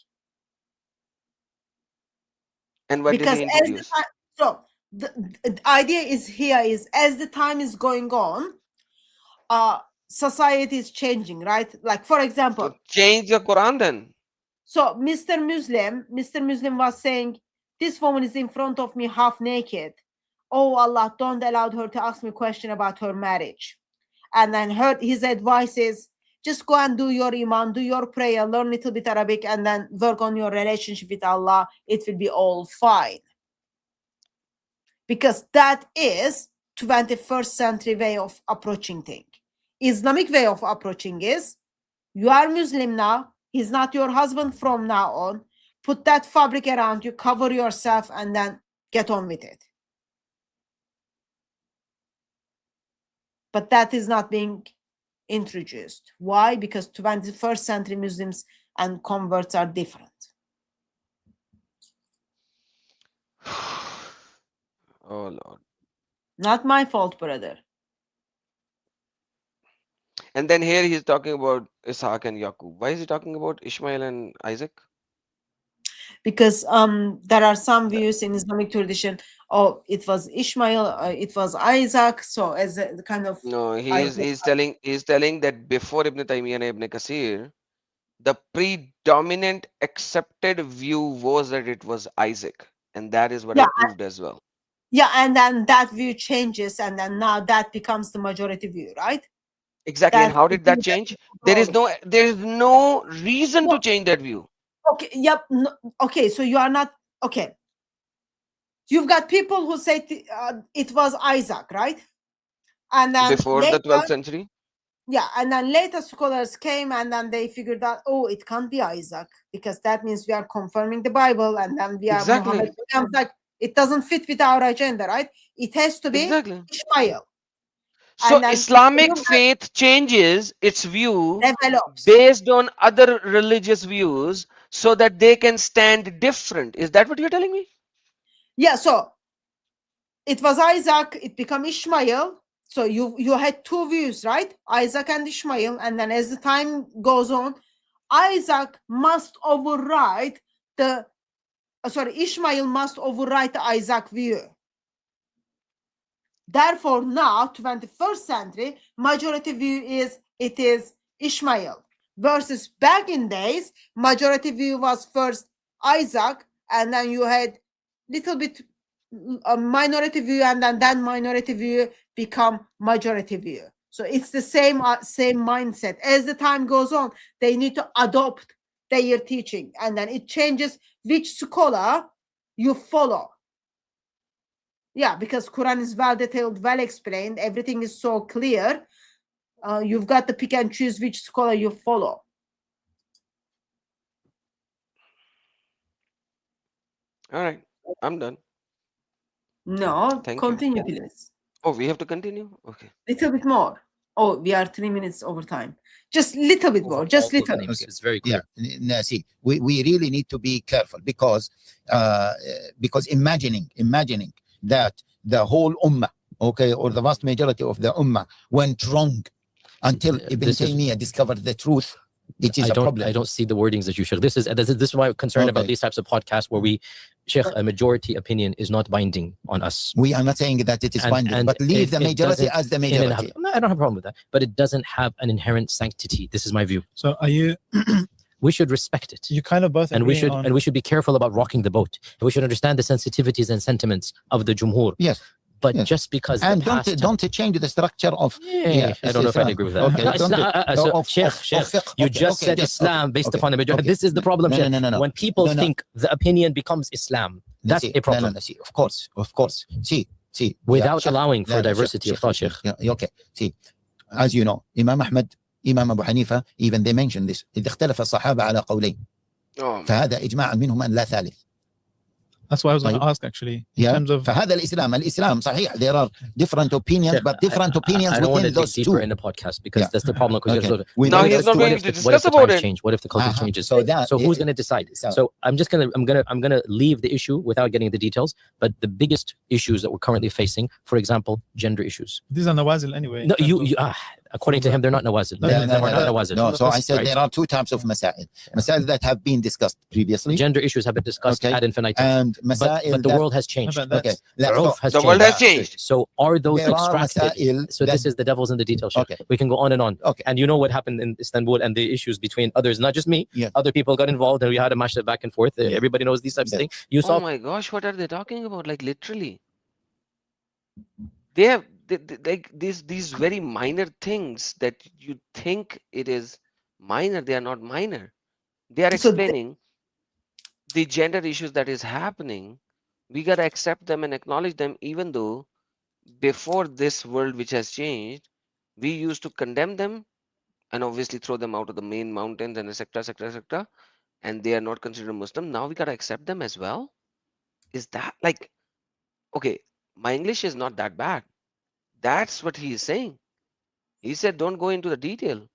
And what did Because he as the introduce? time, so the idea is here is as the time is going on, society is changing, right? Like for example, So change the Quran then. so Mr. Muslim was saying, this woman is in front of me half naked. Oh Allah, don't allow her to ask me a question about her marriage. And then his advice is, just go and do your iman, do your prayer, learn a little bit Arabic, and then work on your relationship with Allah. It will be all fine. Because that is 21st century way of approaching things. Islamic way of approaching is, you are Muslim now, he's not your husband from now on, put that fabric around you, cover yourself, and then get on with it. But that is not being introduced. Why? Because 21st century Muslims and converts are different. Oh Lord. Not my fault, brother. And then here he's talking about Ishaq and Yaqub. Why is he talking about Ishmael and Isaac? Because there are some views in Islamic tradition, oh, it was Ishmael, it was Isaac, so as a kind of No, he's telling that before Ibn Taymiyyah and Ibn Kasir, the predominant accepted view was that it was Isaac, and that is what I yeah, proved as well. yeah, and then that view changes, and then now that becomes the majority view, right? Exactly. And That's how the did view that that change? is There is controlling. no reason No. to change that view. Okay, yep, no, okay, so you are not, okay. You've got people who say it was Isaac, right? And then Before later, the 12th century? yeah, and then later scholars came and then they figured out, oh, it can't be Isaac because that means we are confirming the Bible, and then we are Muhammad. Exactly. I'm like, it doesn't fit with our agenda, right? It has to be Exactly. Ishmael. So And then Islamic faith changes its view develops. based on other religious views so that they can stand different. Is that what you're telling me? Yeah, so it was Isaac, it became Ishmael. So you had two views, right? Isaac and Ishmael. And then as the time goes on, Isaac must override the Ishmael must override the Isaac view. Therefore, now 21st century majority view is it is Ishmael, versus back in days majority view was first Isaac, and then you had little bit a minority view, and then minority view become majority view. So it's the same mindset. As the time goes on, they need to adopt their teaching, and then it changes which scholar you follow. Yeah, because Quran is well detailed, well explained. Everything is so clear. You've got to pick and choose which scholar you follow. All right, I'm done. No, Thank you. continue, please. Oh, we have to continue? Okay. Little bit more. Oh, we are 3 minutes over time. Just little bit more. Just little. Names. It's very clear. Yeah, see, we really need to be careful because imagining that the whole ummah, okay, or the vast majority of the ummah went wrong until Ibn This is- Taymiyyah discovered the truth. It is a problem. I don't see the wordings that you share. This is why I'm concerned about Okay. these types of podcasts where we, Sheikh, a majority opinion is not binding on us. We are not saying that it is binding, but leave the majority as the majority. I don't have a problem with that, but it doesn't have an inherent sanctity. This is my view. So are you we should respect it. You kind of both And we agree should and we should be careful about rocking the boat. We should understand the sensitivities and sentiments of the Jumhur. Yes. But Yes. just because And the past don't change the structure of I don't know if I agree with that. Okay, No, don't so, of Sheikh, fiqh. you Okay, just okay, said Islam based okay, upon the majority. okay. This is the problem, No, Sheikh. no. When people No, no. think the opinion becomes Islam, that's See, a problem. No, see, of course. See. Without Sheikh, allowing for لا، diversity of thought, Sheikh. Yeah, okay. See, as you know, Imam Ahmad, Imam Abu Hanifa, even they mentioned this. إذا اختلف الصحابة على قولين Oh, فهذا إجماع منهم أن لا ثالث. That's what I was going طيب. to ask actually. In Yeah. terms of فهذا الإسلام صحيح. There are different opinions, but different opinions I don't want to within dig those deeper two. in the podcast because Yeah. that's the problem. Okay. What No, if he's the- not what going if to the- what if discuss the about times it. change? What if the culture changes? So that who's going to decide? So I'm gonna leave the issue without getting the details. But the biggest issues that we're currently facing, for example, gender issues. these are nawazil anyway. No, in terms you of- according to him, they're not nawazil. No, They're no, not nawazil. No, so I said Right. there are two types of masail. Masail that have been discussed previously, Gender issues have been discussed Okay. ad infinitum. and But masail the that, world has changed. No, but that's- okay. لا, Urf has the changed. world has changed. So are those There are extracted? masail So this that- is the devil's in the details. Sheikh. Okay. We can go on and on. Okay. And you know what happened in Istanbul and the issues between others, not just me. Yeah. Other people got involved and we had a match back and forth. Yeah. Everybody knows these types Yeah. of things. You Oh saw my gosh, what are they talking about? Like literally, they have like these very minor things that you think it is minor. They are not minor. They are So the- explaining the gender issues that is happening. We gotta accept them and acknowledge them, even though before this world which has changed, we used to condemn them and obviously throw them out of the main mountains and etc. And they are not considered Muslim. Now we gotta accept them as well. Is that like okay? My English is not that bad. That's what he is saying. He said, "Don't go into the detail.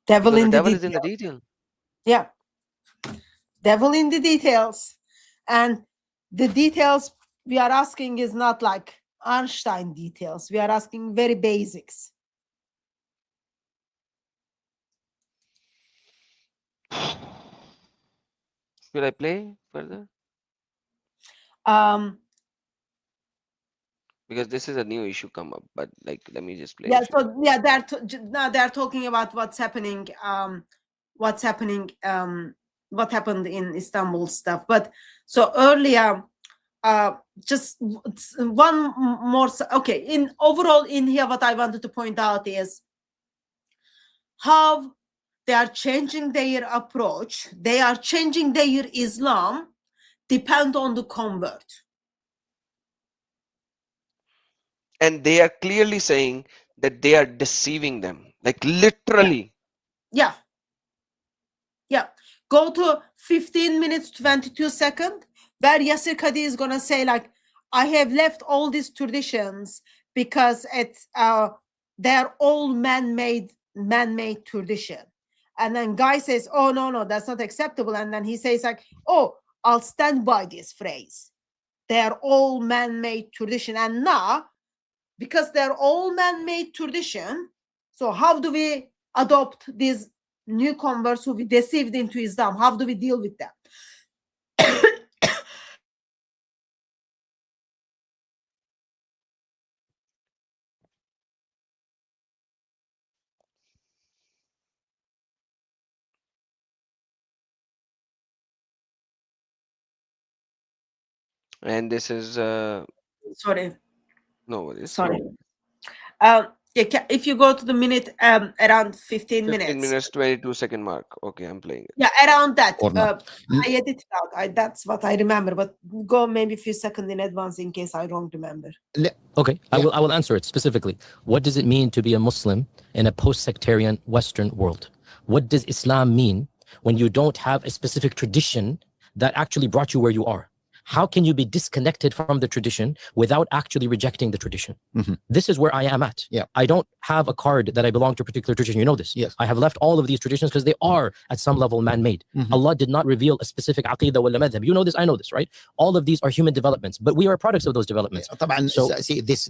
devil Because in the the devil is in detail. the detail." Yeah. Devil in the details. And the details we are asking is not like Einstein details. We are asking very basics. Should I play further? Because this is a new issue come up. But like, let me just play. Yeah, if you- so yeah, now they're talking about what's happening, what happened in Istanbul stuff. But so earlier, just one more. Okay, in overall in here, what I wanted to point out is how they are changing their approach. They are changing their Islam, depend on the convert. And they are clearly saying that they are deceiving them, like literally. Yeah. Go to 15 minutes 22 seconds, where Yasir Qadi is gonna say like, I have left all these traditions because it's they're all man-made tradition. And then guy says, oh no, that's not acceptable. And then he says like, oh, I'll stand by this phrase. They're all man-made tradition. And now, because they're all man-made tradition, so how do we adopt these new converts who we deceived into Islam? How do we deal with them? And this is Sorry. no worries. Sorry. If you go to the minute around 15 15 minutes. minutes 22-second mark. Okay, I'm playing it. Yeah, around that. Or not. I edited out. That's what I remember. But go maybe a few seconds in advance in case I don't remember. Okay, I Yeah. will answer it specifically. What does it mean to be a Muslim in a post-sectarian Western world? What does Islam mean when you don't have a specific tradition that actually brought you where you are? How can you be disconnected from the tradition without actually rejecting the tradition? Mhm. This is where I am at. Yeah. I don't have a card that I belong to a particular tradition. You know this. Yes. I have left all of these traditions because they are at some level man-made. Mhm. Allah did not reveal a specific aqidah wal madhab. You know this, I know this, right? All of these are human developments, but we are products of those developments. طبعا So- see this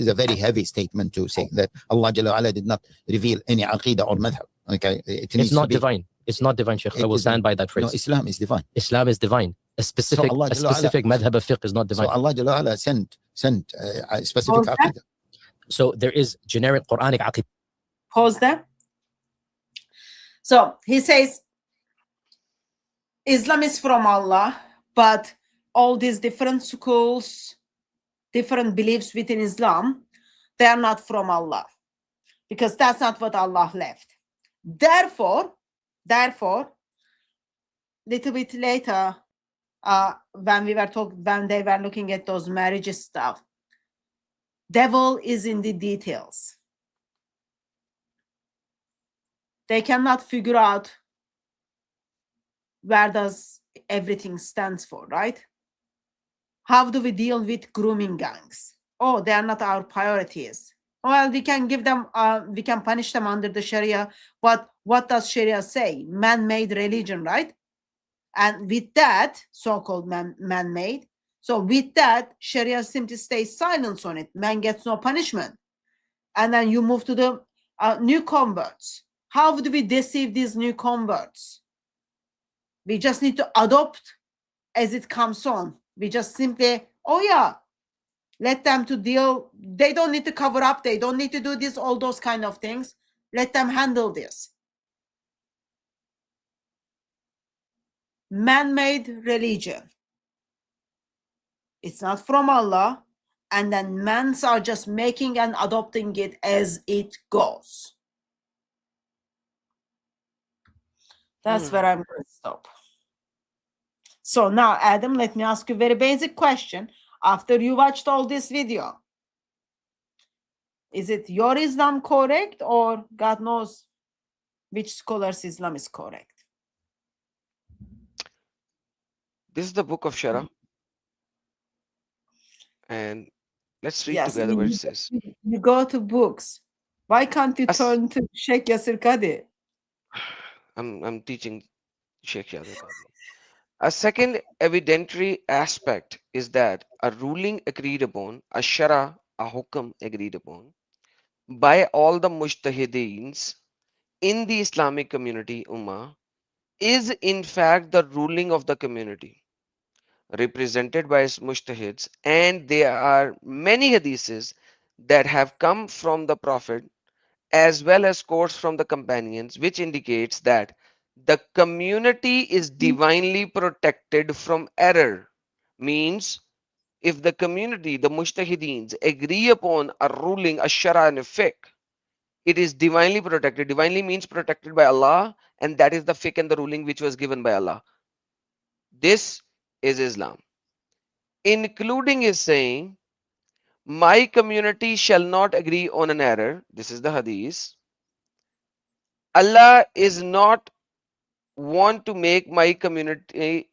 is a very heavy statement to say that Allah Jalla wa Ala did not reveal any aqidah or madhab. Okay, it needs It's not to be, divine. It's not divine, Sheikh. I It will is stand by that No, phrase. Islam is divine. Islam is divine. A specific Allah Jalla wa Ala- madhab of fiqh is not So divine. Allah Jalla wa Ala sent a specific Okay. aqidah. So there is generic Quranic aqidah. Pause there. So he says, Islam is from Allah, but all these different schools, different beliefs within Islam, they are not from Allah, because that's not what Allah left. Therefore, little bit later, when they were looking at those marriage stuff, devil is in the details. They cannot figure out where does everything stands for, right? How do we deal with grooming gangs? Oh, they are not our priorities. Well, we can give them, we can punish them under the Sharia. But what does Sharia say? Man-made religion, right? And with that, so-called man-made, so with that, Sharia simply stays silence on it. Man gets no punishment. And then you move to the new converts. How do we deceive these new converts? We just need to adopt as it comes on. We just simply, oh yeah, let them to deal. They don't need to cover up. They don't need to do this, all those kind of things. Let them handle this. Man-made religion. It's not from Allah. And then mans are just making and adopting it as it goes. That's where I'm going to stop. So now, Adam, let me ask you a very basic question. After you watched all this video, is it your Islam correct, or God knows which scholar's Islam is correct? This is the book of Shara. And let's read Yes, together what it says. you go to books. Why can't you As- turn to Sheikh Yasir Qadi? I'm teaching Sheikh Yasir Qadhi. A second evidentiary aspect is that a ruling agreed upon, a shara, a hukam agreed upon, by all the mujtahideens in the Islamic community, Ummah, is in fact the ruling of the community, represented by its mujtahids, and there are many hadiths that have come from the Prophet as well as quotes from the companions, which indicates that the community is divinely protected from error. Means, if the community, the mujtahideens, agree upon a ruling, a shara and a fiqh, it is divinely protected. Divinely means protected by Allah, and that is the fiqh and the ruling which was given by Allah. This is Islam. Including is saying, my community shall not agree on an error. This is the hadith. Allah is not want to make my community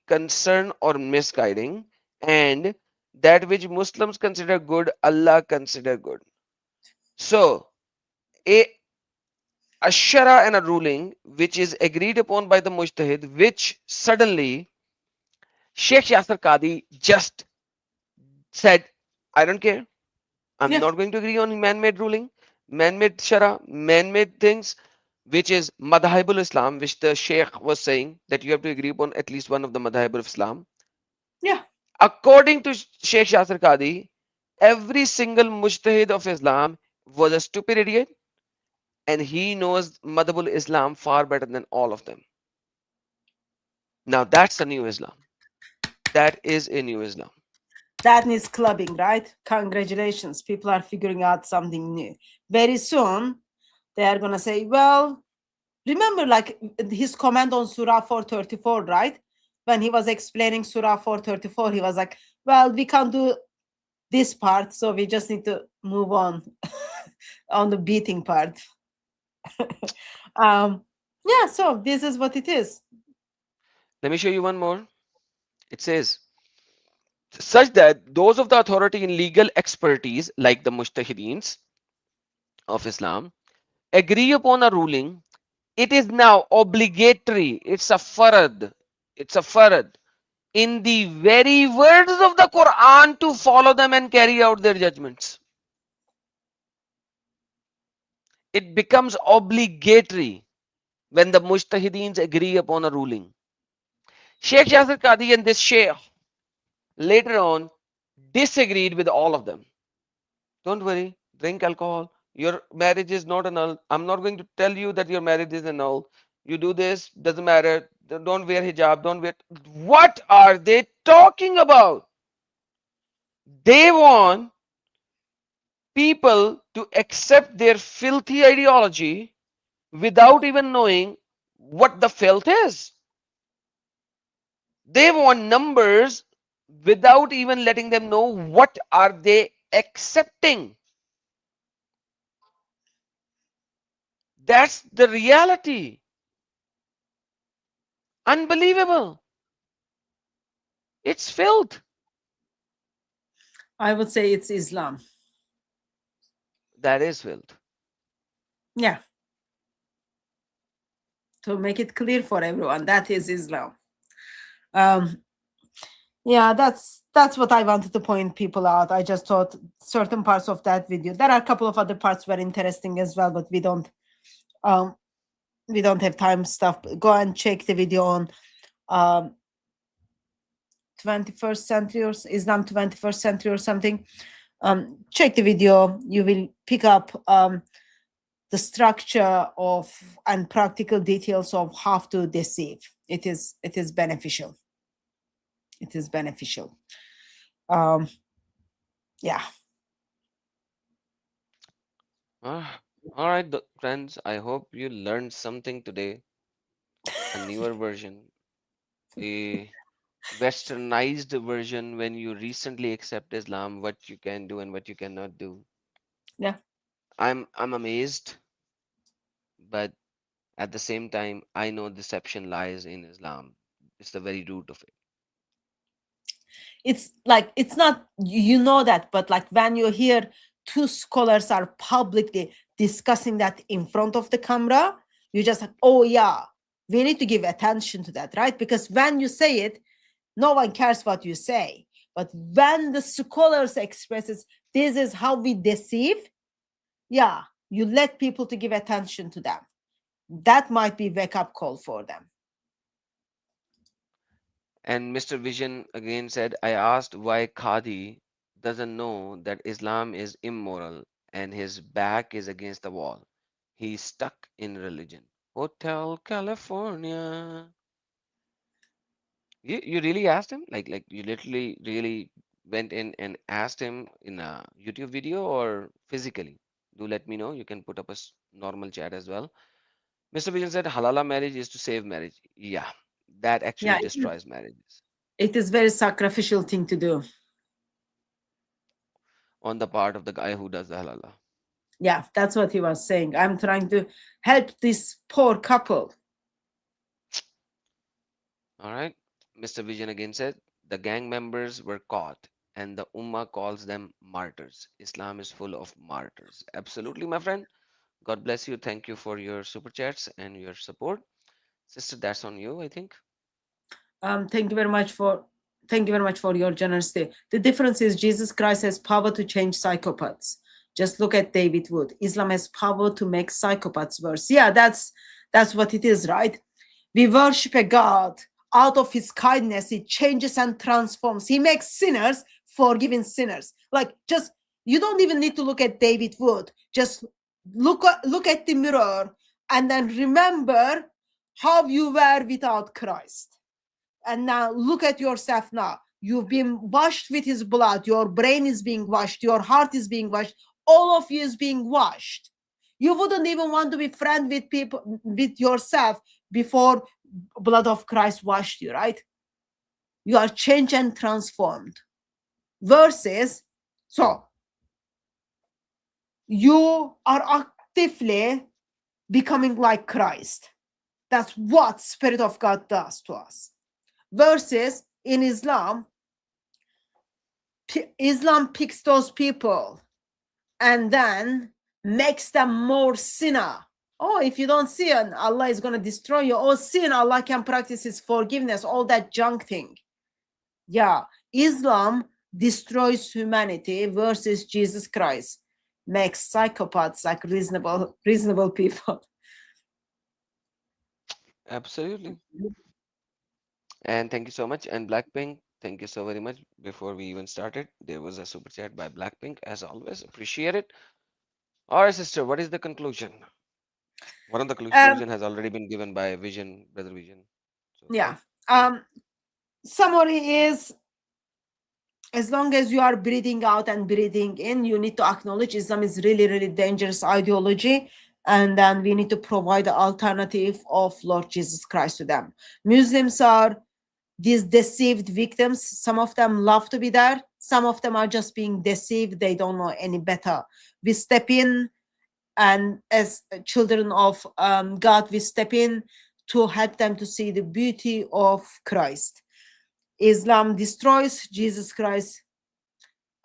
concern or misguiding, and that which Muslims consider good, Allah consider good. So a ashara and a ruling which is agreed upon by the mujtahid, which suddenly Sheikh Yasir Qadi just said, I don't care. I'm Yeah. not going to agree on man-made ruling, man-made shara, man-made things, which is madhabul Islam, which the Sheikh was saying that you have to agree upon at least one of the madhab of Islam. Yeah. According to Sheikh Yasir Qadi, every single mujtahid of Islam was a stupid idiot, and he knows madhabul Islam far better than all of them. Now that's a new Islam. That is a new Islam. That needs clubbing, right? Congratulations. People are figuring out something new. Very soon, they are going to say, well, remember like his comment on Surah 434, right? When he was explaining Surah 434, he was like, well, we can't do this part, so we just need to move on on the beating part. Yeah, so this is what it is. Let me show you one more. It says, such that those of the authority in legal expertise, like the mujtahideens of Islam, agree upon a ruling, it is now obligatory. It's a farad. It's a farad in the very words of the Quran to follow them and carry out their judgments. It becomes obligatory when the mujtahideens agree upon a ruling. Sheikh Yasir Qadi and this Sheikh later on disagreed with all of them. Don't worry, drink alcohol. Your marriage is not annulled. I'm not going to tell you that your marriage is annulled. You do this, doesn't matter. don't wear hijab, don't wear. What are they talking about? They want people to accept their filthy ideology without even knowing what the filth is. They want numbers without even letting them know what are they accepting. That's the reality. Unbelievable. It's filth. I would say it's Islam. That is filth. Yeah, to make it clear for everyone, that is Islam. Um, yeah, that's what I wanted to point people out. I just thought certain parts of that video. There are a couple of other parts were interesting as well, but um we don't have time stuff. Go and check the video on um 21st century or Islam 21st century or something. Check the video. You will pick up the structure of and practical details of how to deceive. It is beneficial. It is beneficial. Um, yeah. All right, friends. I hope you learned something today. A newer version, a westernized version when you recently accept Islam, what you can do and what you cannot do. Yeah. I'm amazed, but at the same time, I know deception lies in Islam. It's the very root of it. It's like it's not you know that, but like when you hear two scholars are publicly discussing that in front of the camera, you just like, oh yeah, we need to give attention to that, right? Because when you say it, no one cares what you say. But when the scholars expresses this is how we deceive, yeah, you let people to give attention to them. That might be wake up call for them. And Mr. Vision again said, I asked why Khadi doesn't know that Islam is immoral and his back is against the wall. He's stuck in religion. Hotel California. You really asked him? Like you literally really went in and asked him in a YouTube video or physically? Do let me know. You can put up a normal chat as well. Mr. Vision said Halala marriage is to save marriage. Yeah, that actually Yeah, destroys marriages it is very sacrificial thing to do. on the part of the guy who does the halala. Yeah, that's what he was saying. I'm trying to help this poor couple. All right. Mr. Vision again said the gang members were caught and the Ummah calls them martyrs. Islam is full of martyrs. Absolutely, my friend. God bless you. Thank you for your super chats and your support. Sister, that's on you, I think. Thank you very much for your generosity. The difference is Jesus Christ has power to change psychopaths. Just look at David Wood. Islam has power to make psychopaths worse. Yeah, that's what it is, right? We worship a God out of his kindness. He changes and transforms. He makes sinners forgiving sinners. Like just you don't even need to look at David Wood. Just look at the mirror and then remember how you were without Christ. And now look at yourself now. You've been washed with his blood. Your brain is being washed. Your heart is being washed. All of you is being washed. You wouldn't even want to be friend with people, with yourself before blood of Christ washed you, right? You are changed and transformed. Versus, so you are actively becoming like Christ. That's what Spirit of God does to us. Versus in Islam, Islam picks those people and then makes them more sinner. Oh, if you don't sin, Allah is going to destroy you. Oh, sin, Allah can practice his forgiveness, all that junk thing. Yeah, Islam destroys humanity versus Jesus Christ makes psychopaths like reasonable people. Absolutely. And thank you so much. And Blackpink, thank you so very much. Before we even started, there was a super chat by Blackpink, as always. Appreciate it. All right, sister, what is the conclusion? One of the Um, conclusion has already been given by Vision, Brother Vision. So Yeah. yeah, Summary is, as long as you are breathing out and breathing in, you need to acknowledge Islam is really, really dangerous ideology. And then we need to provide the alternative of Lord Jesus Christ to them. Muslims are these deceived victims. Some of them love to be there. Some of them are just being deceived. They don't know any better. We step in, and as children of God, we step in to help them to see the beauty of Christ. Islam destroys, Jesus Christ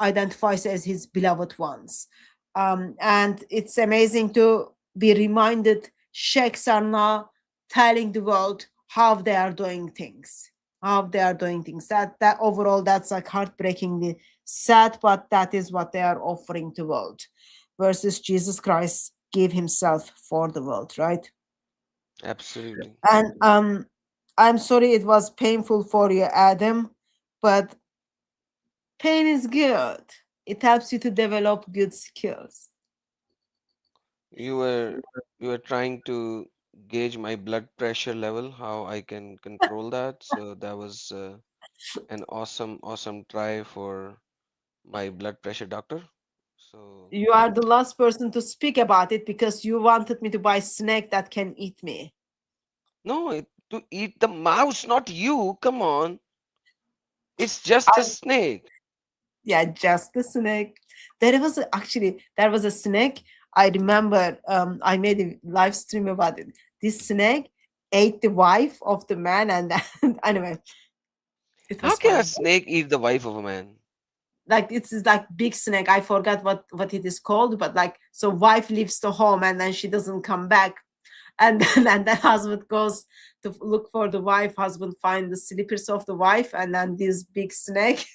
identifies as his beloved ones. And it's amazing to be reminded sheikhs are now telling the world how they are doing things, how they are doing things. That overall, that's like heartbreakingly sad, but that is what they are offering to the world. Versus Jesus Christ gave himself for the world, right? absolutely. And I'm sorry it was painful for you, Adam, but pain is good. It helps you to develop good skills. You were you were trying to gauge my blood pressure level, how I can control that. So that was an awesome try for my blood pressure doctor. So You are the last person to speak about it because you wanted me to buy snake that can eat me. no, to eat the mouse, not you. Come on, it's just a I, snake. yeah, just the snake. Actually there was a snake. I remember I made a live stream about it. This snake ate the wife of the man, and anyway, it How was can a funny. snake eat the wife of a man? Like it's this like big snake. I forgot what it is called, but like, so wife leaves the home and then she doesn't come back, and then and then husband goes to look for the wife. Husband find the slippers of the wife, and then this big snake.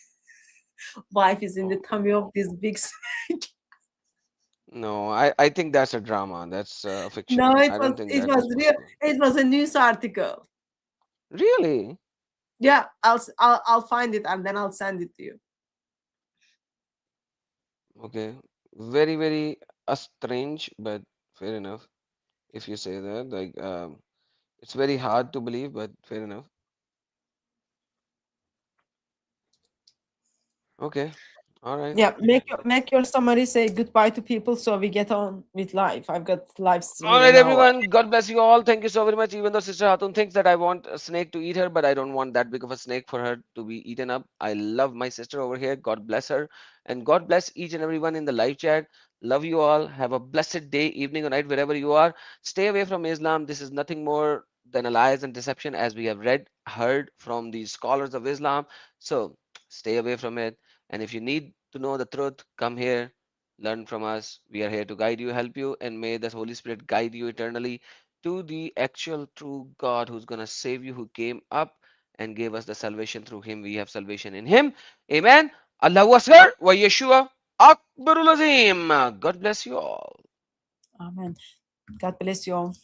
Wife is in the Oh, tummy of this big snake. no, I think that's a drama. That's a No, fiction. I don't think it that was is real. possible. It was a news article. Really? Yeah, I'll find it and then I'll send it to you. Okay. Very strange, but fair enough. If you say that, like, it's very hard to believe, but fair enough. Okay. All right. Yeah, make your summary. Say goodbye to people so we get on with life. I've got live stream All in right, an hour. everyone. God bless you all. Thank you so very much. Even though Sister Hatun thinks that I want a snake to eat her, but I don't want that big of a snake for her to be eaten up. I love my sister over here. God bless her. And God bless each and everyone in the live chat. Love you all. Have a blessed day, evening, or night, wherever you are. Stay away from Islam. This is nothing more than a lies and deception, as we have read, heard from the scholars of Islam. So stay away from it. And if you need to know the truth, come here. Learn from us. We are here to guide you, help you, and may the Holy Spirit guide you eternally to the actual true God who's going to save you, who came up and gave us the salvation through Him. We have salvation in Him. Amen. Allahu Akbar wa Yeshua Akbarul Azim. God bless you all. Amen. God bless you all.